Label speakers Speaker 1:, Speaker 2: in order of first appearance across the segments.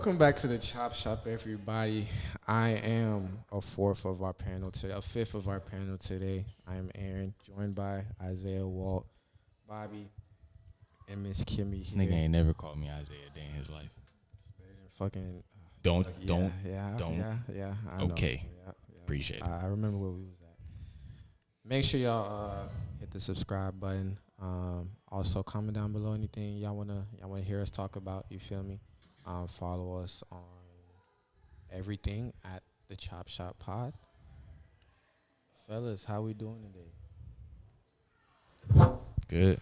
Speaker 1: Welcome back to the Chop Shop, everybody. I am a fifth of our panel today. I am Aaron, joined by Isaiah, Walt, Bobby, and Miss Kimmy.
Speaker 2: This nigga ain't never called me Isaiah a day in his life.
Speaker 1: Fucking.
Speaker 2: Don't.
Speaker 1: Yeah. I know.
Speaker 2: Okay.
Speaker 1: Yeah.
Speaker 2: Appreciate it.
Speaker 1: I remember where we was at. Make sure y'all hit the subscribe button. Also comment down below anything y'all wanna hear us talk about. You feel me? Follow us on everything at the Chop Shop Pod. Fellas, how we doing today?
Speaker 2: Good.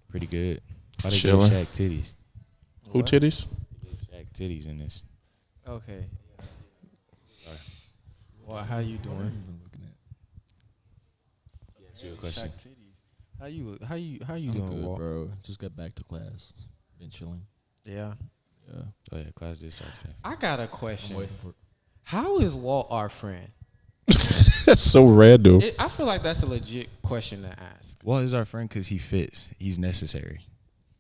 Speaker 2: Pretty good. Why they
Speaker 3: Chilling.
Speaker 2: give Shaq titties?
Speaker 3: Who titties?
Speaker 2: They gave Shaq titties in this.
Speaker 1: Okay.
Speaker 2: Sorry.
Speaker 1: Well, how you doing?
Speaker 2: That's your question.
Speaker 1: Shaq titties. How you
Speaker 4: I'm
Speaker 1: doing,
Speaker 4: good,
Speaker 1: Walt?
Speaker 4: bro. Just got back to class. Been chilling.
Speaker 1: Yeah.
Speaker 4: Yeah.
Speaker 2: Oh yeah, class did start today.
Speaker 1: I got a
Speaker 4: I'm
Speaker 1: question.
Speaker 4: waiting for.
Speaker 1: How is Walt our friend?
Speaker 3: That's so random.
Speaker 1: I feel like that's a legit question to ask.
Speaker 2: Well, he's our friend because he fits. He's necessary.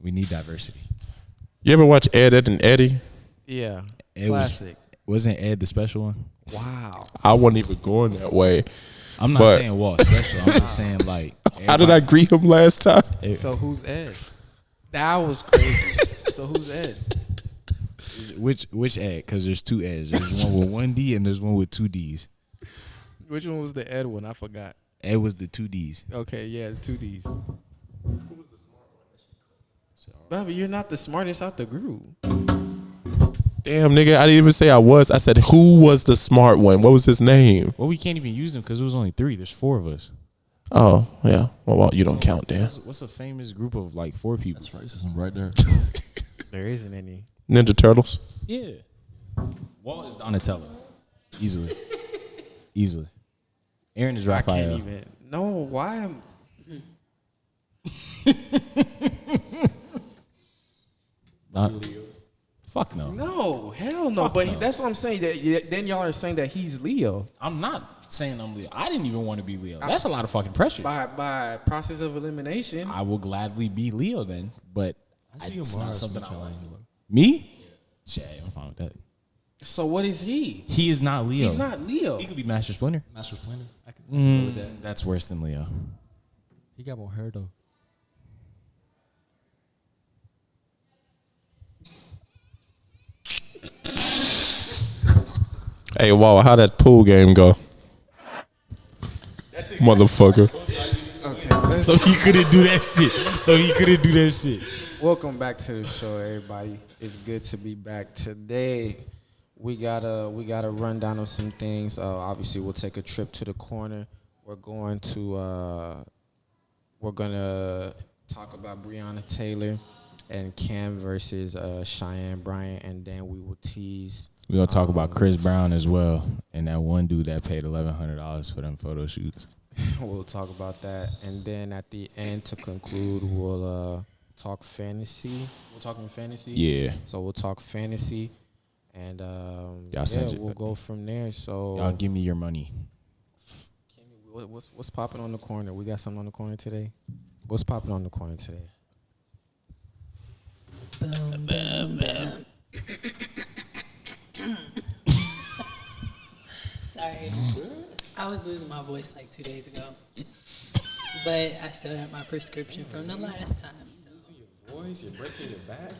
Speaker 2: We need diversity.
Speaker 3: You ever watch Ed, and Eddie?
Speaker 1: Yeah.
Speaker 2: Ed
Speaker 1: Classic.
Speaker 2: Wasn't Ed the special one?
Speaker 1: Wow.
Speaker 3: I wasn't even going that way.
Speaker 2: I'm not
Speaker 3: But-
Speaker 2: saying Walt special. I'm just saying like.
Speaker 3: How did I greet him last time?
Speaker 1: So who's Ed? That was crazy. So who's Ed?
Speaker 2: Which Ed? Because there's two Eds. There's one with one D and there's one with two Ds.
Speaker 1: Which one was the Ed one? I forgot.
Speaker 2: Ed was the two Ds.
Speaker 1: Okay, yeah, the 2Ds. Who was the smart one? Bobby, you're not the smartest out the group.
Speaker 3: Damn, nigga, I didn't even say I was. I said, who was the smart one? What was his name?
Speaker 2: Well, we can't even use them because it was only three. There's four of us.
Speaker 3: Oh, yeah. Well, you don't count, Dan.
Speaker 2: What's a famous group of like four people?
Speaker 4: That's racism right there.
Speaker 1: There isn't any.
Speaker 3: Ninja Turtles.
Speaker 2: Yeah. Walt is Donatello. Easily. Aaron is
Speaker 1: I can't
Speaker 2: Raphael.
Speaker 1: even. No, why am
Speaker 2: Fuck no.
Speaker 1: No, hell no. But
Speaker 2: no.
Speaker 1: that's what I'm saying. Then y'all are saying that he's Leo
Speaker 2: I'm not saying I'm Leo. I didn't even want to be Leo. That's a lot of fucking pressure.
Speaker 1: by process of elimination.
Speaker 2: I will gladly be Leo then, but it's not something I like.
Speaker 4: Michelangelo.
Speaker 2: Me? Shit, I'm fine with that.
Speaker 1: So what is he?
Speaker 2: He is not Leo.
Speaker 1: He's not Leo.
Speaker 2: He could be Master Splinter.
Speaker 4: Master Splinter. I can go with that.
Speaker 2: That's worse than Leo.
Speaker 4: He got more hair though.
Speaker 3: Hey, wow, how that pool game go? Motherfucker.
Speaker 1: Okay.
Speaker 2: So he couldn't do that shit.
Speaker 1: Welcome back to the show, everybody. It's good to be back today. We got a rundown of some things. Obviously, we'll take a trip to the corner. We're gonna talk about Breonna Taylor and Cam versus Cheyenne Bryant, and then we will tease.
Speaker 2: We're gonna talk about Chris Brown as well, and that one dude that paid $1,100 for them photo shoots.
Speaker 1: We'll talk about that, and then at the end to conclude, we'll talk fantasy. We're talking fantasy.
Speaker 2: Yeah.
Speaker 1: So we'll talk fantasy, and we'll go from there. So
Speaker 2: Y'all give me your money.
Speaker 1: Kimmy, what's popping on the corner? We got something on the corner today. What's popping on the corner today?
Speaker 5: Boom, boom, boom. Sorry. I was losing my voice like 2 days ago. But I still have my prescription from the last time. So.
Speaker 1: Losing your voice? You're breaking your back?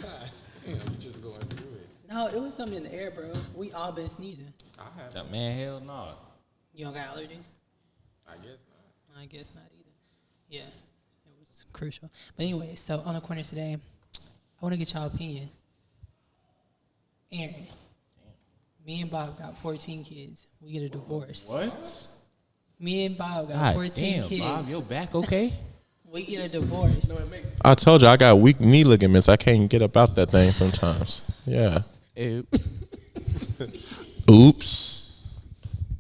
Speaker 1: God, damn, you just going through it.
Speaker 5: No, it was something in the air, bro. We all been sneezing.
Speaker 1: I have.
Speaker 2: That man, hell no.
Speaker 5: You don't got allergies?
Speaker 1: I guess not.
Speaker 5: I guess not either. Yeah, it was crucial. But anyway, so on the corner today, I want to get y'all opinion. Aaron, me and Bob got 14 kids. We get a divorce.
Speaker 2: What?
Speaker 5: Me and Bob got
Speaker 2: God
Speaker 5: 14
Speaker 2: damn,
Speaker 5: kids.
Speaker 2: Bob, your back okay?
Speaker 5: We get a divorce.
Speaker 1: No, it makes sense.
Speaker 3: I told you I got weak knee ligaments. I can't get up out that thing sometimes. Yeah. Oops.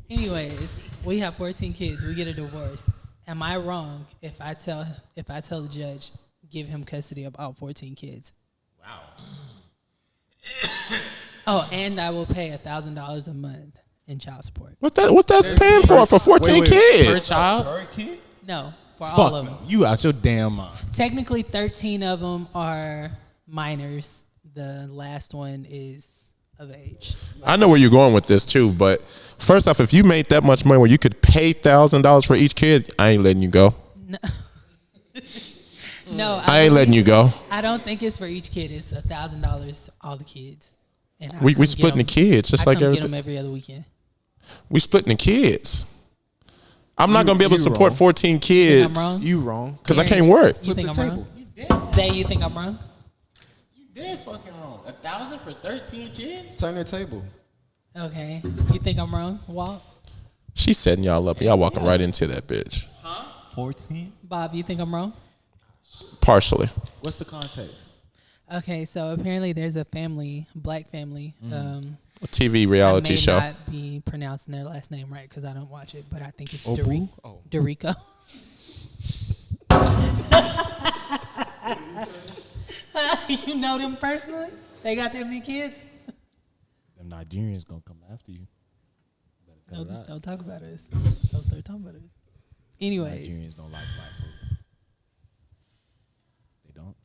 Speaker 5: Anyways, we have 14 kids. We get a divorce. Am I wrong if I tell the judge give him custody of all 14 kids?
Speaker 2: Wow.
Speaker 5: Oh, and I will pay $1,000 a month in child support.
Speaker 3: What that's paying for 14 kids?
Speaker 2: Per child?
Speaker 5: No, for all of them.
Speaker 2: You out your damn mind.
Speaker 5: Technically, 13 of them are minors. the last one is of age.
Speaker 3: I know where you're going with this too, but first off, if you made that much money where you could pay $1,000 for each kid, I ain't letting you go.
Speaker 5: No,
Speaker 3: I ain't letting you go.
Speaker 5: I don't think it's for each kid. It's $1,000 all the kids. And
Speaker 3: We splitting the kids just like
Speaker 5: get
Speaker 3: everything.
Speaker 5: them every other weekend.
Speaker 3: We splitting the kids. I'm not gonna be able to
Speaker 1: you
Speaker 3: support
Speaker 1: wrong.
Speaker 3: 14
Speaker 5: I'm
Speaker 3: kids
Speaker 5: wrong?
Speaker 1: You wrong.
Speaker 3: because I can't work.
Speaker 5: You think
Speaker 1: the
Speaker 5: I'm
Speaker 1: table.
Speaker 5: wrong? Zay, you think I'm wrong?
Speaker 2: You dead fucking wrong. 1,000 for 13 kids?
Speaker 1: Turn the table.
Speaker 5: Okay. You think I'm wrong, Walt?
Speaker 3: She's setting y'all up. Y'all walking right into that bitch.
Speaker 2: 14?
Speaker 5: Bob, you think I'm wrong?
Speaker 3: Partially.
Speaker 2: What's the context?
Speaker 5: Okay, so apparently there's a family, black family.
Speaker 3: A TV reality
Speaker 5: I may
Speaker 3: show.
Speaker 5: not be pronouncing their last name right because I don't watch it, but I think it's
Speaker 1: Obu? Oh.
Speaker 5: Dorico. You know them personally? They got that many kids?
Speaker 2: Them Nigerians gonna come after you. Better cut it out.
Speaker 5: Don't talk about us. Don't start talking about us. Anyways,
Speaker 2: Nigerians don't like black food. They don't.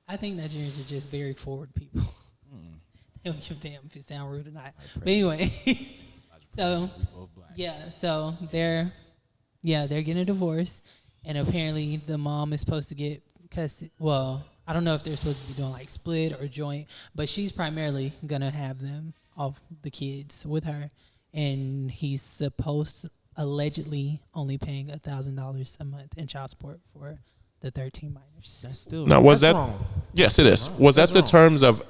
Speaker 5: I think Nigerians are just very forward people. They don't give a damn if it sound rude or not. But
Speaker 2: pray.
Speaker 5: anyways, so
Speaker 2: We both black.
Speaker 5: yeah, so they're getting a divorce, and apparently the mom is supposed to get custody. Well, I don't know if they're supposed to be doing like split or joint, but she's primarily gonna have them, all the kids, with her, and he's supposed allegedly only paying $1,000 a month in child support for the 13 minors.
Speaker 2: That's still.
Speaker 3: Now, was
Speaker 1: That's
Speaker 3: that?
Speaker 1: wrong.
Speaker 3: Yes, it is. Was that
Speaker 1: That's
Speaker 3: the
Speaker 1: wrong.
Speaker 3: terms of?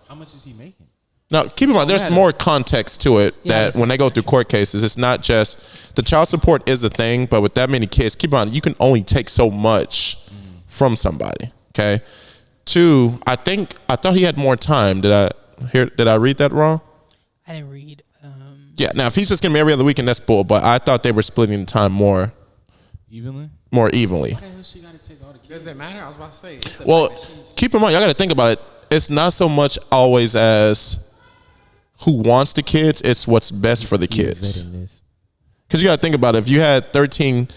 Speaker 2: How much is he making?
Speaker 3: Now, keep in mind, there's
Speaker 1: matter.
Speaker 3: more context to it
Speaker 5: Yeah,
Speaker 3: that
Speaker 5: it's
Speaker 3: when they go through court cases, it's not just the child support is a thing, but with that many kids, keep in mind, you can only take so much from somebody. Okay. Two, I thought he had more time. Did I read that wrong?
Speaker 5: I didn't read.
Speaker 3: Yeah. Now, if he's just getting me every other weekend, that's bull. But I thought they were splitting the time more
Speaker 2: Evenly?
Speaker 3: evenly.
Speaker 2: Why the hell she gotta take all the kids?
Speaker 1: Does it matter? I was about to say. It's the
Speaker 3: Well,
Speaker 1: fact that she's-
Speaker 3: keep in mind, y'all got to think about it. It's not so much always as who wants the kids; it's what's best for the kids. Because you got to think about it. If you had 13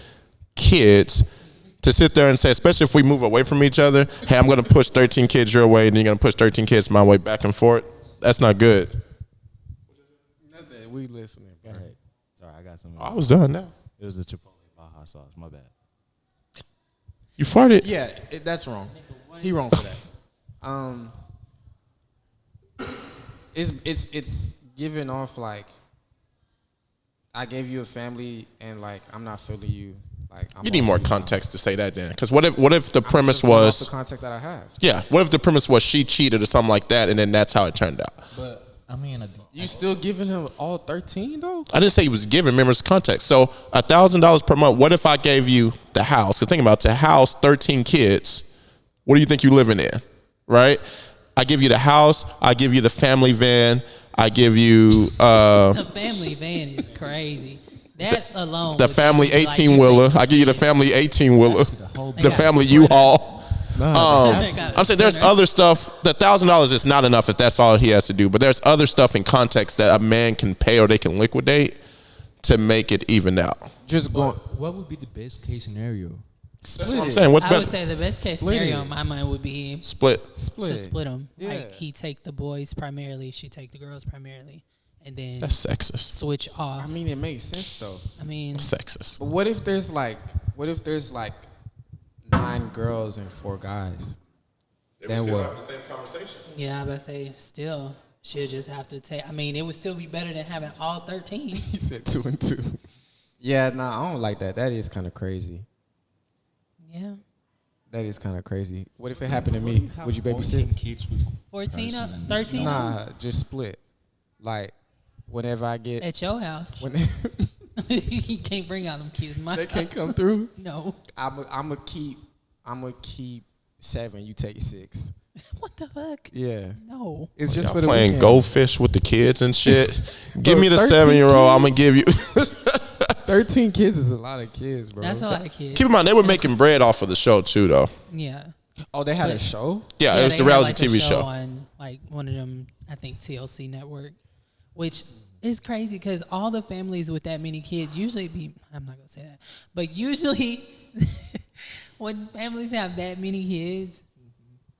Speaker 3: kids, to sit there and say, especially if we move away from each other, hey, I'm going to push 13 kids your way, and then you're going to push 13 kids my way, back and forth. That's not good.
Speaker 1: Nothing. We listening.
Speaker 2: Go ahead. Sorry, I got something.
Speaker 3: I was done now.
Speaker 2: It was the Chipotle Baja sauce. My bad.
Speaker 3: You farted.
Speaker 1: Yeah, that's wrong. He wrong for that. It's giving off like I gave you a family and like I'm not feeling you. Like I'm
Speaker 3: You need more
Speaker 1: also not.
Speaker 3: context to say that then. Because what if the
Speaker 1: I'm
Speaker 3: premise
Speaker 1: just going off
Speaker 3: was,
Speaker 1: the context that I have.
Speaker 3: yeah, what if the premise was she cheated or something like that, and then that's how it turned out?
Speaker 4: But I mean,
Speaker 1: You still giving him all 13 though?
Speaker 3: I didn't say he was giving members context. So $1,000 per month. What if I gave you the house? Because think about it, to house 13 kids. What do you think you living in, right? I give you the house. I give you the family van. I give you
Speaker 5: The family van is crazy. That alone.
Speaker 3: the
Speaker 5: would
Speaker 3: family
Speaker 5: be like
Speaker 3: 18
Speaker 5: you
Speaker 3: wheeler.
Speaker 5: take
Speaker 3: I give you the
Speaker 5: kids.
Speaker 3: family 18 wheeler.
Speaker 5: They
Speaker 3: The
Speaker 5: got
Speaker 3: family
Speaker 5: split up.
Speaker 3: U-Haul.
Speaker 5: They got
Speaker 3: I'm saying there's
Speaker 5: split up.
Speaker 3: other stuff. The $1,000 is not enough if that's all he has to do. But there's other stuff in context that a man can pay or they can liquidate to make it even out.
Speaker 1: Just going.
Speaker 4: what would be the best case scenario?
Speaker 3: That's what I'm saying. What's
Speaker 5: I would
Speaker 3: better?
Speaker 5: say the best case
Speaker 1: Split
Speaker 5: scenario
Speaker 1: it.
Speaker 5: in my mind would be
Speaker 3: Split.
Speaker 1: Split.
Speaker 5: to split them.
Speaker 1: Yeah.
Speaker 5: Like he take the boys primarily, she take the girls primarily, and then
Speaker 3: That's sexist.
Speaker 5: switch off.
Speaker 1: I mean, it makes sense though.
Speaker 5: I mean,
Speaker 3: Sexist.
Speaker 1: But what if there's like 9 girls and 4 guys? Then what?
Speaker 3: the same conversation.
Speaker 5: yeah, I would say still she'll just have to take. I mean, it would still be better than having all 13.
Speaker 1: He said 2 and 2. Yeah, nah, I don't like that. That is kind of crazy.
Speaker 5: Yeah,
Speaker 1: That is kind of crazy. What if it happened to me? Would you babysit?
Speaker 4: Kids with
Speaker 5: 14,
Speaker 4: Person.
Speaker 5: 13
Speaker 1: Nah, just split. Like, whenever I get,
Speaker 5: at your house.
Speaker 1: when
Speaker 5: You can't bring out them kids. in My
Speaker 1: they can't
Speaker 5: house.
Speaker 1: come through,
Speaker 5: No.
Speaker 1: I'm gonna keep 7. You take 6.
Speaker 5: What the fuck?
Speaker 1: Yeah,
Speaker 5: No.
Speaker 1: it's just
Speaker 3: Y'all
Speaker 1: for the
Speaker 3: playing
Speaker 1: weekend.
Speaker 3: goldfish with the kids and shit. Give
Speaker 1: Bro,
Speaker 3: me the
Speaker 1: 13
Speaker 3: 7-year-old. I'm gonna
Speaker 1: kids?
Speaker 3: give you.
Speaker 1: 13 kids is a lot of kids, bro.
Speaker 5: That's a lot of kids.
Speaker 3: Keep in mind they were making bread off of the show too, though.
Speaker 5: Yeah.
Speaker 1: Oh, they had a
Speaker 5: But-
Speaker 1: show.
Speaker 3: Yeah, it was
Speaker 5: they
Speaker 3: the
Speaker 5: had,
Speaker 3: reality
Speaker 5: like, a
Speaker 3: TV show.
Speaker 5: on like one of them, I think TLC network, which is crazy because all the families with that many kids usually be. I'm not gonna say that, but usually when families have that many kids,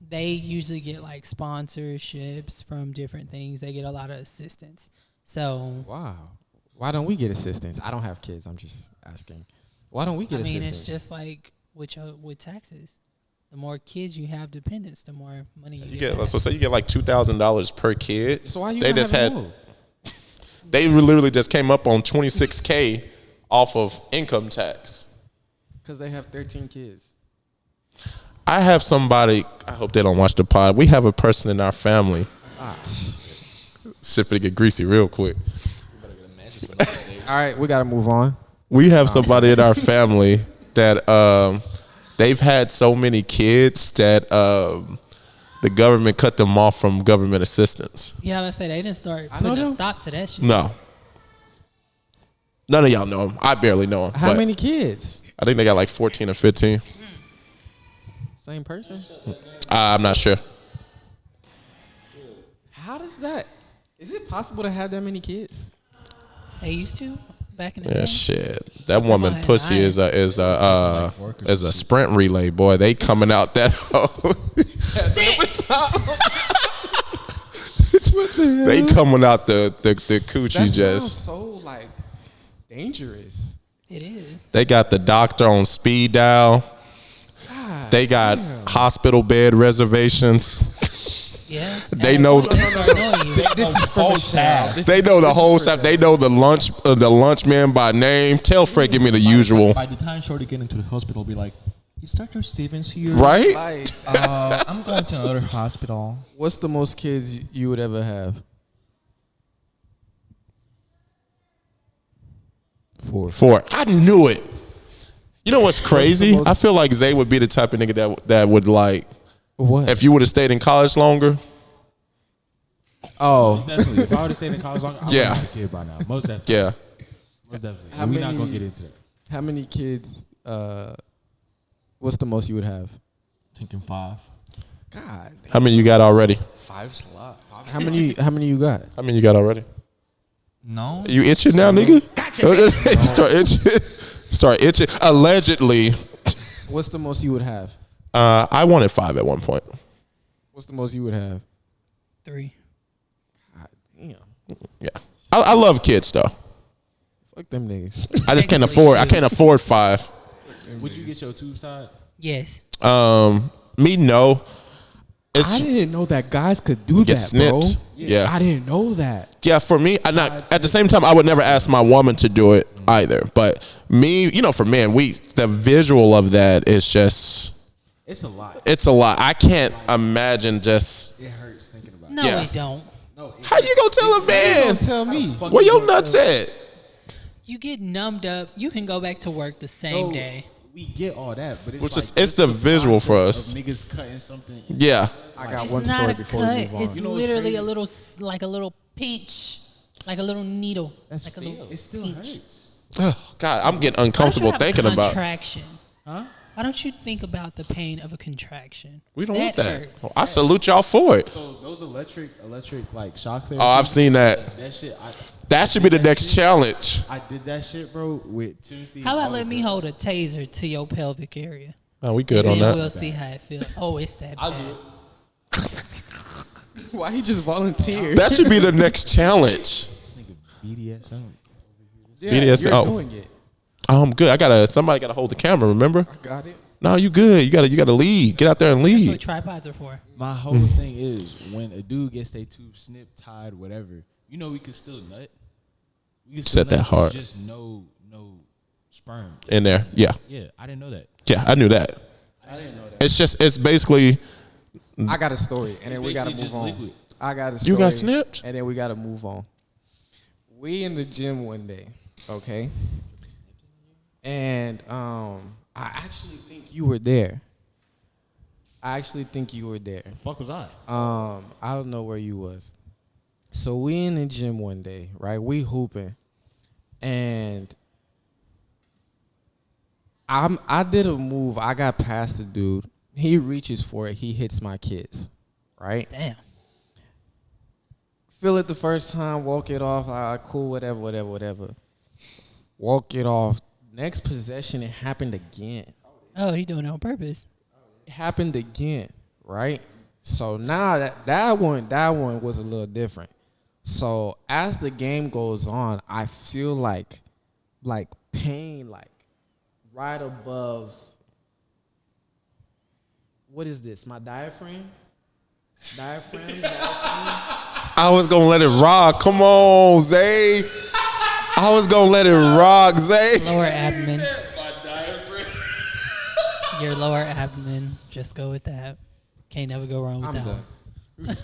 Speaker 5: they usually get like sponsorships from different things. They get a lot of assistance. So
Speaker 1: Wow. Why don't we get assistance? I don't have kids. I'm just asking. Why don't we get assistance?
Speaker 5: it's just like with taxes. The more kids you have dependents, the more money you get.
Speaker 3: Let's say you get like $2,000 per kid.
Speaker 1: So why you
Speaker 3: They
Speaker 1: not
Speaker 3: just
Speaker 1: having
Speaker 3: had.
Speaker 1: more?
Speaker 3: They literally just came up on $26K off of income tax.
Speaker 1: Because they have 13 kids.
Speaker 3: I have somebody. I hope they don't watch the pod. We have a person in our family. Shit finna get greasy real quick.
Speaker 1: All right, we got to move on.
Speaker 3: We have somebody in our family that they've had so many kids that the government cut them off from government assistance.
Speaker 5: Yeah, I say they didn't start
Speaker 1: I know
Speaker 5: putting a
Speaker 1: them.
Speaker 5: stop to that shit.
Speaker 3: No. None of y'all know him. I barely know him.
Speaker 1: How
Speaker 3: but
Speaker 1: many kids?
Speaker 3: I think they got like 14 or 15.
Speaker 1: Same person?
Speaker 3: I'm not sure.
Speaker 1: How does that? Is it possible to have that many kids?
Speaker 5: They used to back in the
Speaker 3: Yeah,
Speaker 5: day.
Speaker 3: shit. That woman
Speaker 5: on,
Speaker 3: pussy
Speaker 5: I-
Speaker 3: is a sprint relay, boy. They coming out that hoe. They coming out the coochie
Speaker 1: That sounds
Speaker 3: just.
Speaker 1: so like dangerous.
Speaker 5: It is.
Speaker 3: They got the doctor on speed dial.
Speaker 1: God,
Speaker 3: They got
Speaker 1: damn.
Speaker 3: hospital bed reservations.
Speaker 5: Yeah.
Speaker 3: They
Speaker 5: At
Speaker 3: know-
Speaker 5: a point, they start knowing you.
Speaker 1: This is for the child. This
Speaker 3: They
Speaker 1: is-
Speaker 3: know the
Speaker 1: this is
Speaker 3: whole
Speaker 1: for
Speaker 3: stuff.
Speaker 1: the-
Speaker 3: They know the lunch man by name. Tell Fred, give me the usual.
Speaker 4: By the time Shorty get into the hospital, be like, "Is Dr. Stevens here?"
Speaker 3: Right?
Speaker 1: Like,
Speaker 4: I'm going to another hospital.
Speaker 1: what's the most kids you would ever have?
Speaker 3: 4. I knew it. You know what's crazy?
Speaker 1: most-
Speaker 3: I feel like Zay would be the type of nigga that would like,
Speaker 1: What?
Speaker 3: if you would have stayed in college longer.
Speaker 1: Oh,
Speaker 2: Definitely. If I would have stayed in college longer, I would
Speaker 3: Yeah.
Speaker 2: have a kid by now. Most definitely.
Speaker 3: Yeah.
Speaker 2: Most definitely.
Speaker 1: How
Speaker 2: We're not
Speaker 1: many-
Speaker 2: gonna get into that.
Speaker 1: how many kids? What's the most you would have?
Speaker 4: Thinking 5.
Speaker 1: God,
Speaker 3: How many you got already?
Speaker 4: 5's a lot.
Speaker 1: how many? How many you got?
Speaker 3: How many you got already?
Speaker 4: No.
Speaker 3: You itching now, nigga? You start itching. Start itching. Allegedly.
Speaker 1: What's the most you would have?
Speaker 3: I wanted 5 at one point.
Speaker 1: What's the most you would have?
Speaker 5: 3.
Speaker 1: God damn.
Speaker 3: Yeah. I love kids though.
Speaker 1: Fuck them niggas.
Speaker 3: I just can't afford. I can't afford 5.
Speaker 2: Would you get your tubes tied?
Speaker 5: Yes.
Speaker 3: Me no. It's
Speaker 1: I didn't know that guys could do
Speaker 3: get
Speaker 1: that, bro.
Speaker 3: snipped. Yeah.
Speaker 1: I didn't know that.
Speaker 3: Yeah, for me, I not at the same time. I would never ask my woman to do it either. But me, for men, the visual of that is just,
Speaker 2: It's a lot.
Speaker 3: it's a lot. I can't imagine just.
Speaker 2: It hurts thinking about it.
Speaker 5: No,
Speaker 3: Yeah.
Speaker 5: we don't.
Speaker 2: No,
Speaker 3: How you gonna tell a man
Speaker 1: Don't tell me.
Speaker 3: where your nuts at?
Speaker 5: You get numbed up. You can go back to work the same
Speaker 2: No,
Speaker 5: day.
Speaker 2: We get all that, but it's
Speaker 3: Which
Speaker 2: like,
Speaker 3: is- it's the visual for
Speaker 2: process
Speaker 3: us.
Speaker 2: of niggas cutting something.
Speaker 3: Yeah,
Speaker 1: I got
Speaker 5: It's
Speaker 1: one
Speaker 5: not
Speaker 1: story
Speaker 5: a
Speaker 1: before
Speaker 5: cut.
Speaker 1: we move on.
Speaker 5: It's
Speaker 2: You know what's
Speaker 5: literally
Speaker 2: crazy?
Speaker 5: a little, like a little pinch, like a little needle.
Speaker 2: That's
Speaker 5: like a
Speaker 2: feel.
Speaker 5: little
Speaker 2: It still
Speaker 5: pinch.
Speaker 2: hurts.
Speaker 3: oh, God, I'm getting
Speaker 5: Why don't you
Speaker 3: uncomfortable
Speaker 5: have a
Speaker 3: thinking about.
Speaker 5: contraction?
Speaker 2: Huh?
Speaker 5: Why don't you think about the pain of a contraction?
Speaker 3: We don't want that.
Speaker 5: hurts.
Speaker 3: Oh, I salute y'all for it.
Speaker 2: So those electric like shock therapy.
Speaker 3: Oh, I've seen that.
Speaker 2: that shit.
Speaker 3: That should be the next challenge.
Speaker 2: I did that shit, bro, with Timothy.
Speaker 5: How about
Speaker 2: and
Speaker 5: let me
Speaker 2: Oliver.
Speaker 5: hold a taser to your pelvic area?
Speaker 3: Oh, we good on
Speaker 5: Then
Speaker 3: that.
Speaker 5: we'll see how it feels. Oh, it's that bad.
Speaker 1: Why he just volunteered?
Speaker 3: That should be the next challenge.
Speaker 2: This nigga BDSM.
Speaker 1: Yeah,
Speaker 3: BDS
Speaker 1: you're
Speaker 3: oh.
Speaker 1: doing it.
Speaker 3: Oh, I'm good. Somebody gotta hold the camera. Remember?
Speaker 1: I got it.
Speaker 3: No, you good. You gotta lead. Get out there and
Speaker 5: That's what
Speaker 3: lead.
Speaker 5: tripods are for.
Speaker 2: My whole thing is when a dude gets their tube snipped, tied, whatever. We could still nut. We could
Speaker 3: Set
Speaker 2: still
Speaker 3: that
Speaker 2: nut, but
Speaker 3: hard.
Speaker 2: Just no sperm.
Speaker 3: In there. Yeah.
Speaker 2: Yeah, I didn't know that.
Speaker 3: Yeah, I knew that.
Speaker 1: I didn't know that.
Speaker 3: It's basically
Speaker 1: I got a story, and then we gotta
Speaker 2: basically
Speaker 1: move
Speaker 2: just
Speaker 1: on.
Speaker 2: liquid.
Speaker 1: I got a story.
Speaker 3: You got snipped?
Speaker 1: And then we gotta move on. We in the gym one day, okay? And I actually think you were there.
Speaker 2: The fuck was I?
Speaker 1: I don't know where you was. So we in the gym one day, right? We hooping, and I did a move. I got past the dude. He reaches for it. He hits my kids, right?
Speaker 5: Damn.
Speaker 1: Feel it the first time. Walk it off. Cool. Whatever. Walk it off. Next possession, it happened again.
Speaker 5: Oh, he doing it on purpose.
Speaker 1: It happened again, right? So now that one was a little different. So as the game goes on, I feel like pain, like right above. What is this? My diaphragm? Diaphragm?
Speaker 3: I was gonna let it rock. Come on, Zay. I was gonna let it rock, Zay.
Speaker 5: Lower abdomen. Your lower abdomen. Just go with that. Can't never go wrong with
Speaker 1: I'm
Speaker 5: that
Speaker 1: done.
Speaker 5: one.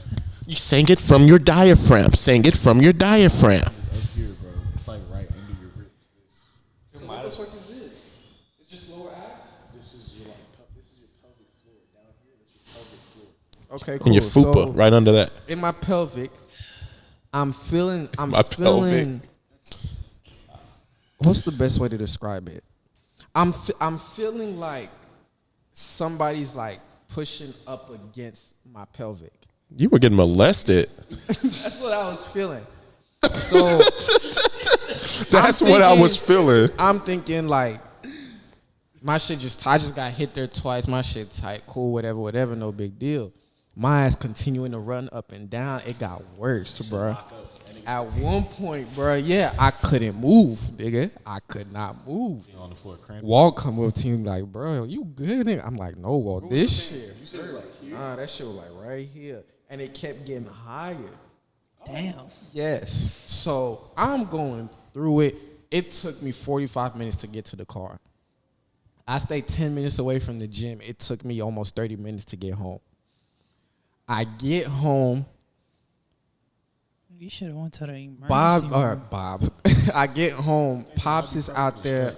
Speaker 3: You sang it from your diaphragm. Sang it from your diaphragm.
Speaker 2: It's up here, bro. It's like right under your ribs.
Speaker 1: So what the fuck is this? It's just lower abs?
Speaker 2: This is your pelvic floor down here. This is your pelvic floor.
Speaker 1: Okay, cool.
Speaker 3: And your fupa,
Speaker 1: So
Speaker 3: right under that.
Speaker 1: in my pelvic, I'm feeling.
Speaker 3: My pelvic.
Speaker 1: What's the best way to describe it? I'm feeling like somebody's like pushing up against my pelvic.
Speaker 3: You were getting molested.
Speaker 1: That's what I was feeling. So
Speaker 3: That's what I was feeling.
Speaker 1: I'm thinking like my shit I just got hit there twice. My shit tight, cool, whatever, no big deal. My ass continuing to run up and down. It got worse, bro. At one point, bro, yeah, I couldn't move, nigga. I could not move.
Speaker 2: On the floor, cramping.
Speaker 1: Walt come up to me like, bro, you good, nigga? I'm like, no, Walt, this shit. You said it was like here? Nah, that shit was like right here. And it kept getting higher.
Speaker 5: Damn.
Speaker 1: Yes. So I'm going through it. It took me 45 minutes to get to the car. I stayed 10 minutes away from the gym. It took me almost 30 minutes to get home. I get home.
Speaker 5: You should have went to the emergency
Speaker 1: Bob. I get home. Pops is out there.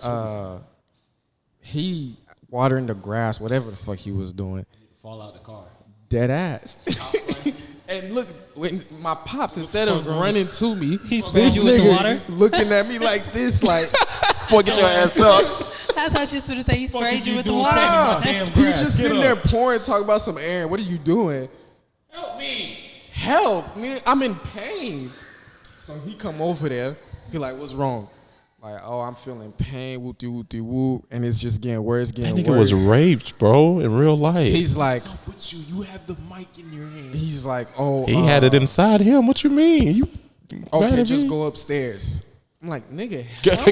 Speaker 1: He watering the grass, whatever the fuck he was doing.
Speaker 2: Fall out the car.
Speaker 1: Dead ass. And look, when my pops, instead of running to me,
Speaker 5: He
Speaker 1: this
Speaker 5: sprayed you with the water?
Speaker 1: nigga looking at me like this, like,
Speaker 3: Boy, get your ass up.
Speaker 5: I thought you was going to say he sprayed you with the
Speaker 4: doing
Speaker 5: water.
Speaker 1: nah,
Speaker 4: damn
Speaker 1: he
Speaker 4: grass.
Speaker 1: just
Speaker 4: Get
Speaker 1: sitting
Speaker 4: up.
Speaker 1: there pouring, talking about some air. What are you doing? Help me. I'm in pain. So he come over there. He like, what's wrong? Like, oh, I'm feeling pain, whoop-de-whoop-de-whoop, and it's just getting worse,
Speaker 3: That
Speaker 1: getting
Speaker 3: nigga
Speaker 1: worse.
Speaker 3: was raped, bro, in real life.
Speaker 1: He's like,
Speaker 2: What's up with you? You have the mic in your hand.
Speaker 1: he's like, oh,
Speaker 3: He had it inside him. What you mean? You
Speaker 1: okay,
Speaker 3: mad at
Speaker 1: just
Speaker 3: me?
Speaker 1: go upstairs. I'm like, nigga,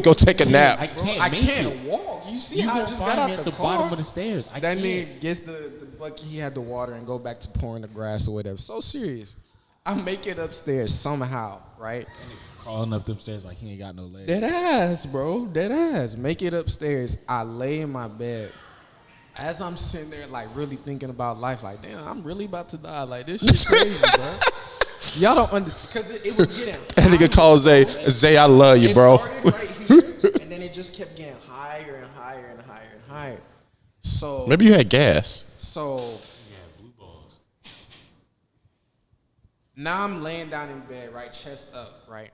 Speaker 3: Go take a nap.
Speaker 2: I
Speaker 1: bro,
Speaker 2: can't
Speaker 1: I
Speaker 2: make
Speaker 1: can't
Speaker 2: it.
Speaker 1: walk. You see
Speaker 2: You
Speaker 1: how I
Speaker 2: gonna
Speaker 1: just
Speaker 2: find
Speaker 1: got
Speaker 2: me
Speaker 1: out
Speaker 2: at
Speaker 1: the
Speaker 2: the
Speaker 1: car?
Speaker 2: bottom of the stairs. I
Speaker 1: That
Speaker 2: can't.
Speaker 1: nigga gets the bucket, he had the water and go back to pouring the grass or whatever. So serious. I make it upstairs somehow, right?
Speaker 2: Crawling up them stairs like he ain't got no legs.
Speaker 1: Dead ass, bro. Dead ass. Make it upstairs. I lay in my bed. As I'm sitting there, like, really thinking about life, like, damn, I'm really about to die. Like, this shit crazy, bro. Y'all don't understand. Because it was getting
Speaker 3: That nigga called Zay. Zay, I love you,
Speaker 1: It
Speaker 3: bro.
Speaker 1: started right here, and then it just kept getting higher and higher and higher and higher. So,
Speaker 3: Maybe you had gas.
Speaker 1: so
Speaker 2: Yeah, blue balls.
Speaker 1: now I'm laying down in bed, right, chest up, right.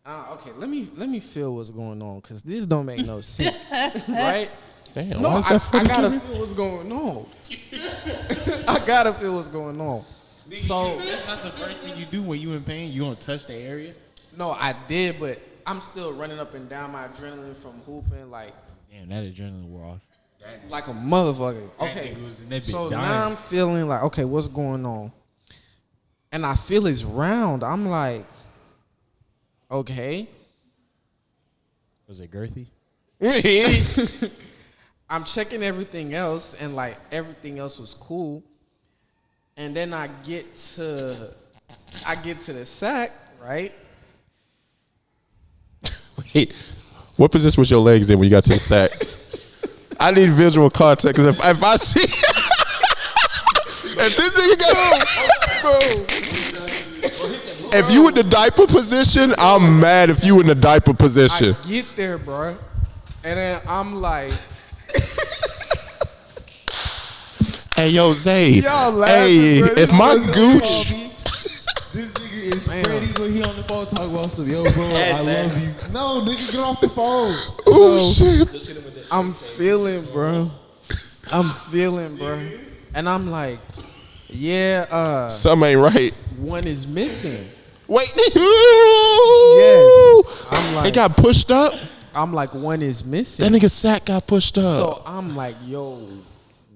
Speaker 1: Okay, let me feel what's going on, cause this don't make no sense, right?
Speaker 3: Damn,
Speaker 1: No,
Speaker 3: why is
Speaker 1: I
Speaker 3: that funny
Speaker 1: gotta
Speaker 3: to me?
Speaker 1: feel what's going on. I gotta feel what's going on. So
Speaker 2: That's not the first thing you do when you in pain. You don't touch the area.
Speaker 1: no, I did, but I'm still running up and down. My adrenaline from hooping, like
Speaker 2: Damn, that adrenaline wore off.
Speaker 1: a motherfucker. Okay,
Speaker 2: nigga was in that bitch
Speaker 1: so
Speaker 2: dying.
Speaker 1: now I'm feeling like, okay, what's going on? And I feel it's round. I'm like, okay.
Speaker 2: Was it girthy?
Speaker 1: I'm checking everything else, and like everything else was cool. And then I get to the sack, right?
Speaker 3: Wait, what position was your legs in when you got to the sack? I need visual context, because if I see, if this nigga got, if you in the diaper position, I'm mad if you in the diaper position.
Speaker 1: I get there, bro, and then I'm like,
Speaker 3: Hey, yo, Zay.
Speaker 1: Y'all laughing,
Speaker 3: Hey,
Speaker 1: bro.
Speaker 3: if
Speaker 1: This
Speaker 3: my
Speaker 1: is
Speaker 3: gooch,
Speaker 4: This nigga is
Speaker 1: Man.
Speaker 4: spread eagle. He on the phone talking about some, yo, bro, I love you. No, nigga, get off the phone.
Speaker 3: oh shit.
Speaker 1: I'm feeling, bro. And I'm like, yeah,
Speaker 3: Something ain't right.
Speaker 1: one is missing.
Speaker 3: Wait.
Speaker 1: Yes. I'm like,
Speaker 3: It got pushed up.
Speaker 1: one is
Speaker 3: That
Speaker 1: missing.
Speaker 3: nigga sack got pushed up.
Speaker 1: So I'm like, yo,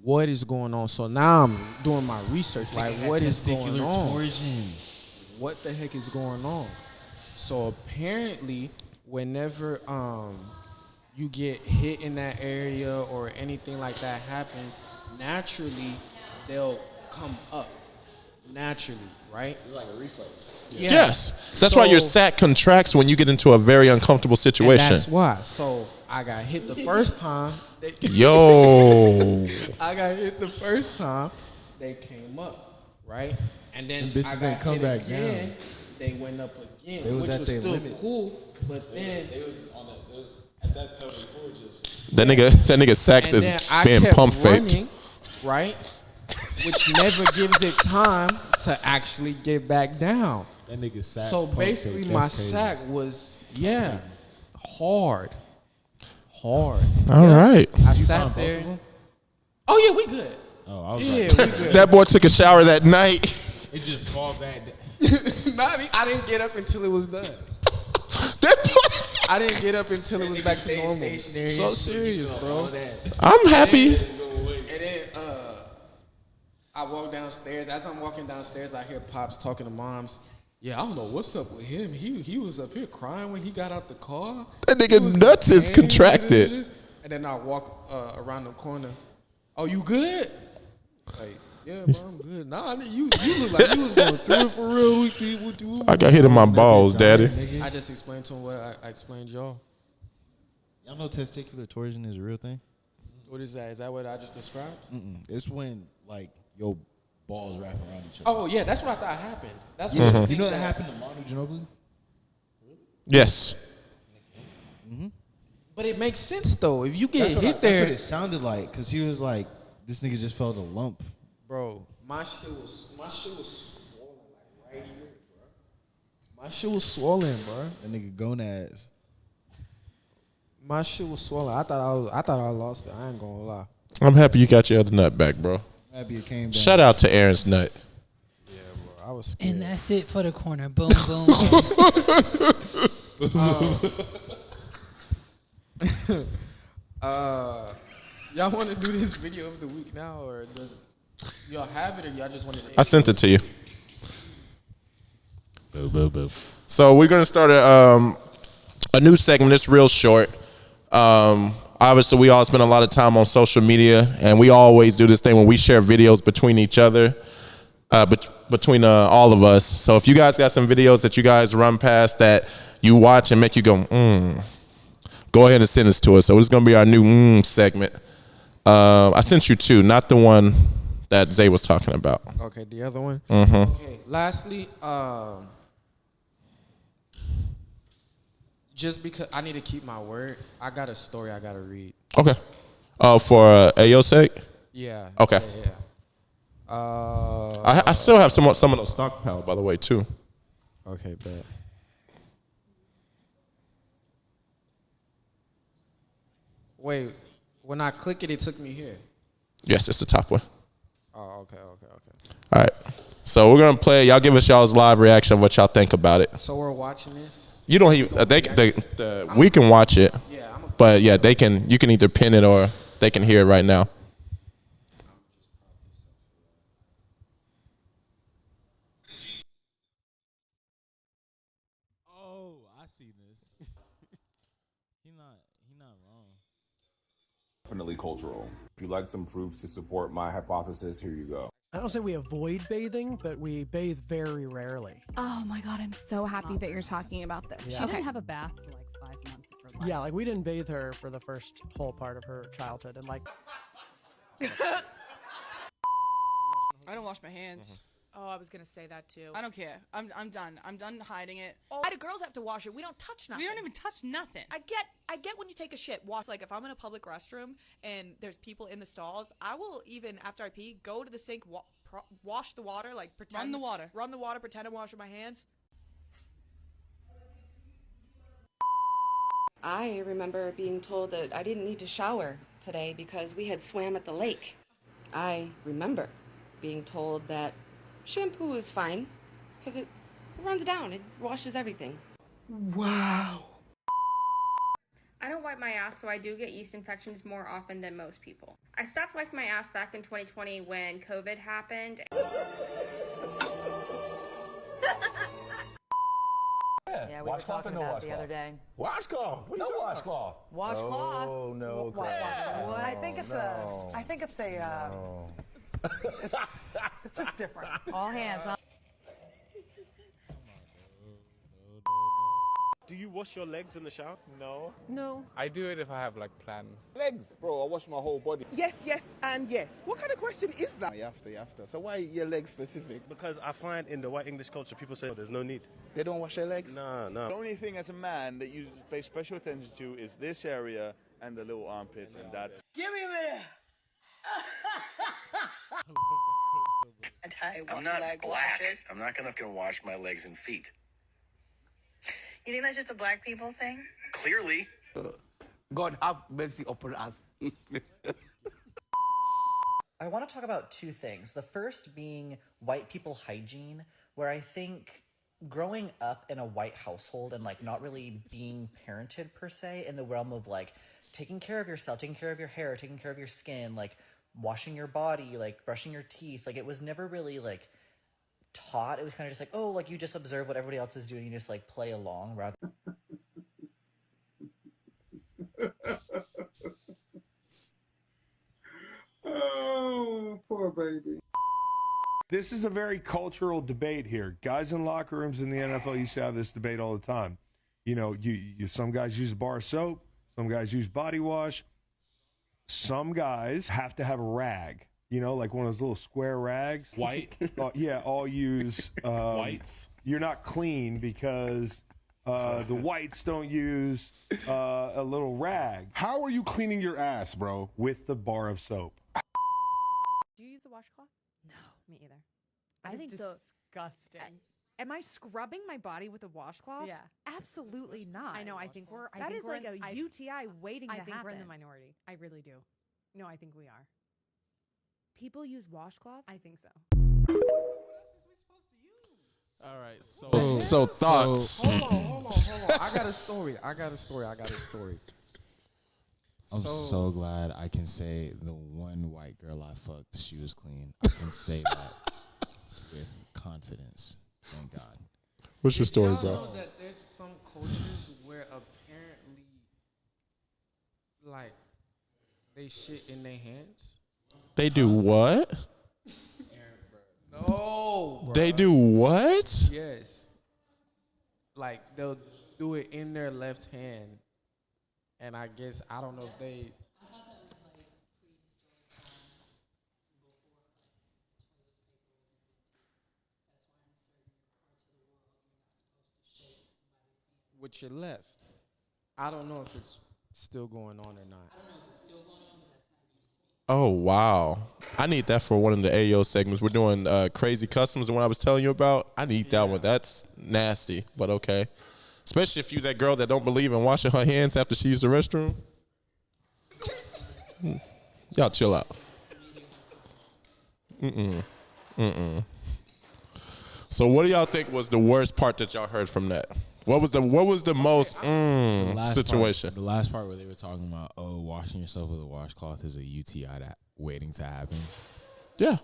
Speaker 1: what is going on? So now I'm doing my research. Like, what is going
Speaker 2: Testicular
Speaker 1: on?
Speaker 2: torsion.
Speaker 1: What the heck is going on? So apparently, whenever you get hit in that area or anything like that happens, naturally they'll come up. Naturally, right?
Speaker 2: It's like a reflex.
Speaker 1: Yeah.
Speaker 3: Yes. That's why your sack contracts when you get into a very uncomfortable situation.
Speaker 1: And that's why. So I got hit the first time.
Speaker 3: Yo.
Speaker 1: I got hit the first time. They came up, right? And then
Speaker 4: Them bitches
Speaker 1: I
Speaker 4: ain't
Speaker 1: got
Speaker 4: come
Speaker 1: hit
Speaker 4: back
Speaker 1: again.
Speaker 4: down.
Speaker 1: They went up again,
Speaker 4: They was
Speaker 1: which
Speaker 4: at
Speaker 1: was
Speaker 4: their
Speaker 1: still
Speaker 4: limit.
Speaker 1: cool. But then
Speaker 2: It was at that pelvic floor just.
Speaker 3: That nigga Sax
Speaker 1: and
Speaker 3: is
Speaker 1: then I
Speaker 3: being
Speaker 1: kept
Speaker 3: pump faked.
Speaker 1: running, right? Which never gives it time to actually get back down.
Speaker 2: That nigga sack.
Speaker 1: So
Speaker 2: pump
Speaker 1: basically,
Speaker 2: fake,
Speaker 1: my
Speaker 2: that's crazy.
Speaker 1: sack was hard.
Speaker 3: All right.
Speaker 1: I sat there. Oh yeah, we good.
Speaker 2: Oh, I was
Speaker 1: Yeah,
Speaker 2: like,
Speaker 1: we good.
Speaker 3: That boy took a shower that night.
Speaker 2: it just fall back.
Speaker 1: I didn't get up until it was done.
Speaker 3: That boy.
Speaker 1: I didn't get up until it was back to normal.
Speaker 2: stationary.
Speaker 1: So serious, bro.
Speaker 3: I'm happy.
Speaker 1: And then I walk downstairs. As I'm walking downstairs, I hear Pops talking to Moms. Yeah, I don't know what's up with him. He was up here crying when he got out the car.
Speaker 3: That
Speaker 1: He
Speaker 3: nigga
Speaker 1: was
Speaker 3: nuts
Speaker 1: in
Speaker 3: is
Speaker 1: pain.
Speaker 3: contracted.
Speaker 1: And then I walk around the corner. Oh, you good? Like, yeah, bro, I'm good. Nah, you look like you was going through it for real.
Speaker 3: I got hit in my balls, daddy.
Speaker 1: I just explained to him what I explained y'all.
Speaker 4: Y'all know testicular torsion is a real thing?
Speaker 1: What is that? Is that what I just described?
Speaker 4: It's when, like, your balls wrap around each other.
Speaker 1: Oh, yeah, that's what I thought happened. That's what I
Speaker 4: You
Speaker 1: think
Speaker 4: know that happened to Manu Ginobili?
Speaker 3: Yes.
Speaker 1: But it makes sense, though. If you get
Speaker 4: That's what
Speaker 1: hit
Speaker 4: That's
Speaker 1: there.
Speaker 4: what it sounded like, because he was like, this nigga just felt a lump.
Speaker 1: Bro, my shit was swollen like right here, bro. My shit was swollen, bro.
Speaker 4: That nigga gonads.
Speaker 1: My shit was swollen. I thought I lost it. I ain't gonna lie.
Speaker 3: I'm happy you got your other nut back, bro.
Speaker 4: Happy it came back.
Speaker 3: Shout out to Aaron's nut.
Speaker 1: Yeah, bro. I was scared.
Speaker 5: And that's it for the corner. Boom, boom, boom.
Speaker 1: Y'all want to do this video of the week now, or does y'all have it, or y'all just wanted to?
Speaker 3: I sent it to you.
Speaker 2: Boo, boo, boo.
Speaker 3: So we're gonna start a new segment. It's real short. Obviously, we all spend a lot of time on social media, and we always do this thing when we share videos between each other, between all of us. So if you guys got some videos that you guys run past that you watch and make you go, go ahead and send this to us. So it's gonna be our new segment. I sent you two, not the one that Zay was talking about.
Speaker 1: Okay, the other one. Okay. Lastly, just because I need to keep my word, I got a story I gotta read.
Speaker 3: Okay. For Ayo's sake.
Speaker 1: Yeah.
Speaker 3: Okay.
Speaker 1: Yeah.
Speaker 3: I still have some of those stockpiled, by the way, too.
Speaker 1: Okay, bet. Wait, when I click it, it took me here.
Speaker 3: Yes, it's the top one.
Speaker 1: Oh, okay.
Speaker 3: All right. So we're gonna play. Y'all give us y'all's live reaction of what y'all think about it.
Speaker 1: So we're watching this.
Speaker 3: You don't even. We can watch it,
Speaker 1: Yeah,
Speaker 3: but yeah, they can. You can either pin it or they can hear it right now.
Speaker 2: Oh, I see this. he not wrong.
Speaker 6: Definitely cultural. If you'd like some proofs to support my hypothesis, here you go.
Speaker 7: I don't say we avoid bathing, but we bathe very rarely.
Speaker 8: Oh my god, I'm so happy that you're talking about this.
Speaker 7: Yeah.
Speaker 8: She didn't
Speaker 9: have a bath for like 5 months of her life.
Speaker 7: Yeah, like we didn't bathe her for the first whole part of her childhood, and like
Speaker 10: I don't wash my hands.
Speaker 9: Oh, I was gonna say that too.
Speaker 10: I don't care. I'm done. I'm done hiding it.
Speaker 9: Why do girls have to wash it? We don't touch nothing.
Speaker 10: We don't even touch nothing.
Speaker 9: I get when you take a shit, wash. Like if I'm in a public restroom and there's people in the stalls, I will even after I pee go to the sink, wash the water, like pretend
Speaker 10: Run the water.
Speaker 9: run the water, pretend I'm washing my hands.
Speaker 11: I remember being told that I didn't need to shower today because we had swam at the lake. I remember being told that shampoo is fine because it runs down, it washes everything.
Speaker 10: Wow.
Speaker 12: I don't wipe my ass, so I do get yeast infections more often than most people. I stopped wiping my ass back in 2020 when COVID happened.
Speaker 13: Yeah, we were talking about it the other day.
Speaker 14: Washcloth. What no washcloth.
Speaker 13: Washcloth.
Speaker 14: Oh no.
Speaker 13: What?
Speaker 14: I
Speaker 13: think it's it's just different. All hands, huh?
Speaker 15: Do you wash your legs in the shower? No.
Speaker 16: No.
Speaker 15: I do it if I have like plans.
Speaker 14: Legs, bro. I wash my whole body.
Speaker 16: Yes, and yes. What kind of question is that?
Speaker 14: You have to. So why your legs specific?
Speaker 15: Because I find in the white English culture, people say there's no need.
Speaker 14: They don't wash their legs?
Speaker 15: No.
Speaker 17: The only thing as a man that you pay special attention to is this area and the little armpits, and that's...
Speaker 13: Give me a minute.
Speaker 18: I'm not black. I'm not gonna wash my legs and feet.
Speaker 19: You think that's just a black people thing?
Speaker 18: Clearly.
Speaker 14: God have mercy upon us.
Speaker 20: I want to talk about two things. The first being white people hygiene, where I think growing up in a white household and like not really being parented per se in the realm of like taking care of yourself, taking care of your hair, taking care of your skin, like washing your body, like brushing your teeth, like it was never really like taught. It was kind of just like, oh, like you just observe what everybody else is doing, you just like play along rather.
Speaker 4: Oh, poor baby. This is a very cultural debate here. Guys in locker rooms in the NFL used to have this debate all the time. You know, some guys use a bar of soap, some guys use body wash, some guys have to have a rag. You know, like one of those little square rags.
Speaker 15: White?
Speaker 4: Yeah, all use...
Speaker 15: Whites?
Speaker 4: You're not clean because the whites don't use a little rag.
Speaker 21: How are you cleaning your ass, bro?
Speaker 4: With the bar of soap.
Speaker 22: Do you use a washcloth?
Speaker 23: No.
Speaker 22: Me either.
Speaker 23: I think
Speaker 22: disgusting.
Speaker 23: Am I scrubbing my body with a washcloth?
Speaker 22: Yeah.
Speaker 23: Absolutely not.
Speaker 22: I know. I think we're.
Speaker 23: That is like a UTI waiting to happen.
Speaker 22: I think we're in the minority. I really do. No, I think we are.
Speaker 23: People use washcloths?
Speaker 22: I think so.
Speaker 2: All right.
Speaker 3: So thoughts.
Speaker 1: Hold on. I got a story.
Speaker 2: I'm so glad I can say the one white girl I fucked, she was clean. I can say that with confidence. Thank God.
Speaker 3: What's your story,
Speaker 1: y'all
Speaker 3: bro?
Speaker 1: know that there's some cultures where apparently, like, they shit in their hands?
Speaker 3: They do what?
Speaker 1: No. Bro.
Speaker 3: They do what?
Speaker 1: Yes. Like, they'll do it in their left hand. And I guess, I don't know if they... with your left. I don't know if it's still going on or not.
Speaker 3: Oh, wow. I need that for one of the AO segments. We're doing Crazy Customs, the one I was telling you about. I need that one. That's nasty, but okay. Especially if you that girl that don't believe in washing her hands after she used the restroom. Y'all chill out. So what do y'all think was the worst part that y'all heard from that? What was the most situation?
Speaker 2: The last part where they were talking about, washing yourself with a washcloth is a UTI that waiting to happen.
Speaker 3: Yeah.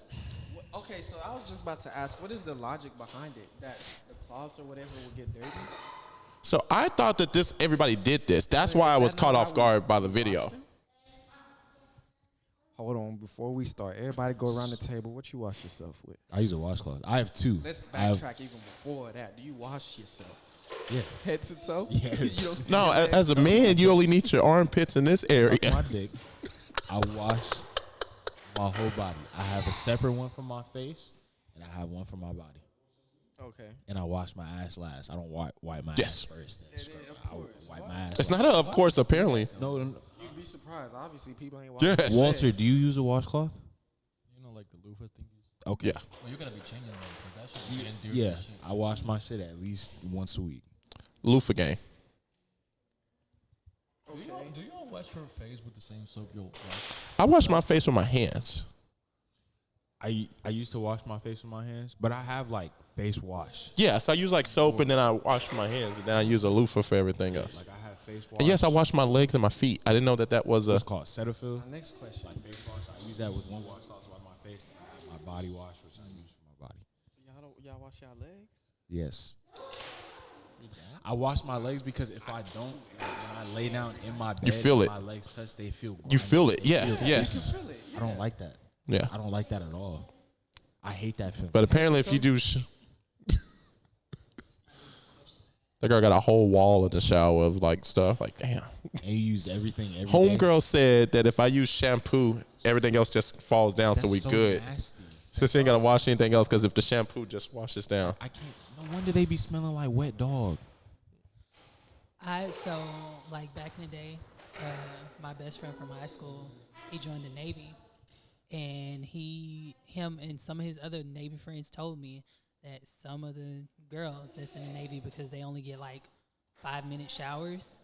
Speaker 1: Okay, so I was just about to ask, what is the logic behind it? That the cloths or whatever will get dirty?
Speaker 3: So I thought that everybody did this. That's why I was caught off guard by the video.
Speaker 1: Hold on, before we start, everybody go around the table. What you wash yourself with?
Speaker 2: I use a washcloth. I have two.
Speaker 1: Let's backtrack even before that. Do you wash yourself?
Speaker 2: Yeah.
Speaker 1: Head to toe?
Speaker 2: Yes.
Speaker 3: No, as a man, you only need your armpits in this area.
Speaker 2: Suck my dick. I wash my whole body. I have a separate one for my face, and I have one for my body.
Speaker 1: Okay.
Speaker 2: And I wash my ass last. I don't wipe my ass first. I wipe my ass.
Speaker 3: It's not of course, apparently.
Speaker 2: No.
Speaker 1: You'd be surprised. Obviously, people ain't washing.
Speaker 3: Yes.
Speaker 2: Walter, do you use a washcloth?
Speaker 24: You know, like the loofah thingies?
Speaker 2: Okay.
Speaker 3: Yeah.
Speaker 24: Well, you're going to be changing them. That shit is getting dirty.
Speaker 2: Yeah. I wash my shit at least once a week.
Speaker 3: Loofah gang.
Speaker 24: Okay. Do you all wash your face with the same soap you'll wash?
Speaker 3: I wash my face with my hands.
Speaker 2: I used to wash my face with my hands, but I have like face wash.
Speaker 3: Yeah, so I use like soap and then I wash my hands and then I use a loofah for everything else.
Speaker 2: Like I have face wash.
Speaker 3: And yes, I wash my legs and my feet. I didn't know that was a.
Speaker 2: It's called Cetaphil.
Speaker 1: My next question.
Speaker 2: Like face wash. I use that with one washcloth to wash my face. My body wash, which I use for my body.
Speaker 1: Y'all wash y'all legs?
Speaker 2: Yes. I wash my legs because if I don't, when I lay down in my bed,
Speaker 3: You feel
Speaker 2: and
Speaker 3: it.
Speaker 2: my legs touch, they feel grimy.
Speaker 3: You feel it,
Speaker 2: They
Speaker 3: yeah,
Speaker 2: feel
Speaker 3: yes.
Speaker 2: sticky. I don't like that.
Speaker 3: Yeah.
Speaker 2: I don't like that at all. I hate that feeling.
Speaker 3: But apparently, if you do, that girl got a whole wall in the shower of like stuff. Like, damn.
Speaker 2: And you use everything every day.
Speaker 3: Homegirl said that if I use shampoo, everything else just falls down, so
Speaker 2: That's
Speaker 3: we
Speaker 2: so
Speaker 3: good.
Speaker 2: nasty.
Speaker 3: So she ain't gotta wash anything else because if the shampoo just washes down.
Speaker 2: I can't. No wonder they be smelling like wet dog.
Speaker 5: So like back in the day, my best friend from high school, he joined the Navy, and him and some of his other Navy friends told me that some of the girls that's in the Navy, because they only get like 5-minute showers,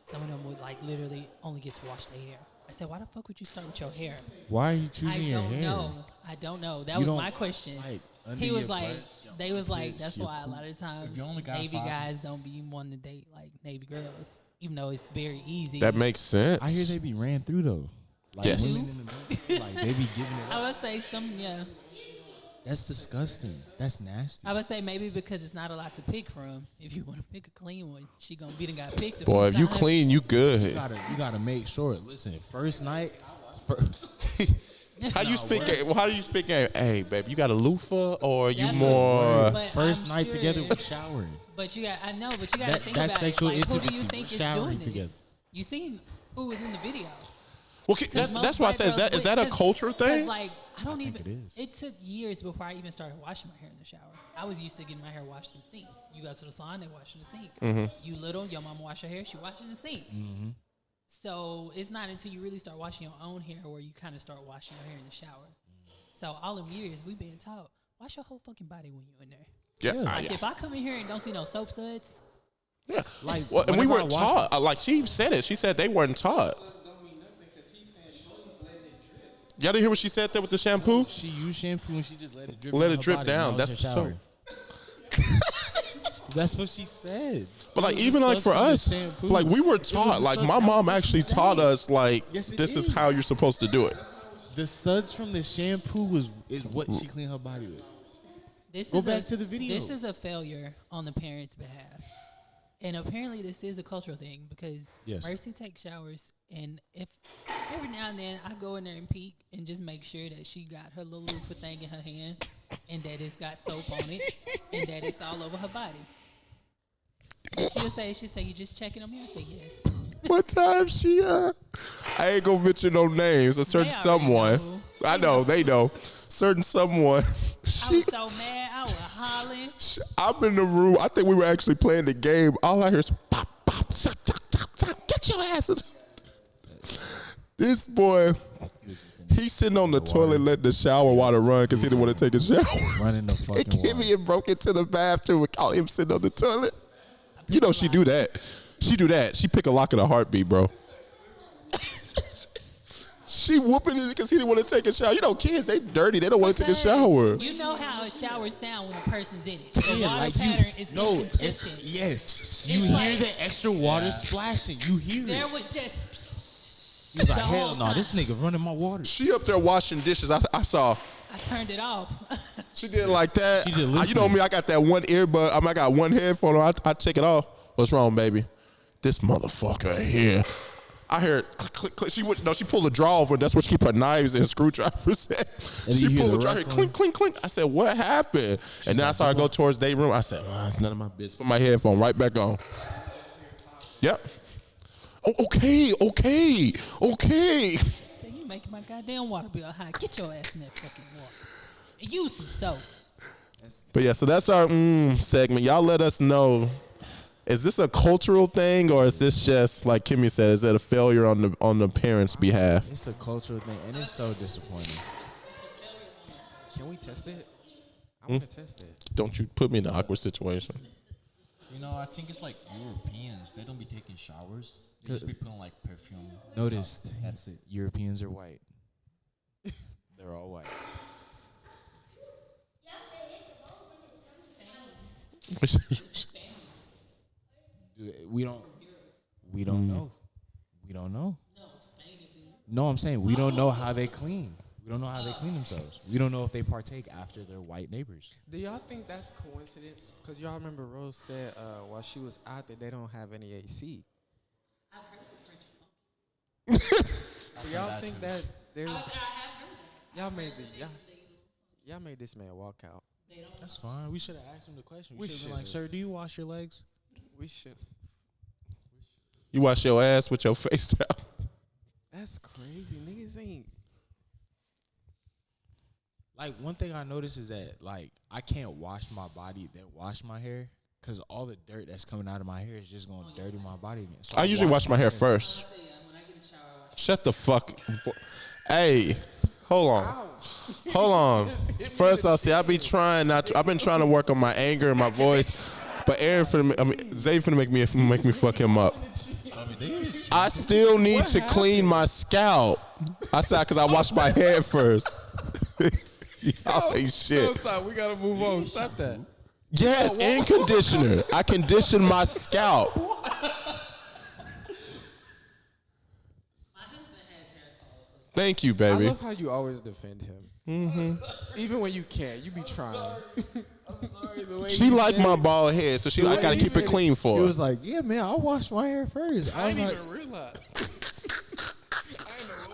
Speaker 5: some of them would like literally only get to wash their hair. I said, why the fuck would you start with your hair?
Speaker 2: Why are you choosing your hair?
Speaker 5: I don't know. That
Speaker 2: You
Speaker 5: was
Speaker 2: don't,
Speaker 5: my question.
Speaker 2: like, under
Speaker 5: He was
Speaker 2: your
Speaker 5: like,
Speaker 2: breasts, your
Speaker 5: they was like,
Speaker 2: armpits,
Speaker 5: that's
Speaker 2: your
Speaker 5: why a
Speaker 2: poop.
Speaker 5: lot of times
Speaker 2: If you only got
Speaker 5: Navy
Speaker 2: 5
Speaker 5: guys don't be wanting to date like Navy girls, even though it's very easy.
Speaker 3: That makes sense.
Speaker 2: I hear they be ran through though. Like
Speaker 3: Yes.
Speaker 2: women in the military, like they be giving it
Speaker 5: I
Speaker 2: up.
Speaker 5: would say yeah.
Speaker 2: That's disgusting. That's nasty.
Speaker 5: I would say maybe because it's not a lot to pick from. If you want to pick a clean one, she gonna be done got picked.
Speaker 3: Boy, if you clean, you good.
Speaker 2: You gotta make sure. Listen, first night.
Speaker 3: How you speak? How do you speak? Hey, babe, you got a loofah or you
Speaker 5: That's
Speaker 3: more?
Speaker 5: But
Speaker 2: First
Speaker 5: I'm
Speaker 2: night
Speaker 5: sure-
Speaker 2: together, we showering.
Speaker 5: But you got, I know, but you got to think
Speaker 2: that's
Speaker 5: about
Speaker 2: sexual
Speaker 5: it. Like, who do you
Speaker 2: intimacy.
Speaker 5: think
Speaker 2: We're
Speaker 5: is
Speaker 2: showering
Speaker 5: doing this?
Speaker 2: together.
Speaker 5: You seen who was in the video?
Speaker 3: Well, that's why I said is that a cultural thing?
Speaker 5: Like, I don't even.
Speaker 2: it is.
Speaker 5: It took years before I even started washing my hair in the shower. I was used to getting my hair washed in the sink. You go to the salon, they wash in the sink.
Speaker 3: Mhm.
Speaker 5: You little, your mama wash her hair, she wash in the sink.
Speaker 2: Mm-hmm.
Speaker 5: So it's not until you really start washing your own hair where you kind of start washing your hair in the shower. So all them years we been taught, wash your whole fucking body when you're in there.
Speaker 3: Yeah.
Speaker 5: Like if I come in here and don't see no soap suds,
Speaker 3: Yeah.
Speaker 2: Like,
Speaker 3: well, and we
Speaker 2: whenever I
Speaker 3: weren't
Speaker 2: wash
Speaker 3: taught. Like she said it. She said they weren't taught. Y'all didn't hear what she said there with the shampoo?
Speaker 2: She used shampoo and she just let it drip.
Speaker 3: Let
Speaker 2: in
Speaker 3: it
Speaker 2: her
Speaker 3: drip
Speaker 2: body
Speaker 3: down.
Speaker 2: when I was
Speaker 3: That's
Speaker 2: in the shower. That's what she said.
Speaker 3: But like
Speaker 2: It was
Speaker 3: even
Speaker 2: the
Speaker 3: like for
Speaker 2: suds from the
Speaker 3: us,
Speaker 2: shampoo.
Speaker 3: like we were
Speaker 2: It was
Speaker 3: taught.
Speaker 2: the
Speaker 3: Like
Speaker 2: suds-
Speaker 3: my
Speaker 2: that's
Speaker 3: mom
Speaker 2: what she
Speaker 3: actually
Speaker 2: said.
Speaker 3: taught us like
Speaker 2: Yes, it
Speaker 3: this is
Speaker 2: is.
Speaker 3: how you're supposed to do it.
Speaker 2: The suds from the shampoo is what she cleaned her body with.
Speaker 5: this
Speaker 2: Go
Speaker 5: is
Speaker 2: back to the video.
Speaker 5: This is a failure on the parents' behalf, and apparently this is a cultural thing because
Speaker 2: Yes.
Speaker 5: Mercy takes showers, and if every now and then I go in there and peek and just make sure that she got her little loofah thing in her hand, and that it's got soap on it, and that it's all over her body. And she'll say, you just checking on me? I say, yes.
Speaker 3: One time I ain't gonna mention no names. A certain
Speaker 5: They already
Speaker 3: someone.
Speaker 5: know.
Speaker 3: I know they know. Certain someone.
Speaker 5: I was so mad. I was hollering.
Speaker 3: I'm in the room. I think we were actually playing the game. All I hear is pop, pop, shak, shak, shak, shak. Get your ass in. This boy, he's sitting on the toilet letting the shower water run because he didn't want to take a shower.
Speaker 2: Running the fucking water.
Speaker 3: Kimmy and broke into the bathroom and caught him sitting on the toilet. You know she do that. She do that. She pick a lock in a heartbeat, bro. She whooping it because he didn't want to take a shower. You know, kids, they dirty. They don't want to take a shower.
Speaker 5: You know how a shower sound when a person's in it. The
Speaker 2: Yeah,
Speaker 5: water
Speaker 2: like you-
Speaker 5: pattern is
Speaker 2: no,
Speaker 5: inconsistent.
Speaker 2: yes.
Speaker 5: It's
Speaker 2: You hear
Speaker 5: like-
Speaker 2: the extra water splashing. You hear
Speaker 5: There
Speaker 2: it.
Speaker 5: was just
Speaker 2: He's like,
Speaker 5: the
Speaker 2: hell
Speaker 5: whole
Speaker 2: no,
Speaker 5: time.
Speaker 2: this nigga running my water.
Speaker 3: She up there washing dishes. I saw.
Speaker 5: I turned it off.
Speaker 3: She did like that.
Speaker 2: She just
Speaker 3: You know
Speaker 2: listened.
Speaker 3: me, I got that one earbud. I got one headphone on. I take it off. What's wrong, baby? This motherfucker here. I hear click, click, click. She pulled a drawer over. That's where she keep her knives and screwdrivers at.
Speaker 2: And
Speaker 3: She
Speaker 2: you hear
Speaker 3: pulled
Speaker 2: the
Speaker 3: a drawer. Clink,
Speaker 2: rustling?
Speaker 3: clink, clink. I said, what happened? And then I saw her go towards their room. I said, it's none of my business. Put my headphone right back on. Yep. Oh, okay.
Speaker 5: So you making my goddamn water bill high. Get your ass in that fucking water. And use some soap.
Speaker 3: But yeah, so that's our segment. Y'all let us know. Is this a cultural thing or is this just like Kimmy said? Is it a failure on the parents' behalf?
Speaker 2: It's a cultural thing, and it's so disappointing.
Speaker 1: Can we test it? I want to test it.
Speaker 3: Don't you put me in an awkward situation.
Speaker 24: You know, I think it's like Europeans. They don't be taking showers. They just be putting like perfume.
Speaker 2: Noticed.
Speaker 24: That's it.
Speaker 2: Europeans are white. They're all white. Dude, we don't We don't know. We don't know. No, I'm saying we don't know how they clean. We don't know how they clean themselves. We don't know if they partake after their white neighbors.
Speaker 1: Do y'all think that's coincidence? Because y'all remember Rose said while she was out there, they don't have any AC.
Speaker 5: I've heard the French funk.
Speaker 1: Do y'all think that there's... Y'all made this man walk out.
Speaker 2: That's fine. We should have asked him the question.
Speaker 1: We
Speaker 2: should have been like,
Speaker 1: should've.
Speaker 2: sir, do you wash your legs?
Speaker 1: We should...
Speaker 3: You wash your ass with your face out.
Speaker 1: That's crazy. Niggas ain't...
Speaker 2: Like, one thing I noticed is that, like, I can't wash my body then wash my hair because all the dirt that's coming out of my hair is just going to dirty my body again. So
Speaker 3: I usually wash my hair first. Shut the fuck. Hey, hold on. Hold on. First off, see, I've been trying to work on my anger and my voice, but Zay finna make me fuck him up. I still need to clean my scalp. I said because I washed my head first. Y'all ain't shit.
Speaker 1: No, stop. We gotta move on. Stop that.
Speaker 3: Yes, and conditioner. I condition my scalp. Thank you, baby.
Speaker 1: I love how you always defend him.
Speaker 3: Mm-hmm.
Speaker 1: Even when you can't, you be trying.
Speaker 2: I'm sorry, the way
Speaker 3: She liked my bald head, so she like gotta keep it clean for
Speaker 2: He
Speaker 3: her.
Speaker 2: was like, yeah, man, I'll wash my hair first.
Speaker 1: I
Speaker 2: was
Speaker 1: didn't
Speaker 2: like,
Speaker 1: even realize.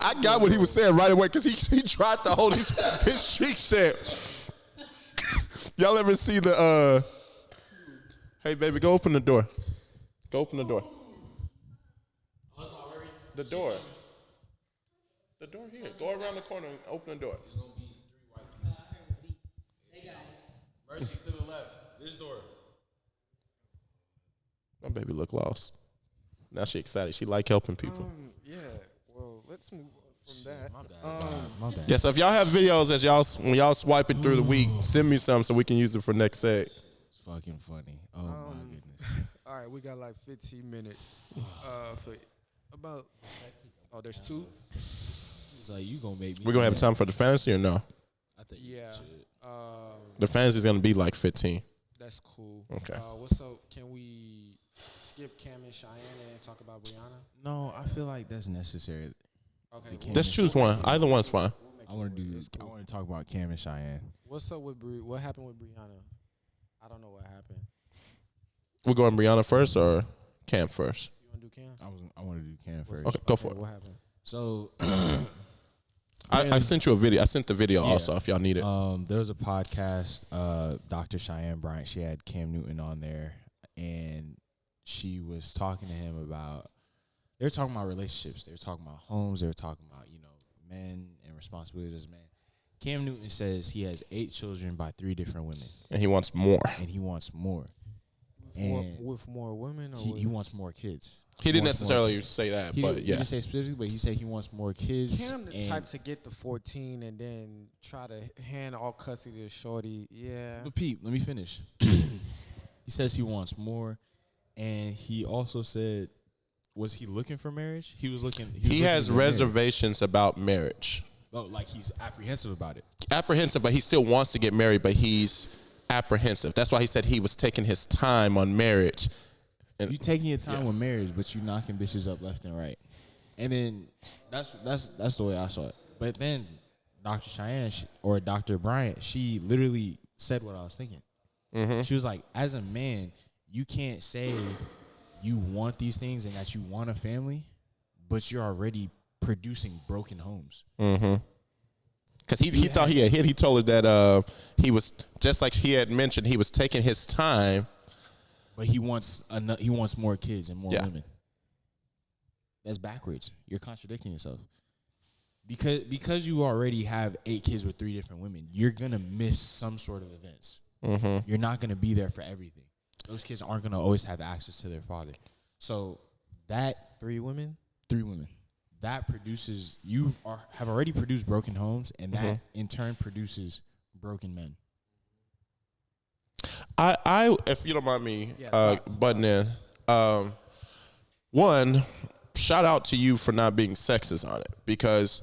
Speaker 3: I got what he was saying right away because he tried to hold his cheek said. Y'all ever see the hey baby, go open the door. Go open the door. The door. The door here. Go around the corner and open the door.
Speaker 2: Mercy to the left. This door.
Speaker 3: My baby look lost. Now she excited. She like helping people.
Speaker 1: Yeah. Well, let's move on from that.
Speaker 2: My bad.
Speaker 3: Yeah, so if y'all have videos when y'all swiping through the week, send me some so we can use it for next seg.
Speaker 2: It's fucking funny. Oh my goodness.
Speaker 1: All right, we got like 15 minutes for about. Oh, there's two.
Speaker 2: It's like you gonna make me.
Speaker 3: We're gonna have time for the fantasy or no?
Speaker 2: I think
Speaker 1: Yeah.
Speaker 3: The fantasy is gonna be like 15.
Speaker 1: That's cool.
Speaker 3: Okay.
Speaker 1: What's up? Can we skip Cam and Cheyenne and then talk about Brianna?
Speaker 2: No, I feel like that's necessary.
Speaker 1: Okay.
Speaker 3: Let's choose one. Either one's fine.
Speaker 2: I want to talk about Cam and Cheyenne.
Speaker 1: What's up with what happened with Brianna? I don't know what happened.
Speaker 3: We're going Brianna first or Cam first?
Speaker 1: You want to do Cam?
Speaker 2: I want to do Cam first.
Speaker 3: Okay, go for it.
Speaker 1: What happened?
Speaker 2: So
Speaker 3: I sent you a video. I sent the video also if y'all need it.
Speaker 2: There was a podcast, Dr. Cheyenne Bryant. She had Cam Newton on there, and she was talking to him about. They were talking about relationships. They were talking about homes. They were talking about men and responsibilities as men. Cam Newton says he has 8 children by 3 different women,
Speaker 3: and he wants more.
Speaker 1: With more women, or
Speaker 2: he wants more kids.
Speaker 3: He didn't necessarily say that,
Speaker 2: He
Speaker 3: but
Speaker 2: didn't,
Speaker 3: yeah.
Speaker 2: He didn't say specifically, but he said he wants more kids.
Speaker 1: Cam the type to get the 14 and then try to hand all custody to Shorty. Yeah.
Speaker 2: But Pete, let me finish. He says he wants more, and he also said, was he looking for marriage? He was looking.
Speaker 3: He has reservations about marriage.
Speaker 2: Oh, like he's apprehensive about it.
Speaker 3: Apprehensive, but he still wants to get married, but he's apprehensive. That's why he said he was taking his time on marriage. And
Speaker 2: you taking your time with marriage, but you knocking bitches up left and right. And then that's the way I saw it. But then Dr. Cheyenne or Dr. Bryant, she literally said what I was thinking.
Speaker 3: Mm-hmm.
Speaker 2: She was like, as a man, you can't say you want these things and that you want a family, but you're already producing broken homes.
Speaker 3: Mm-hmm. Because he thought he had hit. He told her that he was, just like he had mentioned, he was taking his time.
Speaker 2: But he wants more kids and more women. That's backwards. You're contradicting yourself. Because you already have 8 kids with 3 different women, you're going to miss some sort of events.
Speaker 3: Mm-hmm.
Speaker 2: You're not going to be there for everything. Those kids aren't going to always have access to their father. So that
Speaker 1: 3 women?
Speaker 2: 3 women. That produces, have already produced broken homes, and that in turn produces broken men.
Speaker 3: I if you don't mind me butting in, one, shout out to you for not being sexist on it, because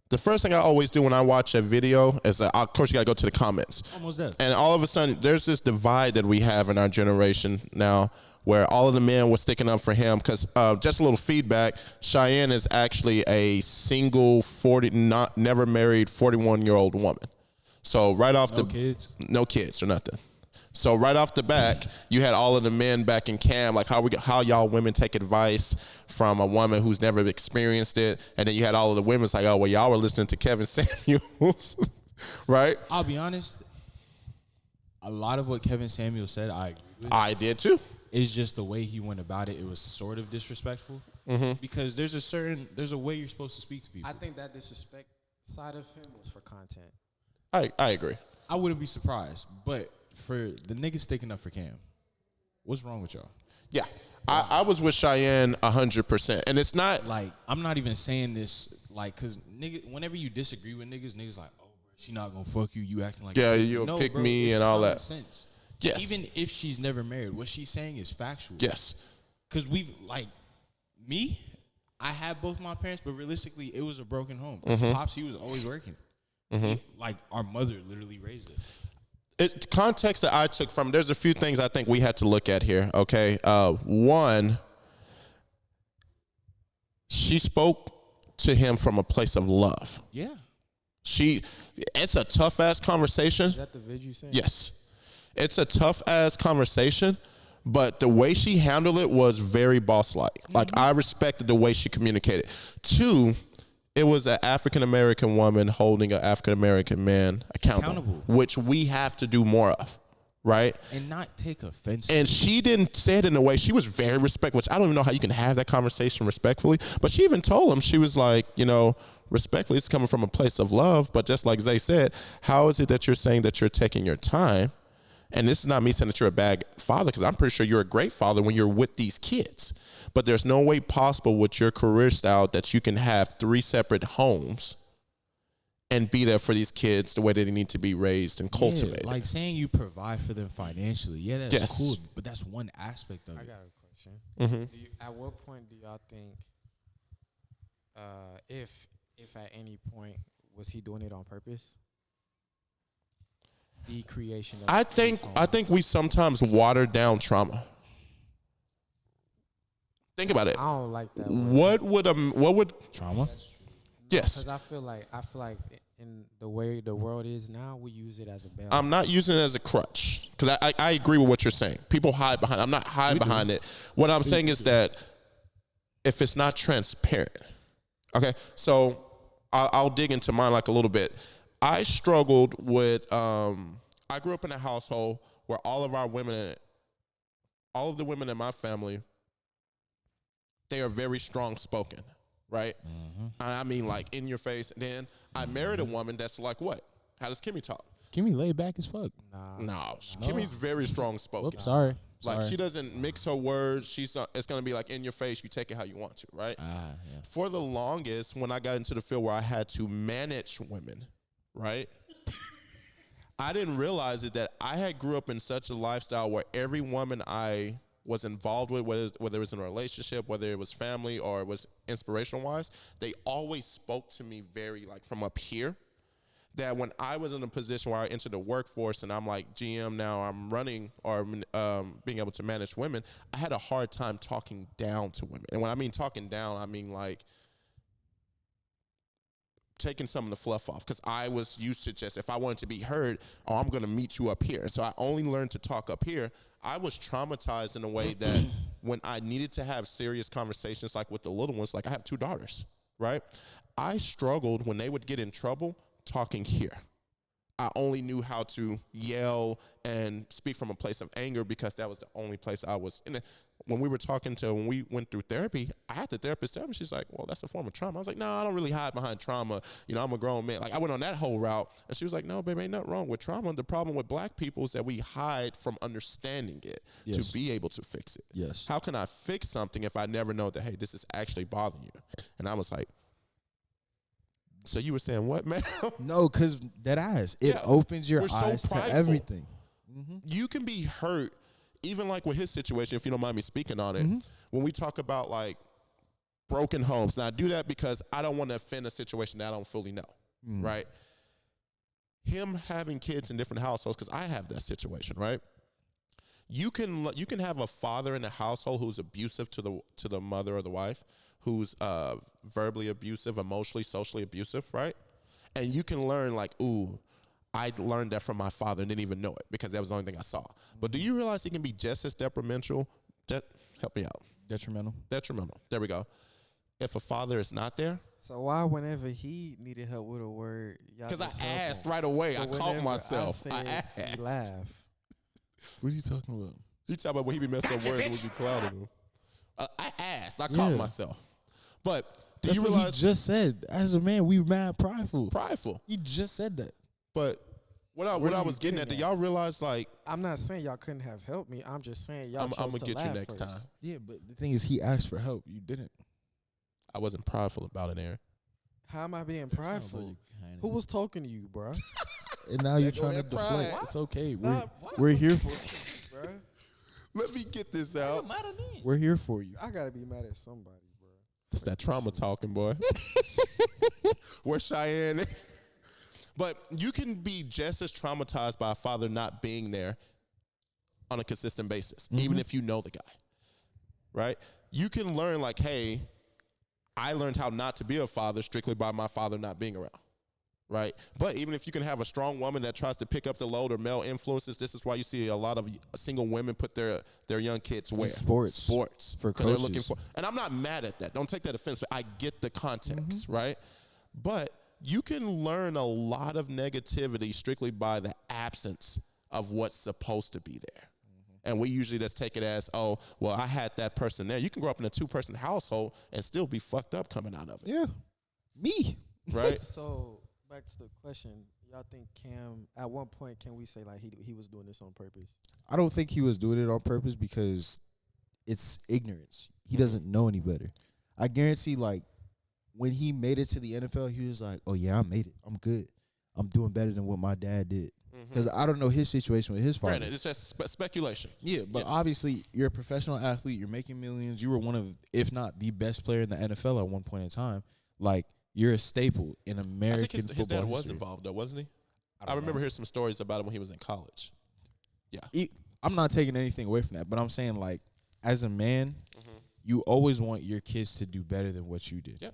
Speaker 3: the first thing I always do when I watch a video is, of course, you got to go to the comments.
Speaker 2: Almost there.
Speaker 3: And all of a sudden, there's this divide that we have in our generation now where all of the men were sticking up for him. Because just a little feedback, Cheyenne is actually a single, never married 41-year-old woman. So right off no kids or nothing. So right off the back, you had all of the men back in cam, like how y'all women take advice from a woman who's never experienced it, and then you had all of the women's like, oh well, y'all were listening to Kevin Samuels, right?
Speaker 2: I'll be honest. A lot of what Kevin Samuels said, I agree with.
Speaker 3: I did too.
Speaker 2: It's just the way he went about it. It was sort of disrespectful because there's a way you're supposed to speak to people.
Speaker 1: I think that disrespect side of him was for content.
Speaker 3: I agree.
Speaker 2: I wouldn't be surprised, but for the niggas sticking up for Cam, what's wrong with y'all?
Speaker 3: Yeah, I was with Cheyenne 100%, and it's not
Speaker 2: like I'm not even saying this like because nigga, whenever you disagree with niggas like, oh, bro, she not gonna fuck you. You acting like
Speaker 3: you'll pick me and all that.
Speaker 2: Sense.
Speaker 3: Yes.
Speaker 2: Even if she's never married, what she's saying is factual.
Speaker 3: Yes.
Speaker 2: Because I had both my parents, but realistically, it was a broken home. Pops, he was always working. Our mother literally raised it.
Speaker 3: Context that I took from, there's a few things I think we had to look at here, okay? One, she spoke to him from a place of love.
Speaker 2: Yeah.
Speaker 3: It's a tough-ass conversation.
Speaker 1: Is that the vid you saying?
Speaker 3: Yes. It's a tough-ass conversation, but the way she handled it was very boss-like. Like, I respected the way she communicated. Two, it was an African-American woman holding an African-American man accountable, which we have to do more of, right?
Speaker 2: And not take offense.
Speaker 3: And she didn't say it in a way, she was very respectful, which I don't even know how you can have that conversation respectfully, but she even told him, she was like, respectfully, it's coming from a place of love, but just like Zay said, how is it that you're saying that you're taking your time? And this is not me saying that you're a bad father, because I'm pretty sure you're a great father when you're with these kids. But there's no way possible with your career style that you can have 3 separate homes and be there for these kids the way that they need to be raised and cultivated.
Speaker 2: Like saying you provide for them financially. Yeah, that's cool, but that's one aspect of it.
Speaker 1: I got a question. At what point do y'all think, if at any point, was he doing it on purpose? The creation of
Speaker 3: I think we sometimes water down trauma. Think about it.
Speaker 1: I don't like that.
Speaker 3: What would
Speaker 2: trauma?
Speaker 3: Yes.
Speaker 1: Because I feel like in the way the world is now, we use it as a balance.
Speaker 3: I'm not using it as a crutch, because I agree with what you're saying. People hide behind. I'm not hiding behind it. What I'm saying is that if it's not transparent, okay. So I'll dig into mine like a little bit. I struggled with. I grew up in a household where all of the women in my family, they are very strong spoken, right? I mean, like in your face. And then I married a woman that's like, what? How does Kimmy talk?
Speaker 2: Kimmy laid back as fuck.
Speaker 3: No. Kimmy's very strong spoken.
Speaker 2: Oops, sorry.
Speaker 3: Like she doesn't mix her words. It's gonna be like in your face. You take it how you want to, right?
Speaker 2: Yeah.
Speaker 3: For the longest, when I got into the field where I had to manage women, right? I didn't realize it that I had grew up in such a lifestyle where every woman I was involved with, whether it was in a relationship, whether it was family or it was inspirational wise, they always spoke to me very like from up here. That when I was in a position where I entered the workforce and I'm like GM now, I'm running or being able to manage women, I had a hard time talking down to women. And when I mean talking down, I mean like taking some of the fluff off, because I was used to just, if I wanted to be heard, I'm going to meet you up here. And so I only learned to talk up here. I was traumatized in a way that when I needed to have serious conversations, like with the little ones, like I have 2 daughters, right? I struggled when they would get in trouble talking here. I only knew how to yell and speak from a place of anger because that was the only place I was in. When we went through therapy, I had the therapist tell me, she's like, well, that's a form of trauma. I was like, no, I don't really hide behind trauma. I'm a grown man. Like I went on that whole route, and she was like, no, baby, ain't nothing wrong with trauma. The problem with black people is that we hide from understanding it to be able to fix it.
Speaker 2: Yes.
Speaker 3: How can I fix something if I never know that, hey, this is actually bothering you? And I was like, so you were saying what, man?
Speaker 2: No, because that eyes. It opens your eyes to everything.
Speaker 3: You can be hurt, even like with his situation, if you don't mind me speaking on it. When we talk about like broken homes. Now, I do that because I don't want to offend a situation that I don't fully know, right? Him having kids in different households, because I have that situation, right? You can have a father in a household who's abusive to the mother or the wife, who's verbally abusive, emotionally, socially abusive, right? And you can learn like, ooh, I learned that from my father and didn't even know it because that was the only thing I saw. But do you realize he can be just as detrimental? Help me out.
Speaker 2: Detrimental.
Speaker 3: There we go. If a father is not there.
Speaker 1: So why whenever he needed help with a word,
Speaker 3: because I asked right away. I caught myself. I asked.
Speaker 1: He laughed.
Speaker 2: What are you talking about?
Speaker 3: You talking about when he be messing up words and we be clouding him. I asked. I caught myself. But do
Speaker 2: That's
Speaker 3: you
Speaker 2: what
Speaker 3: realize?
Speaker 2: he just said. As a man, we mad prideful.
Speaker 3: Prideful.
Speaker 2: He just said that.
Speaker 3: But what I was getting at, do y'all realize like?
Speaker 1: I'm not saying y'all couldn't have helped me. I'm just saying y'all.
Speaker 3: I'm gonna get you next time.
Speaker 2: Yeah, but the thing is, he asked for help. You didn't.
Speaker 3: I wasn't prideful about it, Aaron.
Speaker 1: How am I being prideful? Who was talking to you, bro?
Speaker 2: And now you're trying to deflect. It's okay. We're here for you,
Speaker 1: bro.
Speaker 3: Let me get this out.
Speaker 2: We're here for you.
Speaker 1: I gotta be mad at somebody, bro.
Speaker 3: It's that trauma talking, boy. Where's Cheyenne? But you can be just as traumatized by a father not being there on a consistent basis, even if you know the guy, right? You can learn like, hey, I learned how not to be a father strictly by my father not being around, right? But even if you can have a strong woman that tries to pick up the load or male influences, this is why you see a lot of single women put their young kids where?
Speaker 2: Sports
Speaker 3: They're
Speaker 2: for coaches.
Speaker 3: looking for, and I'm not mad at that. Don't take that offense. I get the context, right? But you can learn a lot of negativity strictly by the absence of what's supposed to be there. And we usually just take it as, oh, well, I had that person there. You can grow up in a 2-person household and still be fucked up coming out of it.
Speaker 2: Yeah. Me.
Speaker 3: Right?
Speaker 1: So back to the question, y'all think Cam, at one point, can we say like he was doing this on purpose?
Speaker 2: I don't think he was doing it on purpose because it's ignorance. He doesn't know any better. I guarantee, like, when he made it to the NFL, he was like, oh, yeah, I made it. I'm good. I'm doing better than what my dad did. Because I don't know his situation with his father.
Speaker 3: Granted, it's just speculation.
Speaker 2: Yeah, but obviously you're a professional athlete. You're making millions. You were one of, if not the best player in the NFL at one point in time. Like, you're a staple in American
Speaker 3: I think his
Speaker 2: football
Speaker 3: dad was
Speaker 2: history.
Speaker 3: involved, though, wasn't he? I remember hearing some stories about him when he was in college. Yeah.
Speaker 2: I'm not taking anything away from that, but I'm saying, like, as a man, you always want your kids to do better than what you did.
Speaker 3: Yep.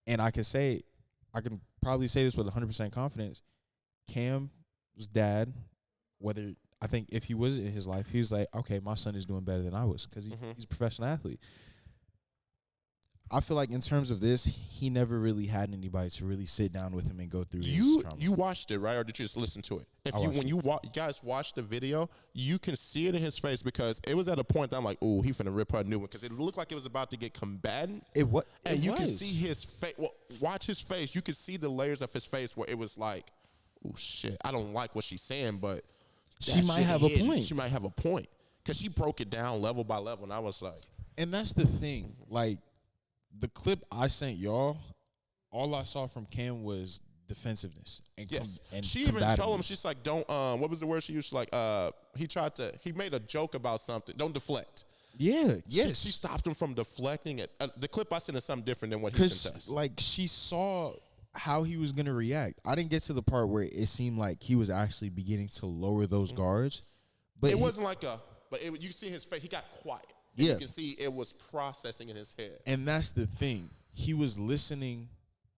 Speaker 2: And I can probably say this with 100% confidence. Cam's dad, I think if he was in his life, he was like, okay, my son is doing better than I was because he's a professional athlete. I feel like in terms of this, he never really had anybody to really sit down with him and go through his trauma.
Speaker 3: You watched it, right? Or did you just listen to it? When you guys watched the video, you can see it in his face because it was at a point that I'm like, ooh, he finna rip her a new one because it looked like it was about to get combatant. And you can see his face. Well, watch his face. You can see the layers of his face where it was like, oh, shit, I don't like what she's saying, but
Speaker 2: she might have a point.
Speaker 3: She might have a point because she broke it down level by level, and I was like.
Speaker 2: And that's the thing. Like, the clip I sent y'all, all I saw from Cam was defensiveness. And and
Speaker 3: she even told him, she's like, don't, what was the word she used? Like, he made a joke about something. Don't deflect.
Speaker 2: Yeah, yes.
Speaker 3: She stopped him from deflecting it. The clip I sent is something different than what he sent us.
Speaker 2: Like, she saw how he was going to react. I didn't get to the part where it seemed like he was actually beginning to lower those guards. But
Speaker 3: it wasn't like you see his face, he got quiet. Yeah. You can see it was processing in his head.
Speaker 2: And that's the thing. He was listening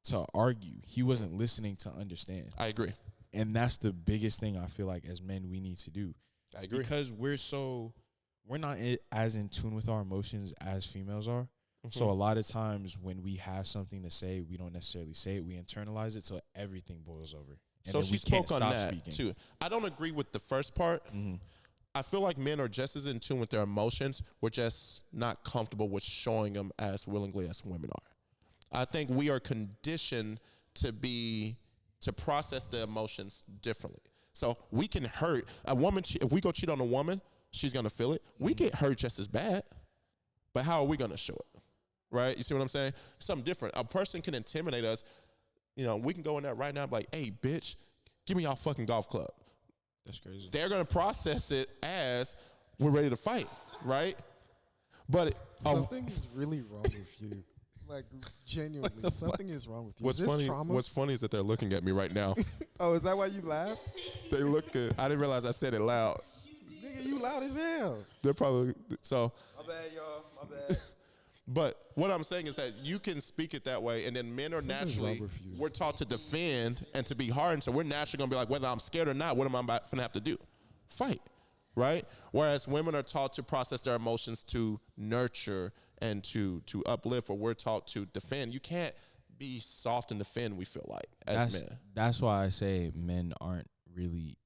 Speaker 2: to argue. He wasn't listening to understand.
Speaker 3: I agree.
Speaker 2: And that's the biggest thing I feel like as men we need to do.
Speaker 3: I agree.
Speaker 2: Because we're not as in tune with our emotions as females are. So a lot of times when we have something to say, we don't necessarily say it. We internalize it so everything boils over. And
Speaker 3: so she spoke on that
Speaker 2: speaking.
Speaker 3: too. I don't agree with the first part. I feel like men are just as in tune with their emotions. We're just not comfortable with showing them as willingly as women are. I think we are conditioned to process the emotions differently. So we can hurt a woman. If we go cheat on a woman, she's going to feel it. We get hurt just as bad. But how are we going to show it? Right? You see what I'm saying? Something different. A person can intimidate us. You know, we can go in there right now and be like, hey, bitch, give me your fucking golf club.
Speaker 2: That's crazy.
Speaker 3: They're going to process it as we're ready to fight, right? But
Speaker 1: something is really wrong with you.
Speaker 6: Like genuinely, something is wrong with you.
Speaker 3: What's
Speaker 6: is this
Speaker 3: funny?
Speaker 6: trauma?
Speaker 3: What's funny is that they're looking at me right now.
Speaker 6: Oh, is that why you laugh?
Speaker 3: They look good. I didn't realize I said it loud.
Speaker 6: Nigga, you loud as hell.
Speaker 3: They're probably so.
Speaker 14: My bad, y'all. My bad.
Speaker 3: But what I'm saying is that you can speak it that way, and then men are
Speaker 6: Something's
Speaker 3: naturally,
Speaker 6: wrong with you.
Speaker 3: we're taught to defend and to be hard, and so we're naturally going to be like, whether I'm scared or not, what am I going to have to do? Fight, right? Whereas women are taught to process their emotions, to nurture, and to uplift, or we're taught to defend. You can't be soft and defend, we feel like, as men.
Speaker 2: That's why I say men aren't really.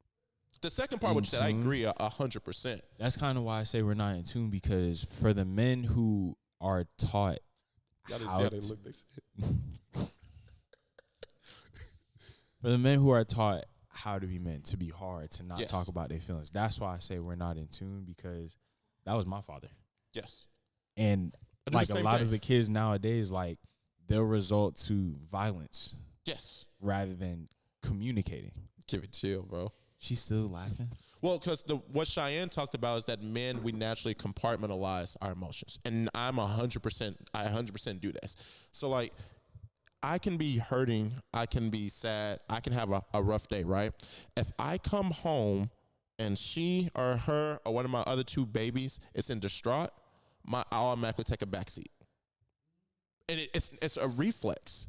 Speaker 3: The second part, which I agree 100%.
Speaker 2: That's kind of why I say we're not in tune, because for the men who are taught
Speaker 3: Y'all didn't see how they look. They said.
Speaker 2: For the men who are taught how to be men, to be hard, to not
Speaker 3: Yes.
Speaker 2: talk about their feelings. That's why I say we're not in tune, because that was my father.
Speaker 3: Yes.
Speaker 2: And
Speaker 3: I do
Speaker 2: like
Speaker 3: the
Speaker 2: a
Speaker 3: same
Speaker 2: lot
Speaker 3: thing.
Speaker 2: of the kids nowadays, like they'll result to violence.
Speaker 3: Yes.
Speaker 2: Rather than communicating.
Speaker 3: Give it chill, bro.
Speaker 2: She's still laughing.
Speaker 3: Well, because what Cheyenne talked about is that men, we naturally compartmentalize our emotions. And I 100% do this. So, like, I can be hurting, I can be sad, I can have a rough day, right? If I come home and she or her or one of my other two babies is in distraught, I automatically take a backseat. And it's a reflex.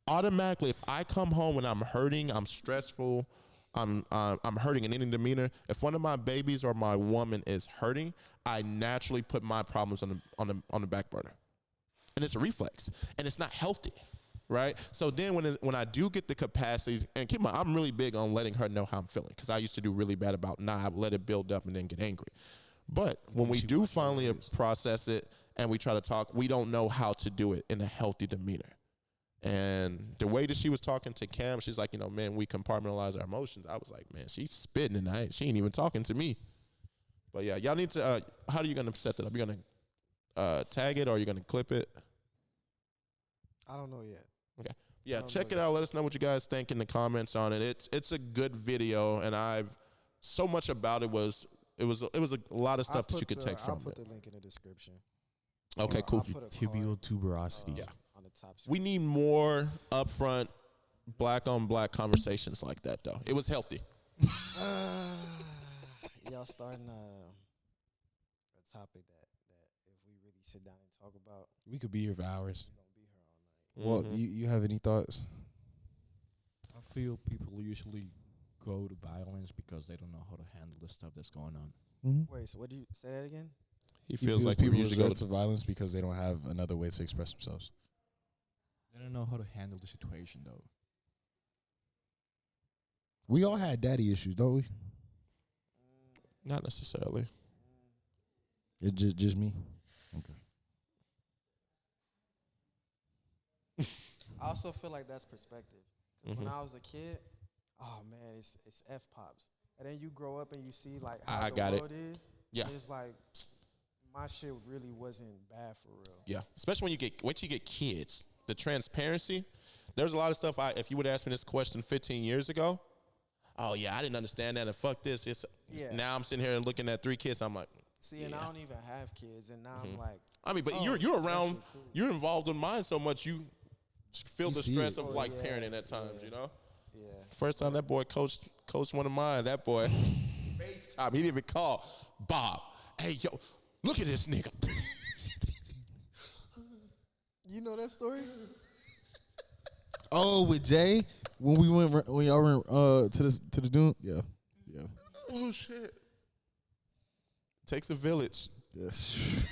Speaker 3: Automatically, if I come home and I'm hurting, I'm stressful, I'm hurting in any demeanor. If one of my babies or my woman is hurting, I naturally put my problems on the back burner, and it's a reflex, and it's not healthy, right? So then when I do get the capacity, and keep in mind, I'm really big on letting her know how I'm feeling, because I used to do really bad about I let it build up and then get angry. But when we do finally process it and we try to talk, we don't know how to do it in a healthy demeanor. And the way that she was talking to Cam, she's like, man, we compartmentalize our emotions. I was like, man, she's spitting and she ain't even talking to me. But yeah, y'all need to, how are you going to set that up? You going to tag it, or are you going to clip it?
Speaker 6: I don't know yet.
Speaker 3: Okay. Yeah, check it out. Let us know what you guys think in the comments on it. It's a good video, and so much about it was a lot of stuff that you could take from it.
Speaker 6: I'll put the link in the description.
Speaker 3: Okay, cool.
Speaker 2: Tibial tuberosity.
Speaker 3: Yeah. We need more upfront black on black conversations like that, though. It was healthy.
Speaker 6: Y'all starting a topic that if we really sit down and talk about,
Speaker 2: We could be here for hours.
Speaker 6: we're gonna be here all night.
Speaker 2: Well, you have any thoughts?
Speaker 24: I feel people usually go to violence because they don't know how to handle the stuff that's going on.
Speaker 6: Wait, so what do you say that again?
Speaker 3: He feels like people usually go
Speaker 2: to violence because they don't have another way to express themselves.
Speaker 24: They don't know how to handle the situation, though.
Speaker 2: We all had daddy issues, don't we?
Speaker 3: Not necessarily.
Speaker 2: It's just me. Okay.
Speaker 6: I also feel like that's perspective. 'Cause when
Speaker 3: Mhm.
Speaker 6: I was a kid, oh man, it's F pops, and then you grow up and you see like
Speaker 3: I
Speaker 6: how the
Speaker 3: got it.
Speaker 6: world is.
Speaker 3: Yeah.
Speaker 6: It's like my shit really wasn't bad for real.
Speaker 3: Yeah, especially wait till you get kids. The transparency. There's a lot of stuff. If you would ask me this question 15 years ago, oh yeah, I didn't understand that, and fuck this. Now I'm sitting here and looking at 3 kids. I'm like,
Speaker 6: See, and I don't even have kids, and now I'm like,
Speaker 3: I mean, but
Speaker 6: oh,
Speaker 3: you're
Speaker 6: that
Speaker 3: around,
Speaker 6: shit cool.
Speaker 3: you're involved in mine so much, you feel
Speaker 2: You
Speaker 3: the
Speaker 2: see
Speaker 3: stress
Speaker 2: it.
Speaker 3: of
Speaker 6: Oh,
Speaker 3: like
Speaker 6: yeah,
Speaker 3: parenting at times,
Speaker 6: yeah. Yeah.
Speaker 3: First time that boy coached one of mine, that boy, FaceTime, he didn't even call. Bob, hey, yo, look at this nigga.
Speaker 6: You know that story?
Speaker 2: Oh, with Jay, when y'all went to the dune, yeah.
Speaker 3: Oh, shit. Takes a village.
Speaker 2: Yes.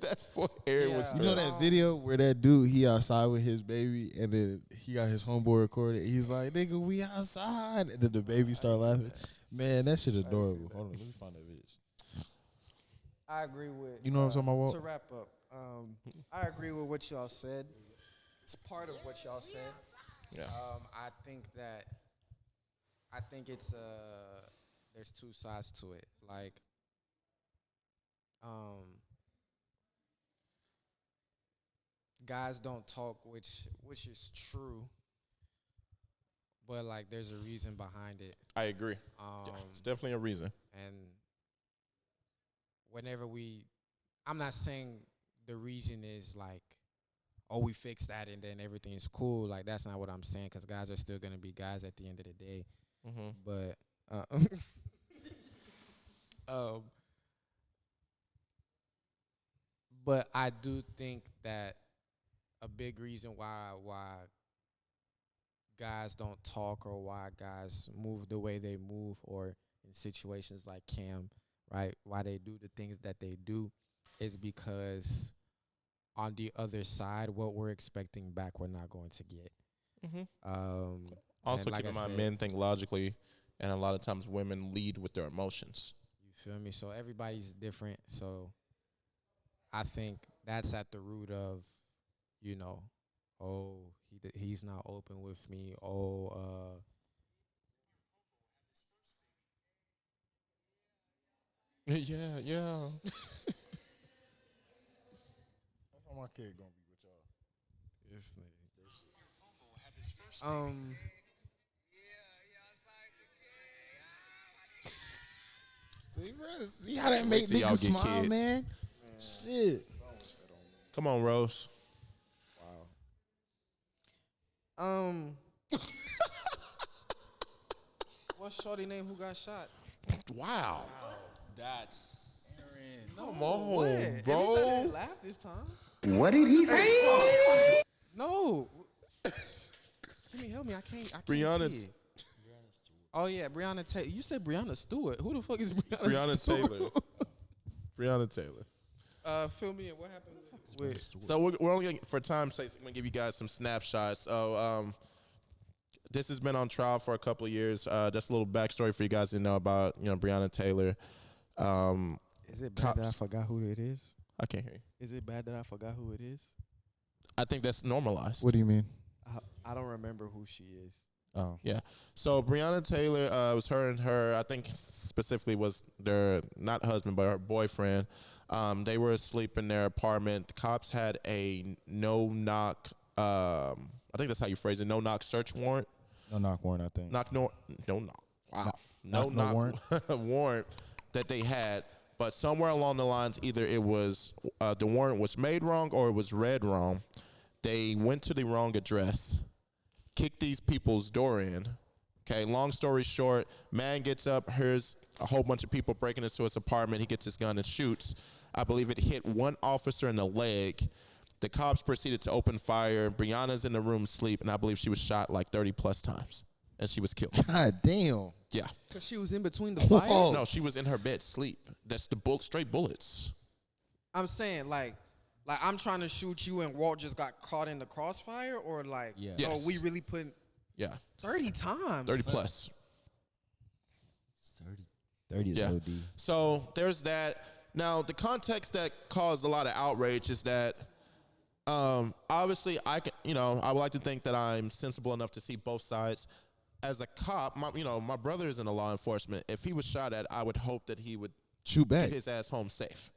Speaker 3: That boy Aaron was
Speaker 2: You know that video where that dude, he outside with his baby, and then he got his homeboy recorded. He's like, nigga, we outside. And then the baby start laughing. Man, that shit adorable. Hold on, let me find that video.
Speaker 6: I agree with.
Speaker 2: You know what I'm talking about, Walt?
Speaker 6: To wrap up, I agree with what y'all said. It's part of what y'all said.
Speaker 3: Yeah.
Speaker 1: I think it's there's 2 sides to it. Like, guys don't talk, which is true, but like there's a reason behind it.
Speaker 3: I agree. Yeah, it's definitely a reason.
Speaker 1: And whenever I'm not saying the reason is like, oh, we fixed that and then everything's cool. Like, that's not what I'm saying, because guys are still going to be guys at the end of the day.
Speaker 3: Mm-hmm.
Speaker 1: But, but I do think that a big reason why guys don't talk or why guys move the way they move, or in situations like Cam, right, why they do the things that they do, is because on the other side, what we're expecting back, we're not going to get.
Speaker 3: Also,
Speaker 1: like
Speaker 3: keep in
Speaker 1: I
Speaker 3: mind,
Speaker 1: said,
Speaker 3: men think logically, and a lot of times women lead with their emotions.
Speaker 1: You feel me? So everybody's different. So I think that's at the root of, you know, oh, he's not open with me. Oh,
Speaker 3: yeah.
Speaker 2: That's how my kid gonna be with y'all.
Speaker 1: This nigga.
Speaker 2: See, bro, see how that
Speaker 3: Wait
Speaker 2: make
Speaker 3: till y'all
Speaker 2: niggas
Speaker 3: get
Speaker 2: smile,
Speaker 3: kids.
Speaker 2: man? Shit.
Speaker 3: Come on, Rose.
Speaker 1: What's shorty name who got shot?
Speaker 3: Wow.
Speaker 2: That's
Speaker 3: Come
Speaker 1: No,
Speaker 3: on,
Speaker 1: what? At least I
Speaker 3: bro.
Speaker 1: didn't laugh this time.
Speaker 7: What did he say?
Speaker 1: No. Help me. I can't
Speaker 3: Brianna
Speaker 1: see it. Oh, yeah, Breonna Taylor. You said Breonna Stewart. Who the fuck is Breonna
Speaker 3: Breonna
Speaker 1: Stewart?
Speaker 3: Taylor. Breonna Taylor.
Speaker 1: Fill me in. What happened with
Speaker 3: So we're only gonna, for time's sake, I'm gonna give you guys some snapshots. So this has been on trial for a couple of years. Just a little backstory for you guys to know about, you know, Breonna Taylor.
Speaker 6: Is it bad that I forgot who it is?
Speaker 3: I can't hear you.
Speaker 6: Is it bad that I forgot who it is?
Speaker 3: I think that's normalized.
Speaker 2: What do you mean?
Speaker 6: I don't remember who she is.
Speaker 2: Oh.
Speaker 3: Yeah. So Breonna Taylor, was her and her, I think specifically was their, not husband, but her boyfriend. They were asleep in their apartment. The cops had a no-knock, I think that's how you phrase it, no-knock search warrant.
Speaker 2: No-knock warrant, I think.
Speaker 3: No knock. Wow.
Speaker 2: No
Speaker 3: No-knock warrant that they had. But somewhere along the lines, either it was the warrant was made wrong or it was read wrong. They went to the wrong address, kicked these people's door in. Okay, long story short, man gets up, hears a whole bunch of people breaking into his apartment. He gets his gun and shoots. I believe it hit one officer in the leg. The cops proceeded to open fire. Breonna's in the room asleep, and I believe she was shot like 30 plus times, and she was killed.
Speaker 2: God damn.
Speaker 3: Yeah.
Speaker 1: Because she was in between the fire?
Speaker 3: No, she was in her bed, sleep. That's the straight bullets.
Speaker 1: I'm saying, like I'm trying to shoot you and Walt just got caught in the crossfire? Or like,
Speaker 2: Yeah.
Speaker 1: no,
Speaker 3: Yes.
Speaker 1: we really put 30 times?
Speaker 3: 30 plus.
Speaker 2: 30 is
Speaker 3: Yeah.
Speaker 2: OD.
Speaker 3: So there's that. Now, the context that caused a lot of outrage is that obviously I would like to think that I'm sensible enough to see both sides. As a cop, my brother is in the law enforcement. If he was shot at, I would hope that he would
Speaker 2: shoot back,
Speaker 3: get his ass home safe.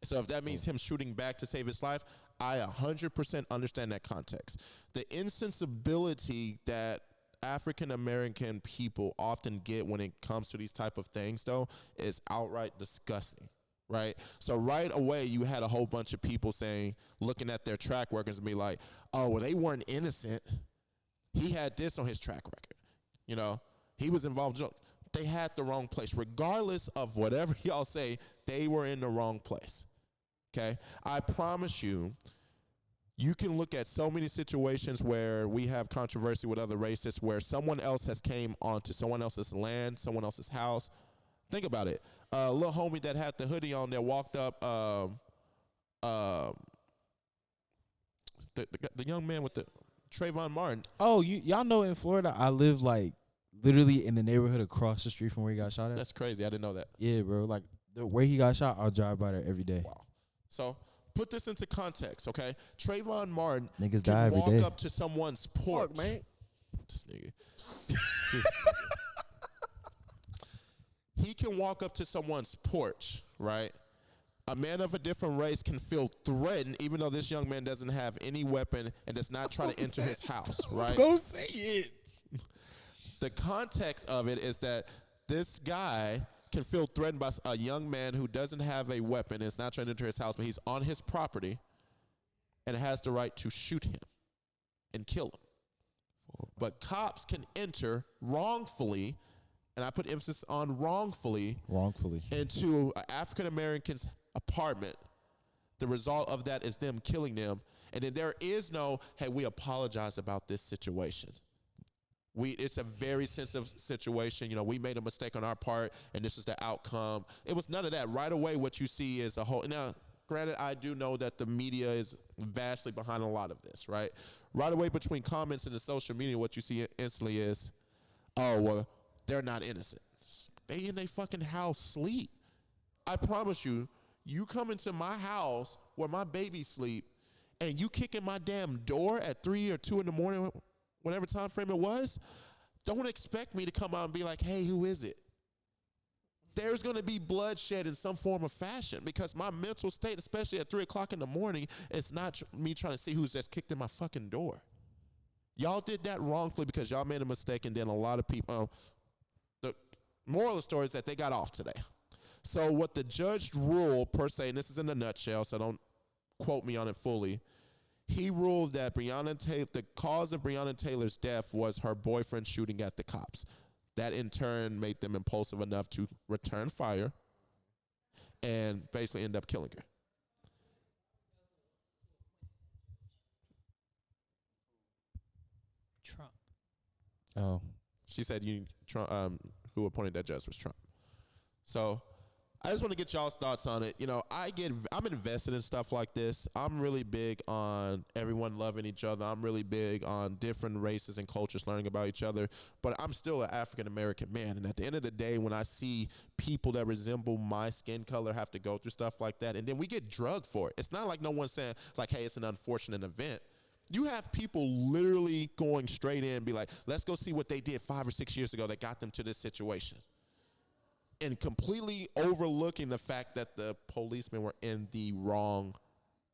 Speaker 3: So if that means him shooting back to save his life, I 100% understand that context. The insensibility that African American people often get when it comes to these type of things, though, is outright disgusting. Right? So right away, you had a whole bunch of people looking at their track records and be like, oh, well, they weren't innocent. He had this on his track record. You know, he was involved. They had the wrong place. Regardless of whatever y'all say, they were in the wrong place. Okay? I promise you, you can look at so many situations where we have controversy with other races where someone else has came onto someone else's land, someone else's house. Think about it. A little homie that had the hoodie on there walked up. The young man with the Trayvon Martin.
Speaker 2: Oh, y'all know in Florida, I live like literally in the neighborhood across the street from where he got shot at.
Speaker 3: That's crazy. I didn't know that.
Speaker 2: Yeah, bro. Like the way he got shot, I'll drive by there every day.
Speaker 3: Wow. So put this into context, okay? Trayvon Martin
Speaker 2: Niggas
Speaker 3: can
Speaker 2: die every
Speaker 3: walk
Speaker 2: day.
Speaker 3: up to someone's porch.
Speaker 1: Fuck, man.
Speaker 3: This nigga. He can walk up to someone's porch, right? A man of a different race can feel threatened even though this young man doesn't have any weapon and does not try to enter his house, right?
Speaker 2: Go say it.
Speaker 3: The context of it is that this guy can feel threatened by a young man who doesn't have a weapon and is not trying to enter his house, but he's on his property. and has the right to shoot him and kill him. But cops can enter wrongfully, and I put emphasis on wrongfully, into an African American's apartment. The result of that is them killing them. And then there is no, hey, we apologize about this situation. It's a very sensitive situation. You know, we made a mistake on our part, and this is the outcome. It was none of that. Right away, what you see is a whole. Now, granted, I do know that the media is vastly behind a lot of this, right? Right away, between comments and the social media, what you see instantly is, oh, well, they're not innocent. They in their fucking house sleep. I promise you, you come into my house where my baby sleep, and you kick in my damn door at 3 or 2 in the morning, whatever time frame it was, don't expect me to come out and be like, hey, who is it? There's going to be bloodshed in some form of fashion, because my mental state, especially at 3 o'clock in the morning, it's not me trying to see who's just kicked in my fucking door. Y'all did that wrongfully because y'all made a mistake, and then a lot of people, the moral of the story is that they got off today. So what the judge ruled, per se, and this is in a nutshell, so don't quote me on it fully, he ruled that the cause of Breonna Taylor's death was her boyfriend shooting at the cops. That in turn made them impulsive enough to return fire and basically end up killing her.
Speaker 5: Trump.
Speaker 2: Oh.
Speaker 3: She said Trump, who appointed that judge was Trump. So I just want to get y'all's thoughts on it. You know, I'm invested in stuff like this. I'm really big on everyone loving each other. I'm really big on different races and cultures learning about each other. But I'm still an African-American man. And at the end of the day, when I see people that resemble my skin color have to go through stuff like that, and then we get drugged for it. It's not like no one's saying, like, hey, it's an unfortunate event. You have people literally going straight in and be like, let's go see what they did 5 or 6 years ago that got them to this situation. And completely overlooking the fact that the policemen were in the wrong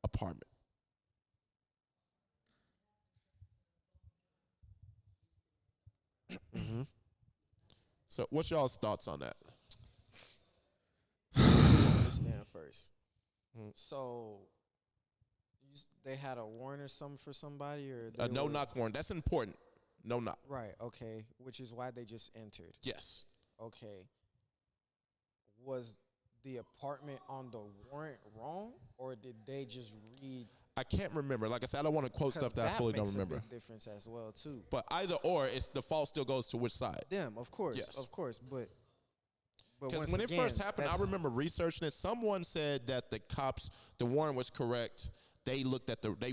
Speaker 3: apartment. Mm-hmm. So what's y'all's thoughts on that?
Speaker 6: Understand first. So they had a warrant or something for somebody, or
Speaker 3: no knock warrant. That's important. No knock.
Speaker 6: Right. Okay. Which is why they just entered.
Speaker 3: Yes.
Speaker 6: Okay. Was the apartment on the warrant wrong, or did they just read?
Speaker 3: I can't remember. Like I said, I don't want to quote stuff that I fully don't remember.
Speaker 6: That makes a big difference as well too.
Speaker 3: But either or, it's the fault still goes to which side?
Speaker 6: Them, of course.
Speaker 3: Yes.
Speaker 6: Of course. But
Speaker 3: because when it first happened, I remember researching it. Someone said that the warrant was correct. They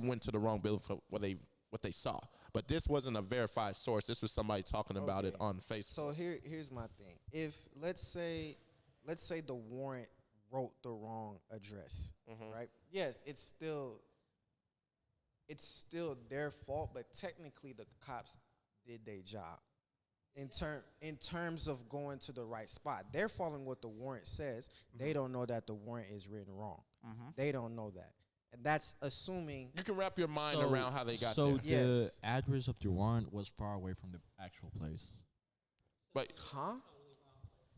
Speaker 3: went to the wrong building for what they saw. But this wasn't a verified source. This was somebody talking about it on Facebook.
Speaker 6: So here's my thing. If let's say the warrant wrote the wrong address, right? Yes, it's still their fault, but technically the cops did their job. In terms of going to the right spot, they're following what the warrant says. They don't know that the warrant is written wrong. They don't know that. And that's assuming
Speaker 3: you can wrap your mind around how they got there.
Speaker 24: So the address of the warrant was far away from the actual place.
Speaker 3: But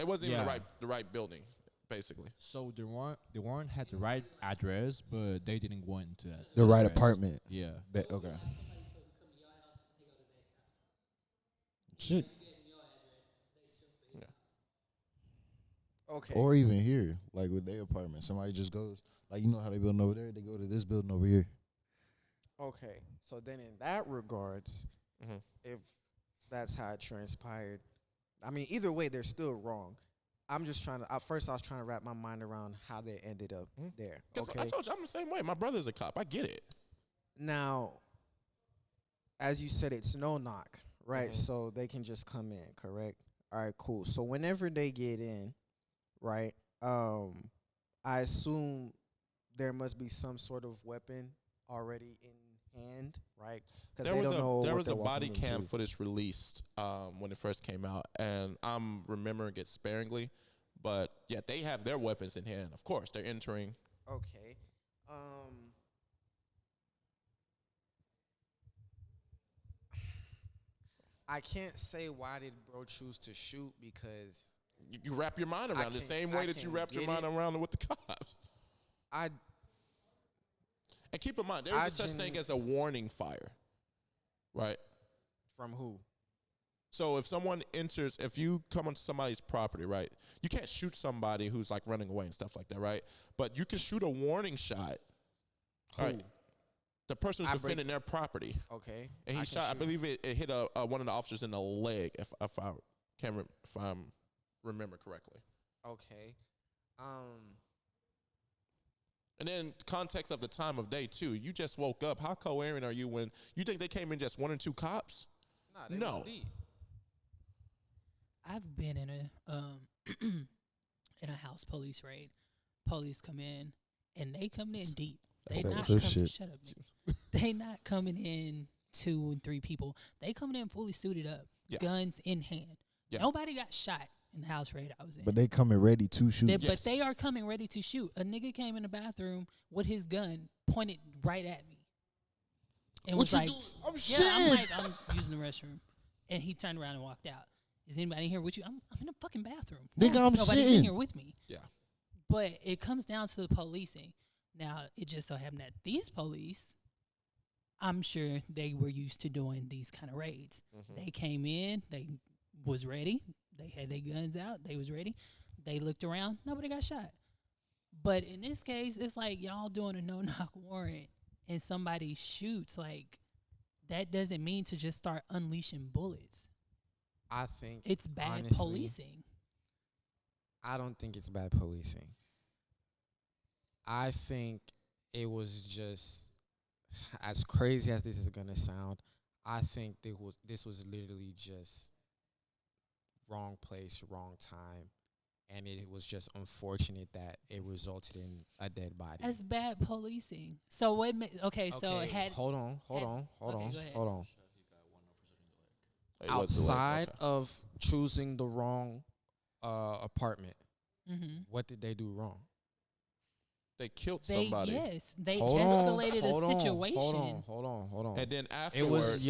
Speaker 3: it wasn't even the right building, basically.
Speaker 24: So the warrant had the right address, but they didn't go into that.
Speaker 2: The right apartment.
Speaker 24: Yeah.
Speaker 2: Okay. Shit.
Speaker 6: Okay.
Speaker 2: Or even here, like with their apartment, somebody just goes, like, you know how they building over there? They go to this building over here.
Speaker 6: Okay. So then in that regards, if that's how it transpired, I mean, either way, they're still wrong. I'm just trying to, at first I was trying to wrap my mind around how they ended up there. Okay.
Speaker 3: I told you, I'm the same way. My brother's a cop. I get it.
Speaker 6: Now, as you said, it's no knock, right? So they can just come in, correct? All right, cool. So whenever they get in, right, I assume there must be some sort of weapon already in hand, right?
Speaker 3: There was a body cam footage released when it first came out, and I'm remembering it sparingly. But yeah, they have their weapons in hand. Of course, they're entering.
Speaker 6: Okay. I can't say why did bro choose to shoot, because
Speaker 3: you wrap your mind around the same way that you wrapped your mind around with the cops. And keep in mind, there is such thing as a warning fire, right?
Speaker 1: From who?
Speaker 3: So if you come onto somebody's property, right, you can't shoot somebody who's like running away and stuff like that, right? But you can shoot a warning shot.
Speaker 1: Who?
Speaker 3: Right? The person who's defending their property.
Speaker 1: Okay.
Speaker 3: And he shot, I believe it hit one of the officers in the leg, if I remember correctly.
Speaker 1: Okay.
Speaker 3: And then context of the time of day, too. You just woke up. How coherent are you when you think they came in just 1 or 2 cops?
Speaker 1: Nah, they was deep.
Speaker 5: I've been in a house police raid. Police come in and they coming in deep.
Speaker 2: That's
Speaker 5: They
Speaker 2: that
Speaker 5: not
Speaker 2: Cliff
Speaker 5: coming.
Speaker 2: shit.
Speaker 5: Shut up, nigga. They not coming in 2 and 3 people. They coming in fully suited up, guns in hand.
Speaker 3: Yeah.
Speaker 5: Nobody got shot in the house raid I was in.
Speaker 2: But they coming ready to shoot.
Speaker 5: But they are coming ready to shoot. A nigga came in the bathroom with his gun pointed right at me. And
Speaker 2: What
Speaker 5: was
Speaker 2: you
Speaker 5: like,
Speaker 2: do? I'm
Speaker 5: I'm using the restroom. And he turned around and walked out. Is anybody in here with you? I'm in the fucking bathroom.
Speaker 2: Nigga, I'm
Speaker 5: Nobody's
Speaker 2: shitting.
Speaker 5: in here with me.
Speaker 3: Yeah.
Speaker 5: But it comes down to the policing. Now, it just so happened that these police, I'm sure they were used to doing these kind of raids. They came in, they was ready. They had their guns out. They was ready. They looked around. Nobody got shot. But in this case, it's like y'all doing a no-knock warrant and somebody shoots. Like, that doesn't mean to just start unleashing bullets.
Speaker 1: I think
Speaker 5: It's bad
Speaker 1: honestly,
Speaker 5: policing.
Speaker 1: I don't think it's bad policing. I think it was just, as crazy as this is gonna sound, I think this was literally just wrong place, wrong time, and it was just unfortunate that it resulted in a dead body.
Speaker 5: That's bad policing. So what? So it had.
Speaker 1: Hold on.
Speaker 5: go ahead.
Speaker 1: Outside of choosing the wrong apartment, what did they do wrong?
Speaker 3: They killed somebody.
Speaker 5: They escalated a situation.
Speaker 1: Hold on.
Speaker 3: And then
Speaker 1: It
Speaker 3: afterwards,
Speaker 1: was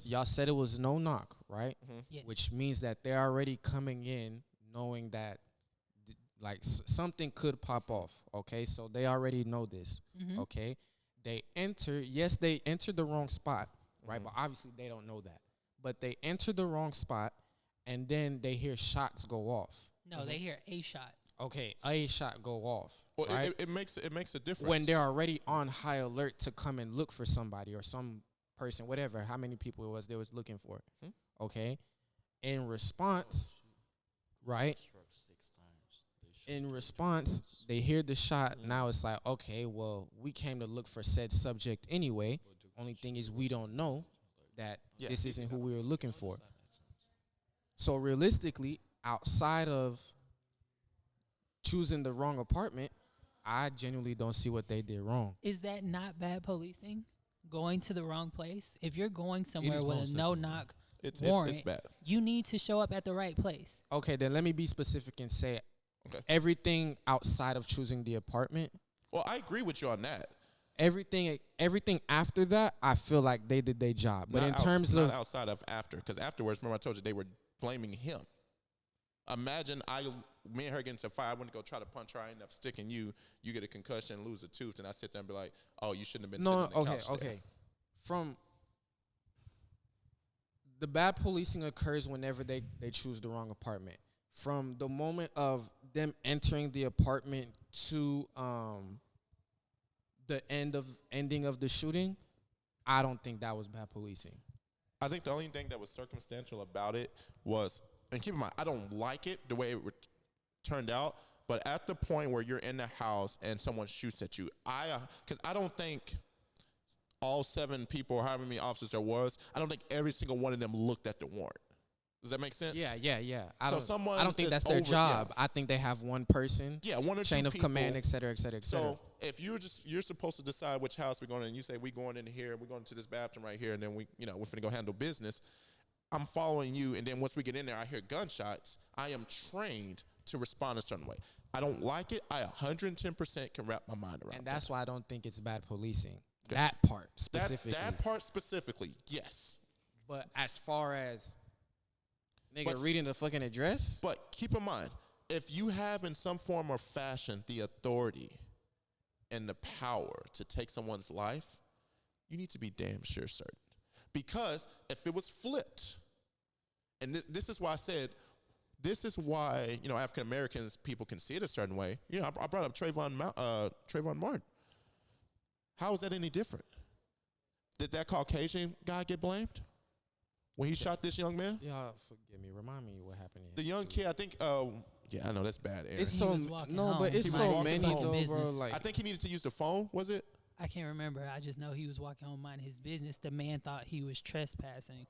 Speaker 1: y'all said it was no knock, right?
Speaker 5: Yes.
Speaker 1: Which means that they're already coming in knowing that something could pop off. Okay, so they already know this. Okay, they entered the wrong spot, right? But obviously they don't know that. But they enter the wrong spot, and then they hear shots go off.
Speaker 5: No, they hear a shot.
Speaker 1: Okay, a shot go off.
Speaker 3: Well,
Speaker 1: right?
Speaker 3: it makes a difference
Speaker 1: when they're already on high alert to come and look for somebody or some person, whatever. How many people it was they was looking for? Okay, in response, right? In response, they hear the shot. Now it's like, okay, well, we came to look for said subject anyway. Only thing is, we don't know that this isn't who we were looking for. So realistically, outside of choosing the wrong apartment, I genuinely don't see what they did wrong.
Speaker 5: Is that not bad policing? Going to the wrong place? If you're going somewhere with a no-knock warrant,
Speaker 3: it's bad.
Speaker 5: You need to show up at the right place.
Speaker 1: Okay, then let me be specific and say everything outside of choosing the apartment.
Speaker 3: Well, I agree with you on that.
Speaker 1: Everything after that, I feel like they did their job. But in terms of
Speaker 3: outside of after, because afterwards, remember I told you they were blaming him. Imagine me and her get into a fight. I went to go try to punch her. I end up sticking you. You get a concussion, lose a tooth, and I sit there and be like, "Oh, you shouldn't have been."
Speaker 1: No,
Speaker 3: sitting on the couch
Speaker 1: okay.
Speaker 3: there.
Speaker 1: From the bad policing occurs whenever they choose the wrong apartment. From the moment of them entering the apartment to the ending of the shooting, I don't think that was bad policing.
Speaker 3: I think the only thing that was circumstantial about it was, and keep in mind, I don't like it the way it turned out, but at the point where you're in the house and someone shoots at you, because I don't think all 7 people or however many officers there was, I don't think every single one of them looked at the warrant. Does that make sense?
Speaker 1: Yeah. I
Speaker 3: someone
Speaker 1: don't think that's their job. I think they have one person.
Speaker 3: Yeah, one or
Speaker 1: chain
Speaker 3: two
Speaker 1: of
Speaker 3: people.
Speaker 1: command, et cetera, et cetera, et cetera.
Speaker 3: So if you're supposed to decide which house we're going in, and you say we're going in here, we're going to this bathroom right here, and then we're finna go handle business. I'm following you, and then once we get in there, I hear gunshots. I am trained to respond a certain way. I don't like it. I 110% can wrap my mind around.
Speaker 1: And that's why I don't think it's bad policing. Okay. That part specifically.
Speaker 3: That part specifically, yes.
Speaker 1: But as far as reading the fucking address.
Speaker 3: But keep in mind, if you have in some form or fashion the authority and the power to take someone's life, you need to be damn sure certain. Because if it was flipped, and this is why I said, this is why, African Americans, people can see it a certain way. I brought up Trayvon Martin. How is that any different? Did that Caucasian guy get blamed when he shot this young man?
Speaker 1: Yeah, forgive me. Remind me what happened.
Speaker 3: The young kid, I think. Yeah, I know that's bad. Aaron.
Speaker 1: It's so but it's so many though, bro. Like
Speaker 3: I think he needed to use the phone. Was it?
Speaker 5: I can't remember. I just know he was walking home minding his business. The man thought he was trespassing.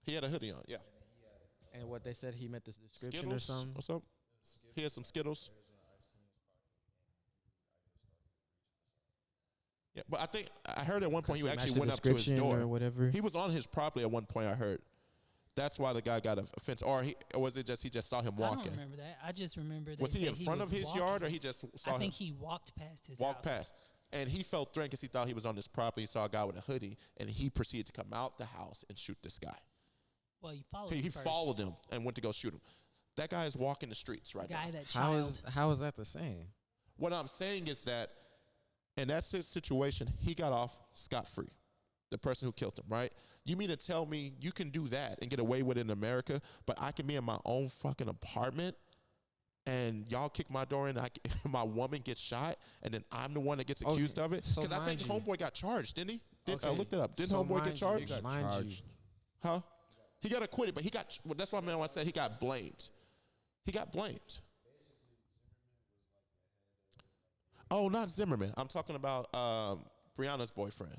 Speaker 3: He had a hoodie on. Yeah.
Speaker 1: And what they said, he met this description
Speaker 3: Skittles?
Speaker 1: or something.
Speaker 3: What's up? He had some Skittles. Yeah, but I think I heard at one point he actually went up to his door
Speaker 1: or whatever.
Speaker 3: He was on his property at one point. I heard. That's why the guy got offense, or was it just he just saw him walking?
Speaker 5: I don't remember that. I just remember that.
Speaker 3: Was he in front of his yard, or he just saw him?
Speaker 5: I think he walked past his
Speaker 3: Walked
Speaker 5: house.
Speaker 3: past, and he felt threatened because he thought he was on this property. He saw a guy with a hoodie, and he proceeded to come out the house and shoot this guy.
Speaker 5: Well, he followed.
Speaker 3: He
Speaker 5: first.
Speaker 3: followed him and went to go shoot him. That guy is walking the streets right now.
Speaker 1: How is that the same?
Speaker 3: What I'm saying is that in that situation, he got off scot-free. The person who killed him, right? You mean to tell me you can do that and get away with it in America, but I can be in my own fucking apartment and y'all kick my door in and my woman gets shot and then I'm the one that gets accused of it? Because I think Homeboy got charged, didn't he? I looked it up. Didn't Homeboy get charged?
Speaker 2: He got charged.
Speaker 3: Huh? He got acquitted, but that's what I meant when I said he got blamed. He got blamed. Oh, not Zimmerman. I'm talking about Brianna's boyfriend.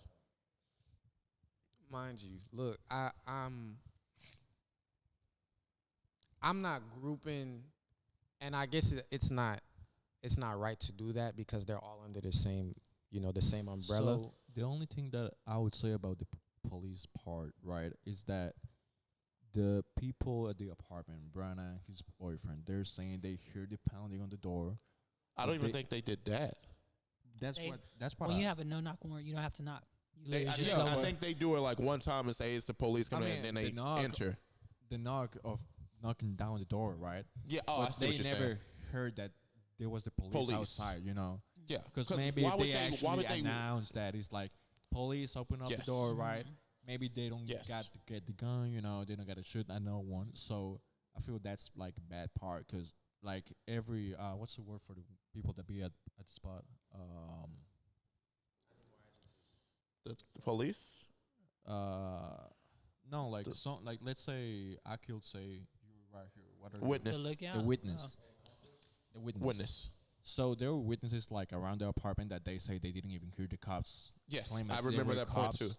Speaker 1: Mind you, look, I'm not grouping, and I guess it's not right to do that because they're all under the same, the same umbrella.
Speaker 24: So the only thing that I would say about the police part, right, is that the people at the apartment, Brianna and his boyfriend, they're saying they hear the pounding on the door.
Speaker 3: I don't even think they did that.
Speaker 24: That's what.
Speaker 5: When you have a no-knock warrant, you don't have to knock.
Speaker 3: I think they do it like one time and say it's the police coming in, and then they enter.
Speaker 24: The knock of knocking down the door, right?
Speaker 3: Yeah.
Speaker 24: But
Speaker 3: I see
Speaker 24: they
Speaker 3: what you're
Speaker 24: never
Speaker 3: saying.
Speaker 24: heard that there was the police outside.
Speaker 3: Yeah.
Speaker 24: Because maybe they actually announced that it's like police open up the door, right? Maybe they don't got to get the gun. They don't got to shoot at no one. So I feel that's like a bad part because like every what's the word for the people that be at the spot?
Speaker 3: The police?
Speaker 24: No, like let's say I could say you right here. What are
Speaker 3: witness?
Speaker 24: The witness. The witness. So there were witnesses like around the apartment that they say they didn't even hear the cops.
Speaker 3: Yes,
Speaker 24: claim
Speaker 3: I
Speaker 24: that they
Speaker 3: remember
Speaker 24: were
Speaker 3: that point
Speaker 24: cops.
Speaker 3: too.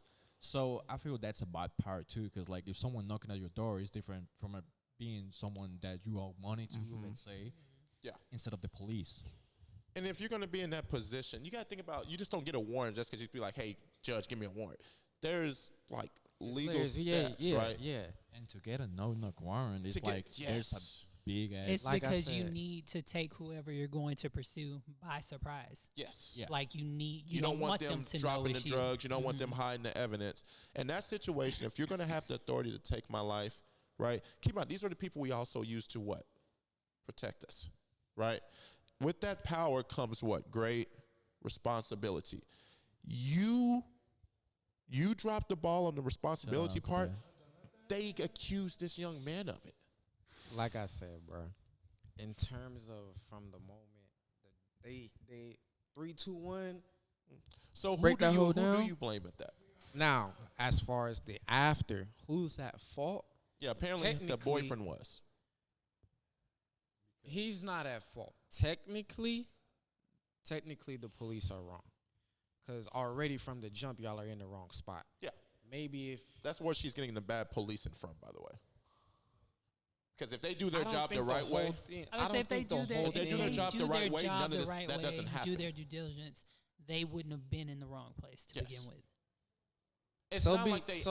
Speaker 24: So I feel that's a bad part too, because like if someone knocking at your door is different from being someone that you owe money to, let's say, instead of the police.
Speaker 3: And if you're going to be in that position, you got to think about, you just don't get a warrant just because you be like, hey, judge, give me a warrant. There's like legal steps, right?
Speaker 1: Yeah.
Speaker 24: And to get a no-knock warrant, it's like there's a big ass.
Speaker 5: It's like because you need to take whoever you're going to pursue by surprise.
Speaker 3: Yes.
Speaker 24: Yeah.
Speaker 5: Like you
Speaker 3: don't want them
Speaker 5: to
Speaker 3: dropping
Speaker 5: know
Speaker 3: the drugs. You don't want them hiding the evidence. In that situation, if you're going to have the authority to take my life, right? Keep in mind, these are the people we also use to what? Protect us, right? With that power comes what? Great responsibility. You drop the ball on the responsibility part, they accuse this young man of it.
Speaker 1: Like I said, bro, in terms of from the moment that they 3, 2, 1.
Speaker 3: So
Speaker 1: who
Speaker 3: do you blame at that?
Speaker 1: Now, as far as the after, who's at fault?
Speaker 3: Yeah, apparently the boyfriend was.
Speaker 1: He's not at fault. Technically, the police are wrong. Because already from the jump, y'all are in the wrong spot.
Speaker 3: Yeah.
Speaker 1: Maybe if...
Speaker 3: That's where she's getting the bad policing from, by the way. Because if they do their job the right way...
Speaker 5: I would say if they do their
Speaker 3: job the right way, none of this,
Speaker 5: right
Speaker 3: that doesn't happen.
Speaker 5: Do their due diligence, they wouldn't have been in the wrong place to begin with.
Speaker 3: It's not like they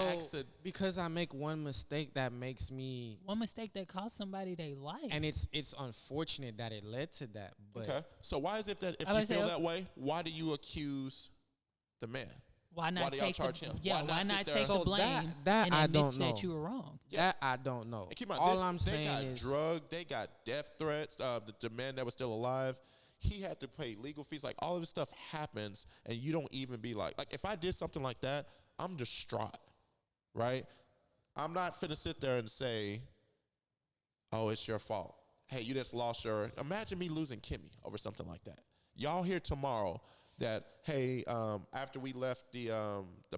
Speaker 1: because I make one mistake that makes me...
Speaker 5: One mistake that cost somebody their life.
Speaker 1: And it's unfortunate that it led to that. But
Speaker 3: okay. So why is it that if you feel that way, why do you accuse the man?
Speaker 5: Why not
Speaker 3: Why do y'all
Speaker 5: take
Speaker 3: charge
Speaker 5: the,
Speaker 3: him?
Speaker 5: Yeah, why
Speaker 3: sit
Speaker 5: not
Speaker 3: there?
Speaker 5: take the
Speaker 1: So
Speaker 5: blame
Speaker 1: that
Speaker 5: and
Speaker 1: I
Speaker 5: admit
Speaker 1: don't know.
Speaker 5: that you were wrong?
Speaker 3: Yeah.
Speaker 1: That I don't know.
Speaker 3: And keep in mind,
Speaker 1: All I'm
Speaker 3: they
Speaker 1: saying
Speaker 3: got
Speaker 1: is
Speaker 3: drugged. They got death threats. The man that was still alive, he had to pay legal fees. Like all of this stuff happens, and you don't even be like if I did something like that, I'm distraught, right? I'm not finna sit there and say, "Oh, it's your fault." Hey, you just lost your. Imagine me losing Kimmy over something like that. Y'all hear tomorrow that hey, after we left the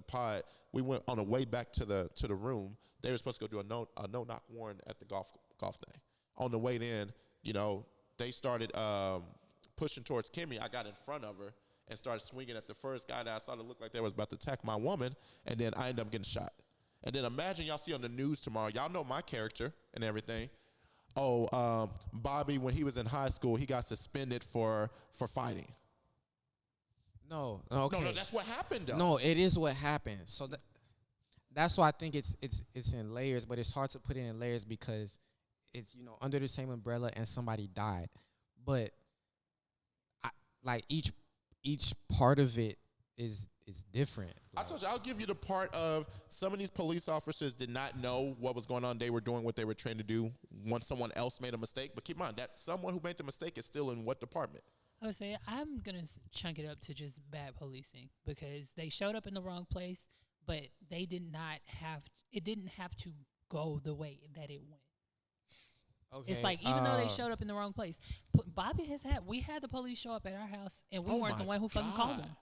Speaker 3: pod, we went on the way back to the room. They were supposed to go do a no knock warrant at the golf thing. On the way in, they started pushing towards Kimmy. I got in front of her and started swinging at the first guy that I saw that looked like they was about to attack my woman, and then I ended up getting shot. And then imagine y'all see on the news tomorrow. Y'all know my character and everything. Oh, Bobby, when he was in high school, he got suspended for fighting.
Speaker 1: no. Okay.
Speaker 3: No, that's what happened, though.
Speaker 1: No, it is what happened. So that's why I think it's in layers, but it's hard to put it in layers because it's under the same umbrella and somebody died. But each part of it is different.
Speaker 3: I told you, I'll give you the part of some of these police officers did not know what was going on. They were doing what they were trained to do once someone else made a mistake. But keep in mind, that someone who made the mistake is still in what department?
Speaker 5: I would say I'm going to chunk it up to just bad policing because they showed up in the wrong place, but it didn't have to go the way that it went.
Speaker 1: Okay.
Speaker 5: It's like even though they showed up in the wrong place, we had the police show up at our house and we weren't the one who fucking called them.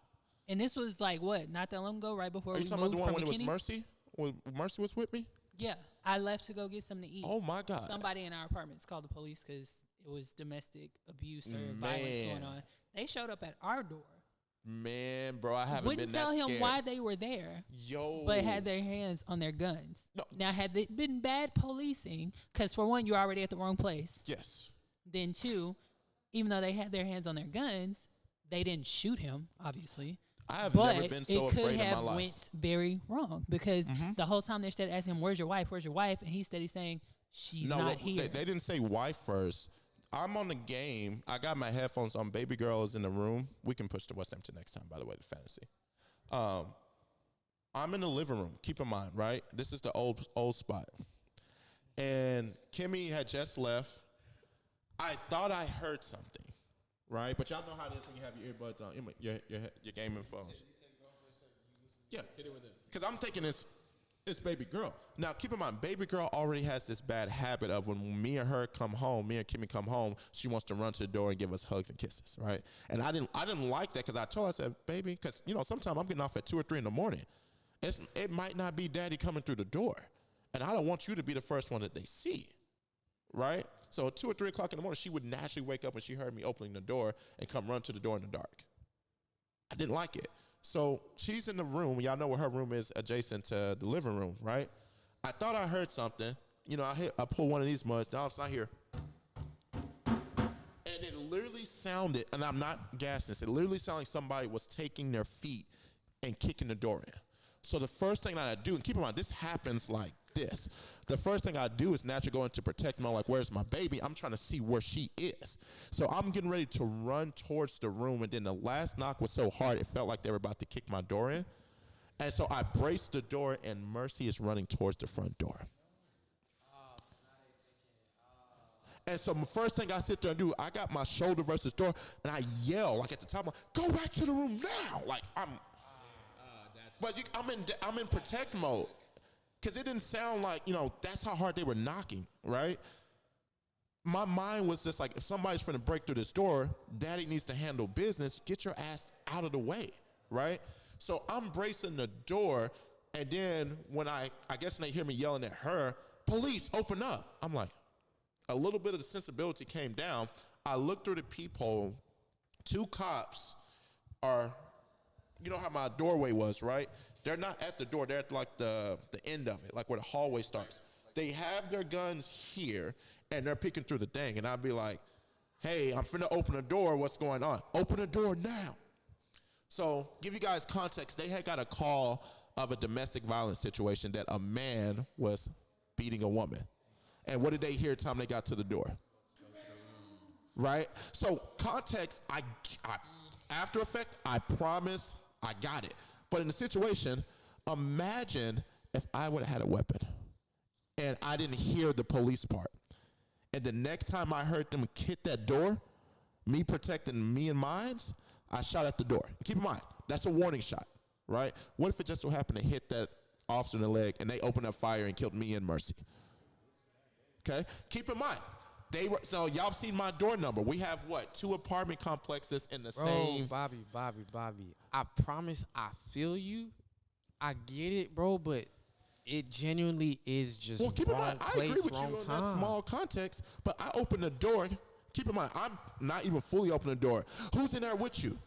Speaker 5: And this was like not that long ago, right before we moved from McKinney.
Speaker 3: Are you talking about the one when it was Mercy? When Mercy was with me?
Speaker 5: Yeah, I left to go get something to eat.
Speaker 3: Oh my God!
Speaker 5: Somebody in our apartments called the police because it was domestic abuse or violence going on. They showed up at our door.
Speaker 3: Man, bro, I haven't
Speaker 5: Wouldn't
Speaker 3: been that
Speaker 5: tell him
Speaker 3: scared.
Speaker 5: why they were there.
Speaker 3: Yo.
Speaker 5: But had their hands on their guns.
Speaker 3: No.
Speaker 5: Now, had it been bad policing, because for one, you're already at the wrong place.
Speaker 3: Yes.
Speaker 5: Then two, even though they had their hands on their guns, they didn't shoot him, obviously.
Speaker 3: I have never been so afraid in my life.
Speaker 5: It could have went very wrong because the whole time they started asking him, "Where's your wife? Where's your wife?" And he steady saying, "She's not here."
Speaker 3: They didn't say wife first. I'm on the game. I got my headphones on. Baby girl is in the room. We can push to West Hampton next time, by the way, the fantasy. I'm in the living room. Keep in mind, right? This is the old spot. And Kimmy had just left. I thought I heard something, right? But y'all know how it is when you have your earbuds on, your gaming phones. Yeah, because I'm thinking it's baby girl. Now, keep in mind, baby girl already has this bad habit of when me and her come home, me and Kimmy come home, she wants to run to the door and give us hugs and kisses, right? And I didn't like that because I told her, I said, baby, because, sometimes I'm getting off at 2 or 3 in the morning. It might not be daddy coming through the door. And I don't want you to be the first one that they see, right? So at 2 or 3 o'clock in the morning, she would naturally wake up when she heard me opening the door and come run to the door in the dark. I didn't like it. So she's in the room. Y'all know where her room is adjacent to the living room, right? I thought I heard something. I pull one of these muds. Now it's not here. And it literally sounded, and I'm not gassing this, it literally sounded like somebody was taking their feet and kicking the door in. So the first thing that I do, and keep in mind, this happens like this. The first thing I do is naturally go into protect mode, like, where's my baby? I'm trying to see where she is. So I'm getting ready to run towards the room, and then the last knock was so hard, it felt like they were about to kick my door in. And so I braced the door, and Mercy is running towards the front door. And so the first thing I sit there and do, I got my shoulder versus door, and I yell, like at the top, go back to the room now. Like I'm in protect mode. Because it didn't sound like, that's how hard they were knocking, right? My mind was just like, if somebody's trying to break through this door, daddy needs to handle business. Get your ass out of the way, right? So I'm bracing the door, and then when I guess when they hear me yelling at her, police, open up. I'm like, a little bit of the sensibility came down. I looked through the peephole. 2 cops are, you know how my doorway was, right? They're not at the door. They're at like the end of it, like where the hallway starts. They have their guns here, and they're peeking through the thing. And I'd be like, hey, I'm finna open the door. What's going on? Open the door now. So give you guys context. They had got a call of a domestic violence situation that a man was beating a woman. And what did they hear time they got to the door? Right? So context, after effect, I promise I got it. But in the situation, imagine if I would have had a weapon and I didn't hear the police part. And the next time I heard them hit that door, me protecting me and mines, I shot at the door. Keep in mind, that's a warning shot, right? What if it just so happened to hit that officer in the leg and they opened up fire and killed me and Mercy? Okay? Keep in mind, so y'all seen my door number. We have what? 2 apartment complexes in the same.
Speaker 1: Bobby. I promise I feel you. I get it, bro, but it genuinely is just
Speaker 3: Well, keep in
Speaker 1: wrong
Speaker 3: mind, I
Speaker 1: place,
Speaker 3: agree with
Speaker 1: wrong
Speaker 3: you on
Speaker 1: time.
Speaker 3: that small context, but I opened the door. Keep in mind, I'm not even fully opening the door. Who's in there with you?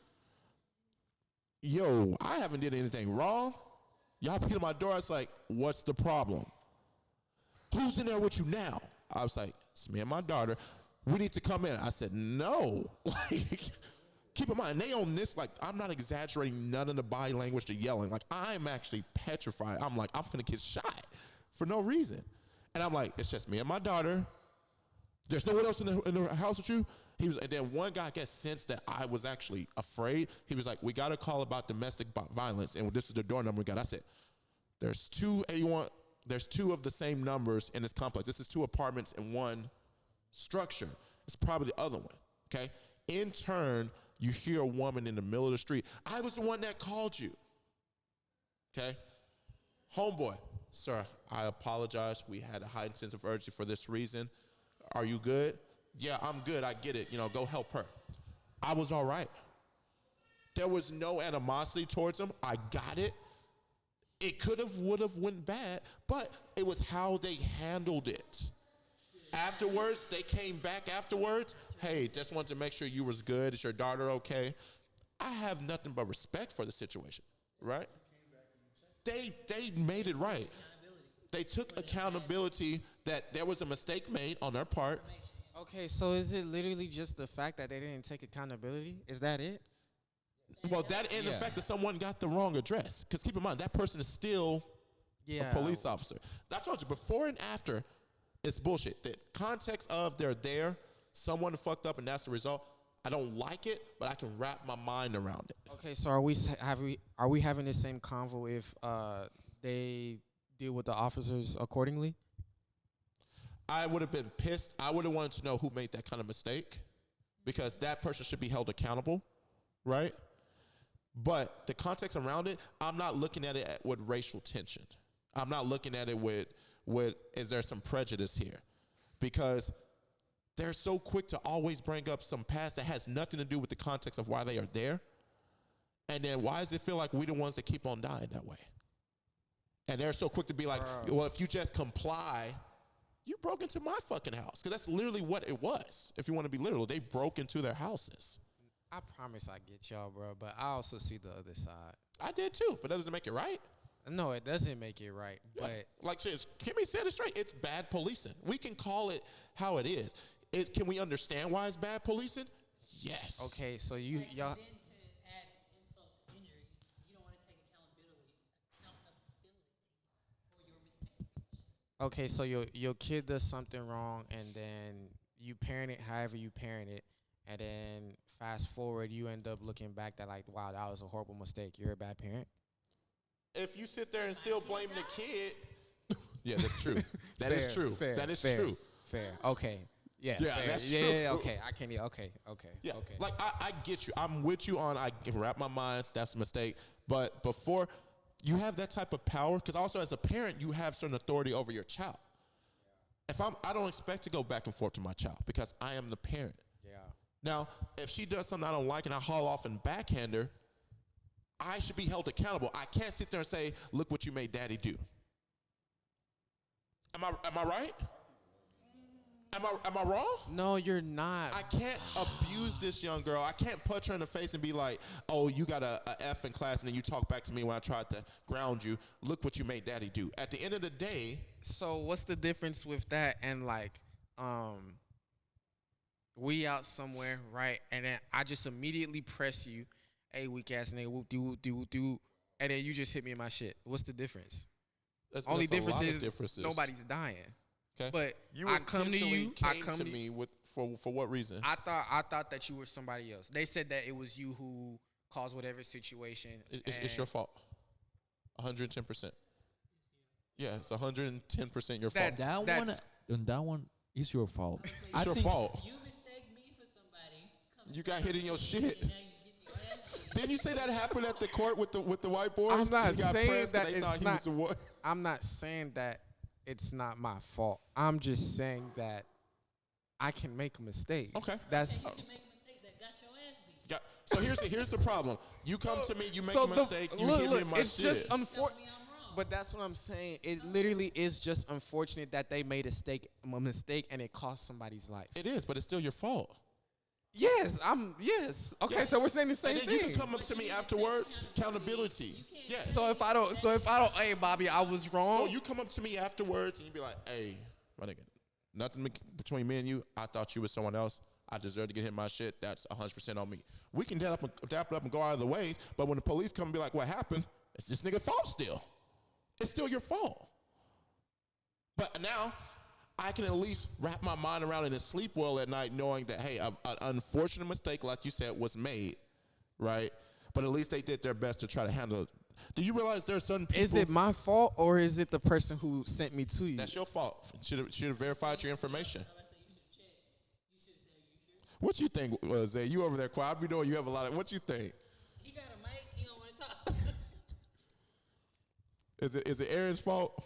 Speaker 3: Yo, I haven't did anything wrong. Y'all beat on my door. I was like, what's the problem? Who's in there with you now? I was like, it's me and my daughter. We need to come in. I said, no. Like, keep in mind, they on this, like, I'm not exaggerating none of the body language to yelling. Like, I'm actually petrified. I'm like, I'm finna get shot for no reason. And I'm like, it's just me and my daughter. There's no one else in the house with you? And then one guy gets sensed that I was actually afraid. He was like, we got a call about domestic violence, and this is the door number we got. I said, there's 281, there's 2 of the same numbers in this complex. This is 2 apartments in one structure. It's probably the other one, okay? In turn, you hear a woman in the middle of the street. I was the one that called you, okay? Homeboy, sir, I apologize. We had a heightened sense of urgency for this reason. Are you good? Yeah, I'm good. I get it. Go help her. I was all right. There was no animosity towards him. I got it. It could have, would have went bad, but it was how they handled it. Afterwards, they came back afterwards. Hey, just wanted to make sure you was good. Is your daughter okay? I have nothing but respect for the situation, right? They made it right. They took accountability that there was a mistake made on their part.
Speaker 1: Okay, so is it literally just the fact that they didn't take accountability? Is that it?
Speaker 3: Well, that and the fact that someone got the wrong address. Because keep in mind, that person is still a police officer. I told you, before and after, it's bullshit. The context of they're there, someone fucked up, and that's the result. I don't like it, but I can wrap my mind around it.
Speaker 1: Okay, so are we having the same convo if they deal with the officers accordingly?
Speaker 3: I would have been pissed. I would have wanted to know who made that kind of mistake, because that person should be held accountable, right? But the context around it, I'm not looking at it with racial tension. I'm not looking at it with is there some prejudice here? Because they're so quick to always bring up some past that has nothing to do with the context of why they are there. And then why does it feel like we're the ones that keep on dying that way? And they're so quick to be like, well, if you just comply, you broke into my fucking house. Because that's literally what it was. If you want to be literal, they broke into their houses.
Speaker 1: I promise I get y'all, bro, but I also see the other side.
Speaker 3: I did too, but that doesn't make it right.
Speaker 1: No, it doesn't make it right.
Speaker 3: Yeah.
Speaker 1: But
Speaker 3: like Kimmy said it straight. It's bad policing. We can call it how it is. Can we understand why it's bad policing? Yes.
Speaker 1: Okay, so y'all.
Speaker 5: Then to add insult to injury, you don't want to take accountability for your mistake.
Speaker 1: Okay, so your kid does something wrong, and then you parent it however you parent it, and then fast forward, you end up looking back that like, wow, that was a horrible mistake. You're a bad parent.
Speaker 3: If you sit there and still blame the kid, yeah, that's true. That is true. That is true.
Speaker 1: Fair. Okay. Yeah.
Speaker 3: Yeah,
Speaker 1: fair.
Speaker 3: that's
Speaker 1: yeah,
Speaker 3: true.
Speaker 1: Yeah. Okay. I can. Okay.
Speaker 3: Yeah.
Speaker 1: Okay.
Speaker 3: Like I get you. I'm with you on. I can wrap my mind. That's a mistake. But before you have that type of power, because also as a parent, you have certain authority over your child. I don't expect to go back and forth to my child because I am the parent.
Speaker 1: Yeah.
Speaker 3: Now, if she does something I don't like and I haul off and backhand her, I should be held accountable. I can't sit there and say, look what you made daddy do. Am I right? Am I wrong?
Speaker 1: No, you're not.
Speaker 3: I can't abuse this young girl. I can't punch her in the face and be like, oh, you got a F in class, and then you talk back to me when I tried to ground you. Look what you made daddy do. At the end of the day.
Speaker 1: So what's the difference with that and like, we out somewhere, right? And then I just immediately press you, hey, weak ass nigga, whoop do, and then you just hit me in my shit. What's the difference? Only difference is nobody's dying.
Speaker 3: Okay.
Speaker 1: But
Speaker 3: you
Speaker 1: I come to you.
Speaker 3: Came to me with for what reason?
Speaker 1: I thought that you were somebody else. They said that it was you who caused whatever situation.
Speaker 3: It's your fault. 110%. Yeah, it's 110% your fault.
Speaker 24: That one is your fault.
Speaker 3: It's your fault.
Speaker 5: You mistake me for somebody.
Speaker 3: You got hit in your shit. Didn't you say that happened at the court with the white boy?
Speaker 1: I'm not
Speaker 3: He got
Speaker 1: saying
Speaker 3: pressed 'cause
Speaker 1: that
Speaker 3: they thought
Speaker 1: it's
Speaker 3: he
Speaker 1: not.
Speaker 3: was the one.
Speaker 1: I'm not saying that it's not my fault. I'm just saying that I can make a mistake.
Speaker 3: Okay.
Speaker 1: That's
Speaker 5: You can make a mistake that got your ass beat.
Speaker 3: Yeah. So here's the problem. You come to me, you make
Speaker 1: so
Speaker 3: a mistake, you
Speaker 1: look,
Speaker 3: hit me in my
Speaker 1: it's
Speaker 3: shit.
Speaker 1: just unfortunate. But that's what I'm saying. It literally is just unfortunate that they made a mistake and it cost somebody's life.
Speaker 3: It is, but it's still your fault.
Speaker 1: Yes. Okay,
Speaker 3: Yeah.
Speaker 1: so we're saying the same
Speaker 3: And then
Speaker 1: thing.
Speaker 3: you can come up to me afterwards. Accountability. Yes.
Speaker 1: So if I don't, hey Bobby, I was wrong.
Speaker 3: So you come up to me afterwards and you be like, "Hey, my nigga, nothing between me and you. I thought you was someone else. I deserve to get hit in my shit. That's 100% on me. We can dap it up and go out of the ways. But when the police come and be like, "What happened?" It's this nigga's fault still. It's still your fault. But now I can at least wrap my mind around it and sleep well at night knowing that, hey, an unfortunate mistake, like you said, was made, right? But at least they did their best to try to handle it. Do you realize there are certain people...
Speaker 1: Is it my fault or is it the person who sent me to you?
Speaker 3: That's your fault. Should have verified your information. What you think, Zay? You over there quiet. I be knowing you have a lot of... What you think?
Speaker 5: He got a mic. He don't want to talk.
Speaker 3: Is it Aaron's fault?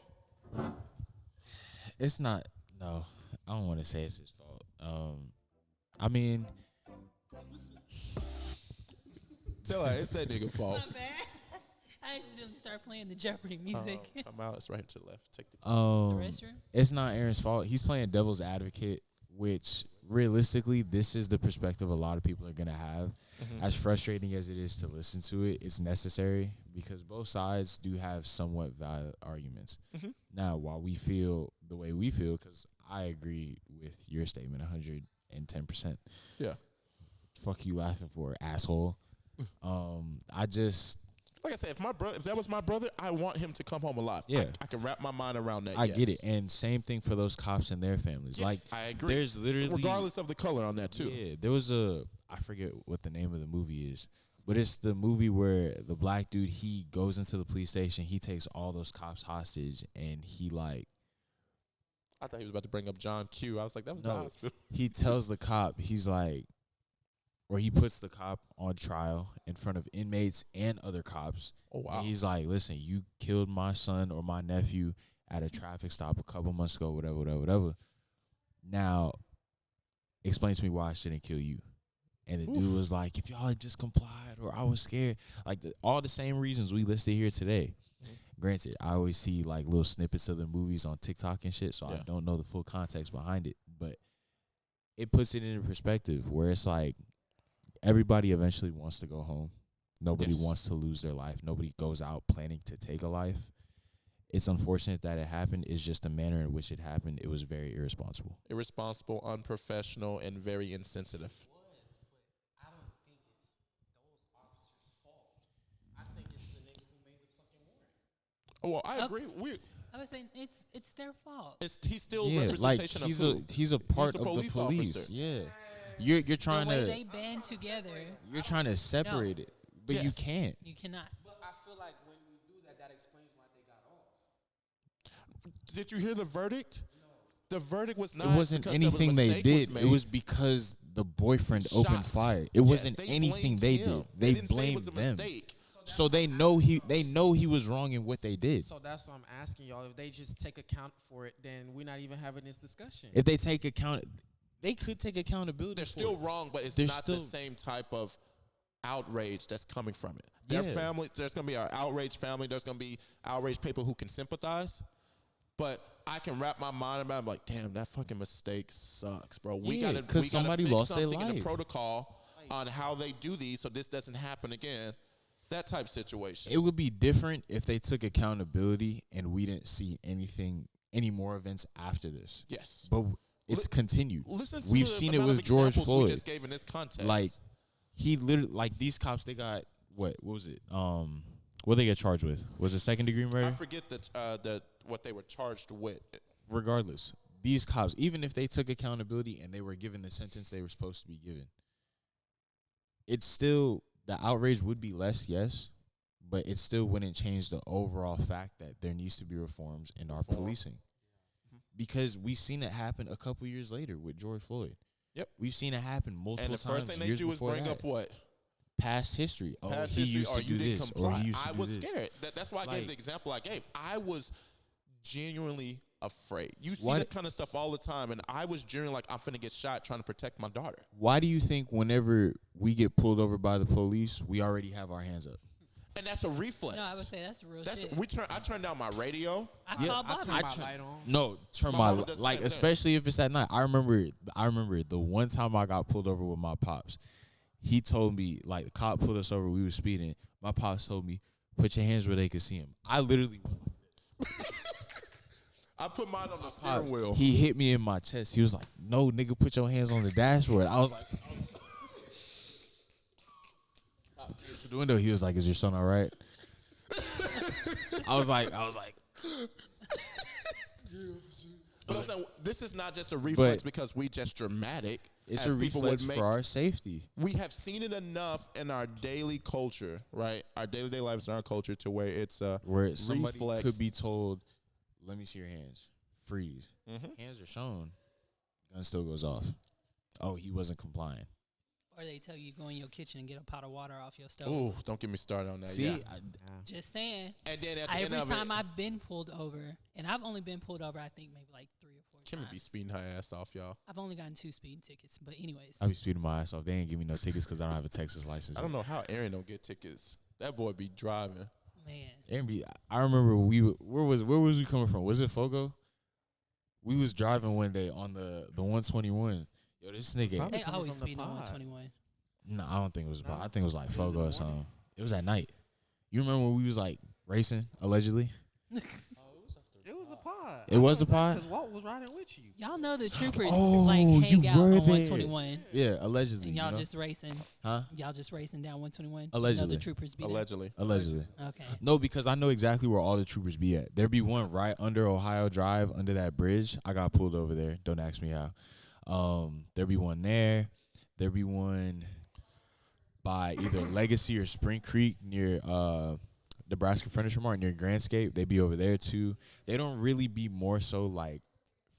Speaker 2: It's not. No, I don't want to say it's his fault. I mean,
Speaker 3: tell her it's that nigga fault.
Speaker 5: My bad. I accidentally start playing the Jeopardy music.
Speaker 3: Come out. It's right to the left. Take the
Speaker 5: restroom?
Speaker 2: It's not Aaron's fault. He's playing devil's advocate, which realistically, this is the perspective a lot of people are gonna have.
Speaker 3: Mhm.
Speaker 2: As frustrating as it is to listen to it, it's necessary because both sides do have somewhat valid arguments.
Speaker 3: Mhm.
Speaker 2: Now, while we feel the way we feel, because I agree with your statement 110%.
Speaker 3: Yeah.
Speaker 2: Fuck you laughing for, asshole. I just...
Speaker 3: Like I said, if that was my brother, I want him to come home alive.
Speaker 2: Yeah.
Speaker 3: I can wrap my mind around that.
Speaker 2: I get it. And same thing for those cops and their families.
Speaker 3: Yes,
Speaker 2: like,
Speaker 3: I agree.
Speaker 2: There's literally...
Speaker 3: Regardless of the color on that, too.
Speaker 2: Yeah, there was I forget what the name of the movie is, but it's the movie where the black dude, he goes into the police station, he takes all those cops hostage, and he, like...
Speaker 3: I thought he was about to bring up John Q. I was like, that was the hospital.
Speaker 2: He tells the cop, he's like... Or he puts the cop on trial in front of inmates and other cops.
Speaker 3: Oh, wow.
Speaker 2: And he's like, listen, you killed my son or my nephew at a traffic stop a couple months ago, whatever. Now, explain to me why I shouldn't kill you. And the dude was like, if y'all had just complied or I was scared. Like, all the same reasons we listed here today. Mm-hmm. Granted, I always see, like, little snippets of the movies on TikTok and shit, so I don't know the full context behind it. But it puts it into perspective where it's like, everybody eventually wants to go home. Nobody wants to lose their life. Nobody goes out planning to take a life. It's unfortunate that it happened. It's just the manner in which it happened. It was very irresponsible.
Speaker 3: Irresponsible, unprofessional, and very insensitive.
Speaker 1: I don't think it's those officers' fault. I think it's the nigga who made the fucking warrant.
Speaker 3: Oh, well, I agree.
Speaker 5: I was saying it's their fault.
Speaker 3: He's still
Speaker 2: like
Speaker 3: representation
Speaker 2: he's a part of the police.
Speaker 3: Officer.
Speaker 2: Yeah. You're trying
Speaker 5: the way
Speaker 2: to
Speaker 5: they band together.
Speaker 2: You're trying to separate it, but you can't.
Speaker 5: You cannot.
Speaker 1: But I feel like when we do that, that explains why they got off.
Speaker 3: Did you hear the verdict? No. The verdict was not.
Speaker 2: It wasn't anything they did. It was because the boyfriend opened fire. It wasn't anything they did. They blamed them. So they know he was wrong in what they did.
Speaker 1: So that's what I'm asking y'all. If they just take account for it, then we're not even having this discussion.
Speaker 2: If they take account, they could take accountability.
Speaker 3: They're still wrong, but it's not the same type of outrage that's coming from it. Their family, there's going to be an outraged family. There's going to be outraged people who can sympathize. But I can wrap my mind around, like, damn, that fucking mistake sucks, bro. We got to fix something in the protocol on how they do these so this doesn't happen again. That type situation.
Speaker 2: It would be different if they took accountability and we didn't see any more events after this.
Speaker 3: Yes.
Speaker 2: But it's continued.
Speaker 3: We've
Speaker 2: seen it with George Floyd.
Speaker 3: We just gave in this context.
Speaker 2: Like, he literally, like, these cops, they got, what was it? What they get charged with? Was it second degree murder?
Speaker 3: I forget what they were charged with.
Speaker 2: Regardless, these cops, even if they took accountability and they were given the sentence they were supposed to be given, it's still, the outrage would be less, yes, but it still wouldn't change the overall fact that there needs to be reforms in our policing. Because we've seen it happen a couple years later with George Floyd.
Speaker 3: Yep.
Speaker 2: We've seen it happen multiple times.
Speaker 3: And the first thing they
Speaker 2: years
Speaker 3: do is
Speaker 2: before
Speaker 3: bring
Speaker 2: that.
Speaker 3: up what?
Speaker 2: Past history.
Speaker 3: Past
Speaker 2: he
Speaker 3: history,
Speaker 2: used
Speaker 3: or
Speaker 2: to do
Speaker 3: you didn't
Speaker 2: this,
Speaker 3: comply.
Speaker 2: or he used to
Speaker 3: I
Speaker 2: do
Speaker 3: was
Speaker 2: this.
Speaker 3: scared. That's why I gave the example I gave. I was genuinely afraid. You see this kind of stuff all the time, and I was genuinely like, I'm finna get shot trying to protect my daughter.
Speaker 2: Why do you think whenever we get pulled over by the police, we already have our hands up?
Speaker 3: And that's a reflex.
Speaker 5: No, I would say that's real shit.
Speaker 3: I turned down my radio.
Speaker 5: I call Bobby.
Speaker 1: my light on.
Speaker 2: No, turn
Speaker 3: My
Speaker 2: my
Speaker 3: mama does the
Speaker 2: like,
Speaker 3: same thing.
Speaker 2: especially if it's at night. I remember the one time I got pulled over with my pops. He told me, like, the cop pulled us over. We were speeding. My pops told me, put your hands where they could see him. I literally went like this.
Speaker 3: I put mine on the steering wheel.
Speaker 2: He hit me in my chest. He was like, no, nigga, put your hands on the dashboard. I was like, to the window. He was like, is your son all right? I was like.
Speaker 3: But I'm saying, this is not just a reflex because we just dramatic.
Speaker 2: It's
Speaker 3: as
Speaker 2: a
Speaker 3: people
Speaker 2: reflex
Speaker 3: would
Speaker 2: for our safety.
Speaker 3: We have seen it enough in our daily culture, right? Our day-to-day lives in our culture to where it's a
Speaker 2: where somebody
Speaker 3: reflex.
Speaker 2: could be told, let me see your hands. Freeze.
Speaker 3: Mhm.
Speaker 2: Hands are shown. Gun still goes off. Oh, he wasn't complying.
Speaker 5: Or they tell you go in your kitchen and get a pot of water off your stove.
Speaker 3: Ooh, don't get me started on that.
Speaker 2: See,
Speaker 3: yeah.
Speaker 5: Just saying.
Speaker 3: And then at the
Speaker 5: every
Speaker 3: end of
Speaker 5: time
Speaker 3: it,
Speaker 5: I've been pulled over, and I've only been pulled over, I think maybe like 3 or 4
Speaker 3: Kimmy
Speaker 5: times.
Speaker 3: be speeding her ass off, y'all.
Speaker 5: I've only gotten 2 speeding tickets, but anyways.
Speaker 2: I be speeding my ass off. They ain't give me no tickets because I don't have a Texas license.
Speaker 3: I don't know how Aaron don't get tickets. That boy be driving.
Speaker 5: Man.
Speaker 2: Aaron be, I remember where was we coming from? Was it Fogo? We was driving one day on the 121. Yo, this nigga.
Speaker 5: They always speeding on 121.
Speaker 2: No, I don't think it was. I think it was like Fogo or something. It was at night. You remember when we was like racing allegedly?
Speaker 6: It was a pod.
Speaker 2: It was a pod?
Speaker 6: Because Walt was riding with you.
Speaker 5: Y'all know the troopers
Speaker 2: Oh,
Speaker 5: like
Speaker 2: you
Speaker 5: hang out
Speaker 2: were
Speaker 5: on
Speaker 2: there.
Speaker 5: 121.
Speaker 2: Yeah, allegedly.
Speaker 5: And y'all
Speaker 2: you know?
Speaker 5: just racing.
Speaker 2: Huh?
Speaker 5: Y'all just racing down 121.
Speaker 2: Allegedly.
Speaker 5: You know the troopers be there?
Speaker 2: Allegedly.
Speaker 5: Okay.
Speaker 2: No, because I know exactly where all the troopers be at. There be one right under Ohio Drive, under that bridge. I got pulled over there. Don't ask me how. There be one there. There be one by either Legacy or Spring Creek near Nebraska Furniture Mart near Grandscape. They be over there too. They don't really be more so like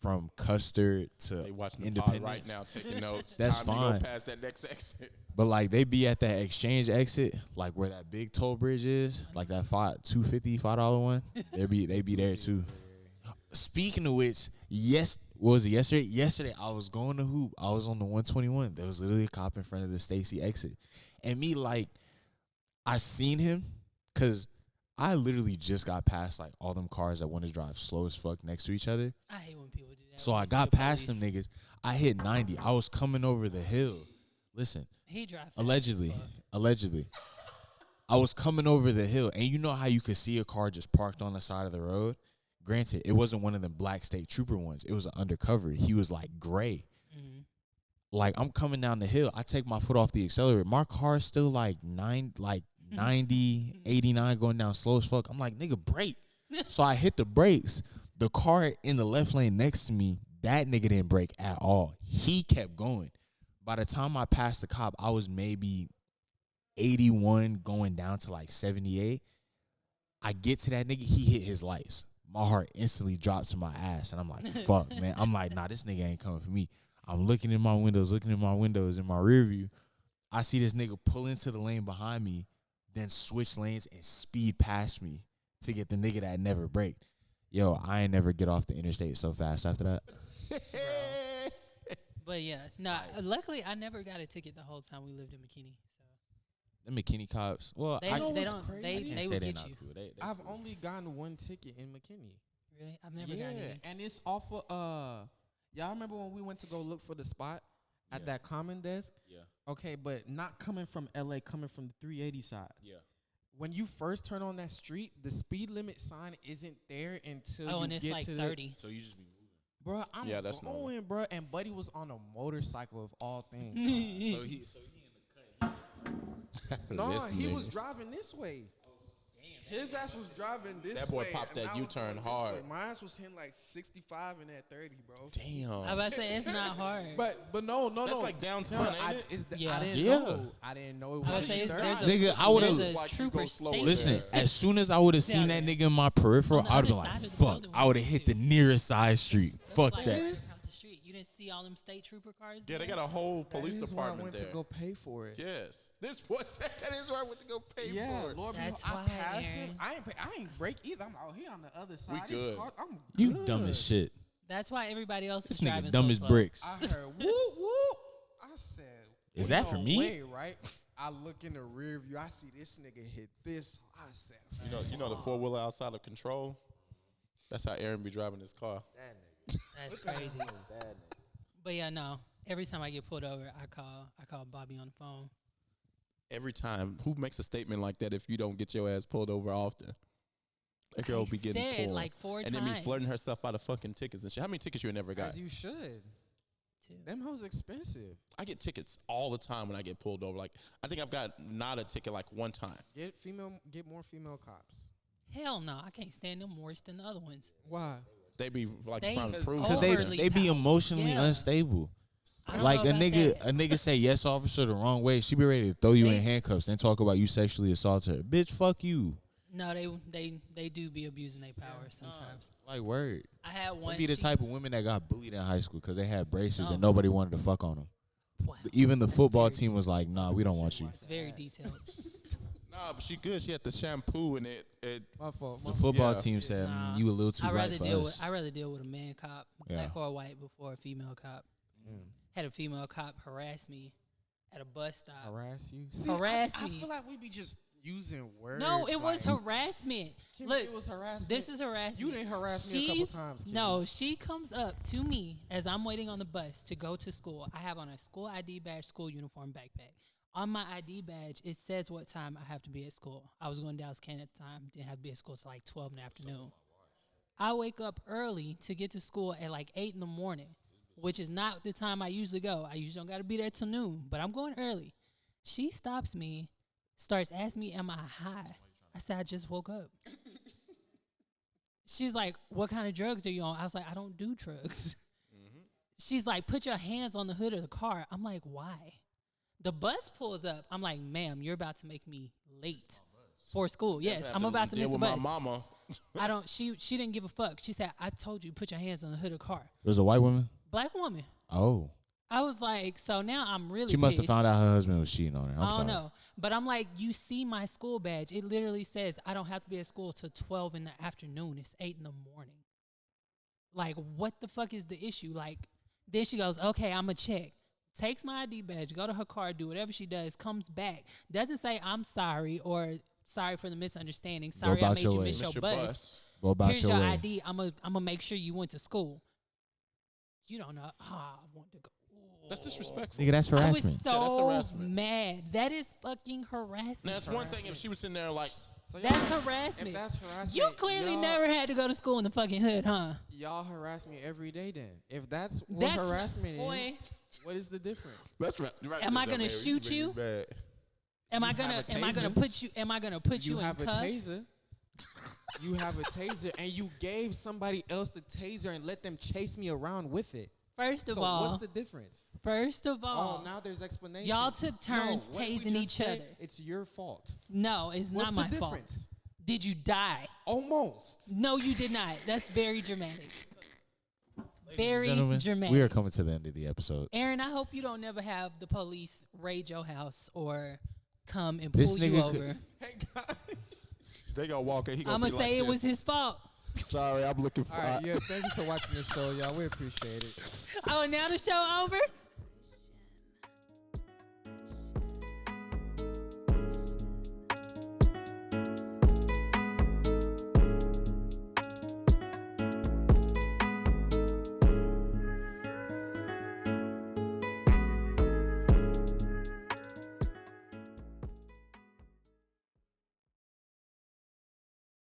Speaker 2: from Custer to
Speaker 3: They watching the
Speaker 2: Independence.
Speaker 3: pod right now, taking notes.
Speaker 2: That's
Speaker 3: Time
Speaker 2: fine.
Speaker 3: to go past that next exit.
Speaker 2: But like they be at that exchange exit, like where that big toll bridge is, like that $250 one. They be there too. Speaking of which, what was it yesterday? Yesterday I was going to hoop. I was on the 121. There was literally a cop in front of the Stacy exit, and me like, I seen him because I literally just got past like all them cars that want to drive slow as fuck next to each other.
Speaker 5: I hate when people do that.
Speaker 2: So
Speaker 5: when
Speaker 2: I
Speaker 5: they
Speaker 2: got
Speaker 5: see the
Speaker 2: past them
Speaker 5: police.
Speaker 2: niggas. I hit 90. I was coming over the hill. Listen.
Speaker 5: He drive fast
Speaker 2: Allegedly. I was coming over the hill, and you know how you could see a car just parked on the side of the road? Granted, it wasn't one of them black state trooper ones. It was an undercover. He was like gray.
Speaker 5: Mm-hmm.
Speaker 2: Like I'm coming down the hill. I take my foot off the accelerator. My car's still like 90, 89 going down slow as fuck. I'm like, nigga, brake. So I hit the brakes. The car in the left lane next to me, that nigga didn't brake at all. He kept going. By the time I passed the cop, I was maybe 81 going down to like 78. I get to that nigga, he hit his lights. My heart instantly dropped to my ass, and I'm like, fuck, man. I'm like, nah, this nigga ain't coming for me. I'm looking in my windows, in my rear view. I see this nigga pull into the lane behind me, then switch lanes and speed past me to get the nigga that never braked. Yo, I ain't never get off the interstate so fast after that.
Speaker 5: But yeah, luckily I never got a ticket the whole time we lived in McKinney.
Speaker 2: The McKinney cops, well,
Speaker 5: They don't. They would get you.
Speaker 2: Cool. They
Speaker 1: I've only gotten one ticket in McKinney.
Speaker 5: Really? I've never gotten any.
Speaker 1: And it's off of y'all remember when we went to go look for the spot at that common desk?
Speaker 2: Yeah.
Speaker 1: Okay, but not coming from LA, coming from the 380 side.
Speaker 2: Yeah.
Speaker 1: When you first turn on that street, the speed limit sign isn't there until
Speaker 5: Oh,
Speaker 1: you
Speaker 5: and it's
Speaker 1: get
Speaker 5: like
Speaker 1: to
Speaker 5: 30.
Speaker 2: So you just be moving.
Speaker 1: Bro, I'm
Speaker 3: Yeah, that's normal.
Speaker 1: going, bro, and Buddy was on a motorcycle of all things.
Speaker 2: So he in the cut.
Speaker 1: No,
Speaker 3: This
Speaker 1: he
Speaker 3: nigga.
Speaker 1: was driving this way.
Speaker 6: His ass was driving this
Speaker 3: That boy
Speaker 6: way,
Speaker 3: popped
Speaker 6: and
Speaker 3: that
Speaker 6: I was
Speaker 3: U-turn
Speaker 6: going this
Speaker 3: hard.
Speaker 6: way. My ass was hitting like 65 and at 30, bro.
Speaker 3: Damn.
Speaker 5: I was about to say it's not hard.
Speaker 6: But no.
Speaker 3: That's like downtown,
Speaker 6: But
Speaker 3: ain't it?
Speaker 5: Yeah.
Speaker 6: I didn't
Speaker 2: Yeah.
Speaker 6: know. I didn't know it
Speaker 5: I
Speaker 6: was
Speaker 5: was saying
Speaker 6: 30.
Speaker 5: there's a,
Speaker 2: Nigga, I would've-
Speaker 5: there's a
Speaker 3: Like you
Speaker 5: trooper
Speaker 3: go slower
Speaker 5: station.
Speaker 2: Listen, as soon as I would have seen that nigga in my peripheral,
Speaker 5: On the
Speaker 2: I would have been
Speaker 5: other
Speaker 2: like,
Speaker 5: side of the
Speaker 2: fuck.
Speaker 5: building
Speaker 2: I would have hit the nearest side street. Fuck
Speaker 5: Like,
Speaker 2: that.
Speaker 5: across the street. You didn't see all them state trooper cars?
Speaker 3: Yeah, they
Speaker 5: there?
Speaker 3: got a whole police
Speaker 6: That is why I
Speaker 3: department
Speaker 6: went
Speaker 3: there.
Speaker 6: to go pay for it.
Speaker 3: Yes. This boy said that is where I went to go pay
Speaker 6: Yeah,
Speaker 3: for it.
Speaker 6: Lord,
Speaker 5: That's
Speaker 6: I
Speaker 5: why,
Speaker 6: passed him.
Speaker 5: Aaron.
Speaker 6: I ain't break either. I'm out here on the other side.
Speaker 3: We
Speaker 6: This
Speaker 3: good.
Speaker 6: car, I'm
Speaker 2: You
Speaker 6: good.
Speaker 2: dumb as shit.
Speaker 5: That's why everybody else
Speaker 2: This
Speaker 5: is driving
Speaker 2: nigga dumb
Speaker 5: so
Speaker 2: as
Speaker 5: slow.
Speaker 2: bricks.
Speaker 6: I heard whoop whoop. I said,
Speaker 2: Is
Speaker 6: "We
Speaker 2: that for
Speaker 6: on
Speaker 2: me?"
Speaker 6: way, right? I look in the rear view. I see this nigga hit this. I said,
Speaker 3: You know the four-wheeler outside of control? That's how Aaron be driving his car.
Speaker 5: That's crazy. But yeah, no. Every time I get pulled over, I call Bobby on the phone.
Speaker 3: Every time. Who makes a statement like that if you don't get your ass pulled over often? That girl
Speaker 5: I
Speaker 3: be getting
Speaker 5: said
Speaker 3: pulled.
Speaker 5: like 4
Speaker 3: and then be flirting
Speaker 5: times.
Speaker 3: herself out of fucking tickets and shit. How many tickets you never got?
Speaker 6: as you should. Them hoes expensive.
Speaker 3: I get tickets all the time when I get pulled over. Like, I think I've got not a ticket like one time.
Speaker 6: Get more female cops.
Speaker 5: Hell no, I can't stand them worse than the other ones.
Speaker 6: Why?
Speaker 3: They be like
Speaker 5: They-
Speaker 3: trying to prove
Speaker 2: Because
Speaker 3: something.
Speaker 2: they be emotionally
Speaker 5: Yeah.
Speaker 2: unstable.
Speaker 5: I don't
Speaker 2: Like
Speaker 5: know
Speaker 2: a
Speaker 5: about
Speaker 2: nigga say yes, officer, the wrong way. She be ready to throw you in handcuffs and talk about you sexually assaulted her. Bitch, fuck you.
Speaker 5: No, they do be abusing their power sometimes.
Speaker 2: Like word.
Speaker 5: I had one.
Speaker 2: They be the
Speaker 5: she-
Speaker 2: type of women that got bullied in high school because they had braces and
Speaker 5: No.
Speaker 2: nobody wanted to fuck on them.
Speaker 5: Wow,
Speaker 2: Even the
Speaker 5: that's
Speaker 2: football
Speaker 5: very
Speaker 2: team was like, nah, we don't want you.
Speaker 5: It's very detailed.
Speaker 3: Nah, but she good. She had the shampoo and it
Speaker 6: My fault.
Speaker 2: The football
Speaker 3: Yeah.
Speaker 2: team said,
Speaker 5: Nah,
Speaker 2: you a little too
Speaker 5: I'd
Speaker 2: right
Speaker 5: rather
Speaker 2: for
Speaker 5: deal
Speaker 2: us.
Speaker 5: with I'd rather deal with a man cop,
Speaker 2: Yeah.
Speaker 5: black or white, before a female cop. Had a female cop harass me at a bus stop.
Speaker 6: Harass you?
Speaker 5: Harass
Speaker 6: I
Speaker 5: me.
Speaker 6: feel like we be just using words.
Speaker 5: No, it was
Speaker 6: like,
Speaker 5: harassment.
Speaker 6: Kimmy,
Speaker 5: Look,
Speaker 6: it was harassment.
Speaker 5: this is harassment.
Speaker 6: You didn't harass me a couple times, Kimmy.
Speaker 5: No, she comes up to me as I'm waiting on the bus to go to school. I have on a school ID badge, school uniform, backpack. On my ID badge, it says what time I have to be at school. I was going to Dallas Canyon at the time. Didn't have to be at school till like 12 in the afternoon. I wake up early to get to school at like 8 in the morning, which is not the time I usually go. I usually don't got to be there till noon, but I'm going early. She stops me, starts asking me, am I high? I said, I just woke up. She's like, what kind of drugs are you on? I was like, I don't do drugs. She's like, put your hands on the hood of the car. I'm like, why? The bus pulls up. I'm like, ma'am, you're about to make me late for school. Yes, I'm about to miss the
Speaker 3: deal
Speaker 5: bus.
Speaker 3: with my mama.
Speaker 5: I don't. She didn't give a fuck. She said, I told you, put your hands on the hood of the car.
Speaker 2: It was a white woman?
Speaker 5: Black woman.
Speaker 2: Oh.
Speaker 5: I was like, so now I'm really
Speaker 2: She must have
Speaker 5: pissed.
Speaker 2: found out her husband was cheating on her. I'm
Speaker 5: I
Speaker 2: sorry.
Speaker 5: don't know. But I'm like, you see my school badge. It literally says I don't have to be at school till 12 in the afternoon. It's 8 in the morning. Like, what the fuck is the issue? Like, then she goes, okay, I'm going to check. Takes my ID badge, go to her car, do whatever she does, comes back. Doesn't say, I'm sorry or sorry for the misunderstanding. Sorry I
Speaker 2: about
Speaker 5: made
Speaker 2: your
Speaker 5: you
Speaker 2: way.
Speaker 5: miss your bus.
Speaker 2: Go about
Speaker 5: Here's
Speaker 2: your
Speaker 5: your
Speaker 2: way.
Speaker 5: ID. I'm gonna make sure you went to school. You don't know. I want to go.
Speaker 3: That's disrespectful.
Speaker 2: Nigga, that's harassment.
Speaker 5: I was
Speaker 3: that's
Speaker 5: so
Speaker 3: harassment.
Speaker 5: mad. That is fucking harassment.
Speaker 3: Now, it's one thing if she was sitting there like,
Speaker 6: So
Speaker 5: That's harassment.
Speaker 6: If that's harassment,
Speaker 5: You clearly
Speaker 6: y'all-
Speaker 5: never had to go to school in the fucking hood, huh?
Speaker 6: Y'all harass me every day then. If that's what
Speaker 5: That's
Speaker 6: harassment
Speaker 5: boy.
Speaker 6: is, what is the difference?
Speaker 3: that's right. right
Speaker 5: Am I
Speaker 3: Ms.
Speaker 5: gonna
Speaker 3: Elmary,
Speaker 5: shoot
Speaker 3: really
Speaker 5: you?
Speaker 3: bad.
Speaker 5: Am I
Speaker 6: You
Speaker 5: gonna
Speaker 6: have a
Speaker 5: am I gonna
Speaker 6: taser.
Speaker 5: put you am I gonna put you,
Speaker 6: have
Speaker 5: in
Speaker 6: a
Speaker 5: cuffs?
Speaker 6: taser. You have a taser, and you gave somebody else the taser and let them chase me around with it.
Speaker 5: First of
Speaker 6: so
Speaker 5: all,
Speaker 6: what's the difference?
Speaker 5: First of all,
Speaker 6: Oh, now there's explanations.
Speaker 5: y'all took turns
Speaker 6: no, what we
Speaker 5: tasing
Speaker 6: just
Speaker 5: each
Speaker 6: said,
Speaker 5: other.
Speaker 6: It's your fault.
Speaker 5: No, it's
Speaker 6: What's
Speaker 5: not
Speaker 6: the
Speaker 5: my fault.
Speaker 6: difference?
Speaker 5: Did you die?
Speaker 6: Almost.
Speaker 5: No, you did not. That's very dramatic. Very
Speaker 2: Gentlemen,
Speaker 5: dramatic.
Speaker 2: we are coming to the end of the episode.
Speaker 5: Aaron, I hope you don't never have the police raid your house or come and pull
Speaker 2: This
Speaker 5: you
Speaker 2: nigga
Speaker 5: over.
Speaker 3: They gonna walk in. He gonna
Speaker 5: I'm
Speaker 3: be
Speaker 5: gonna say
Speaker 3: like
Speaker 5: it was
Speaker 3: this.
Speaker 5: his fault.
Speaker 3: Sorry, I'm looking for.
Speaker 6: All right, yeah, thank you for watching the show, y'all. We appreciate it.
Speaker 5: Oh, now the show over?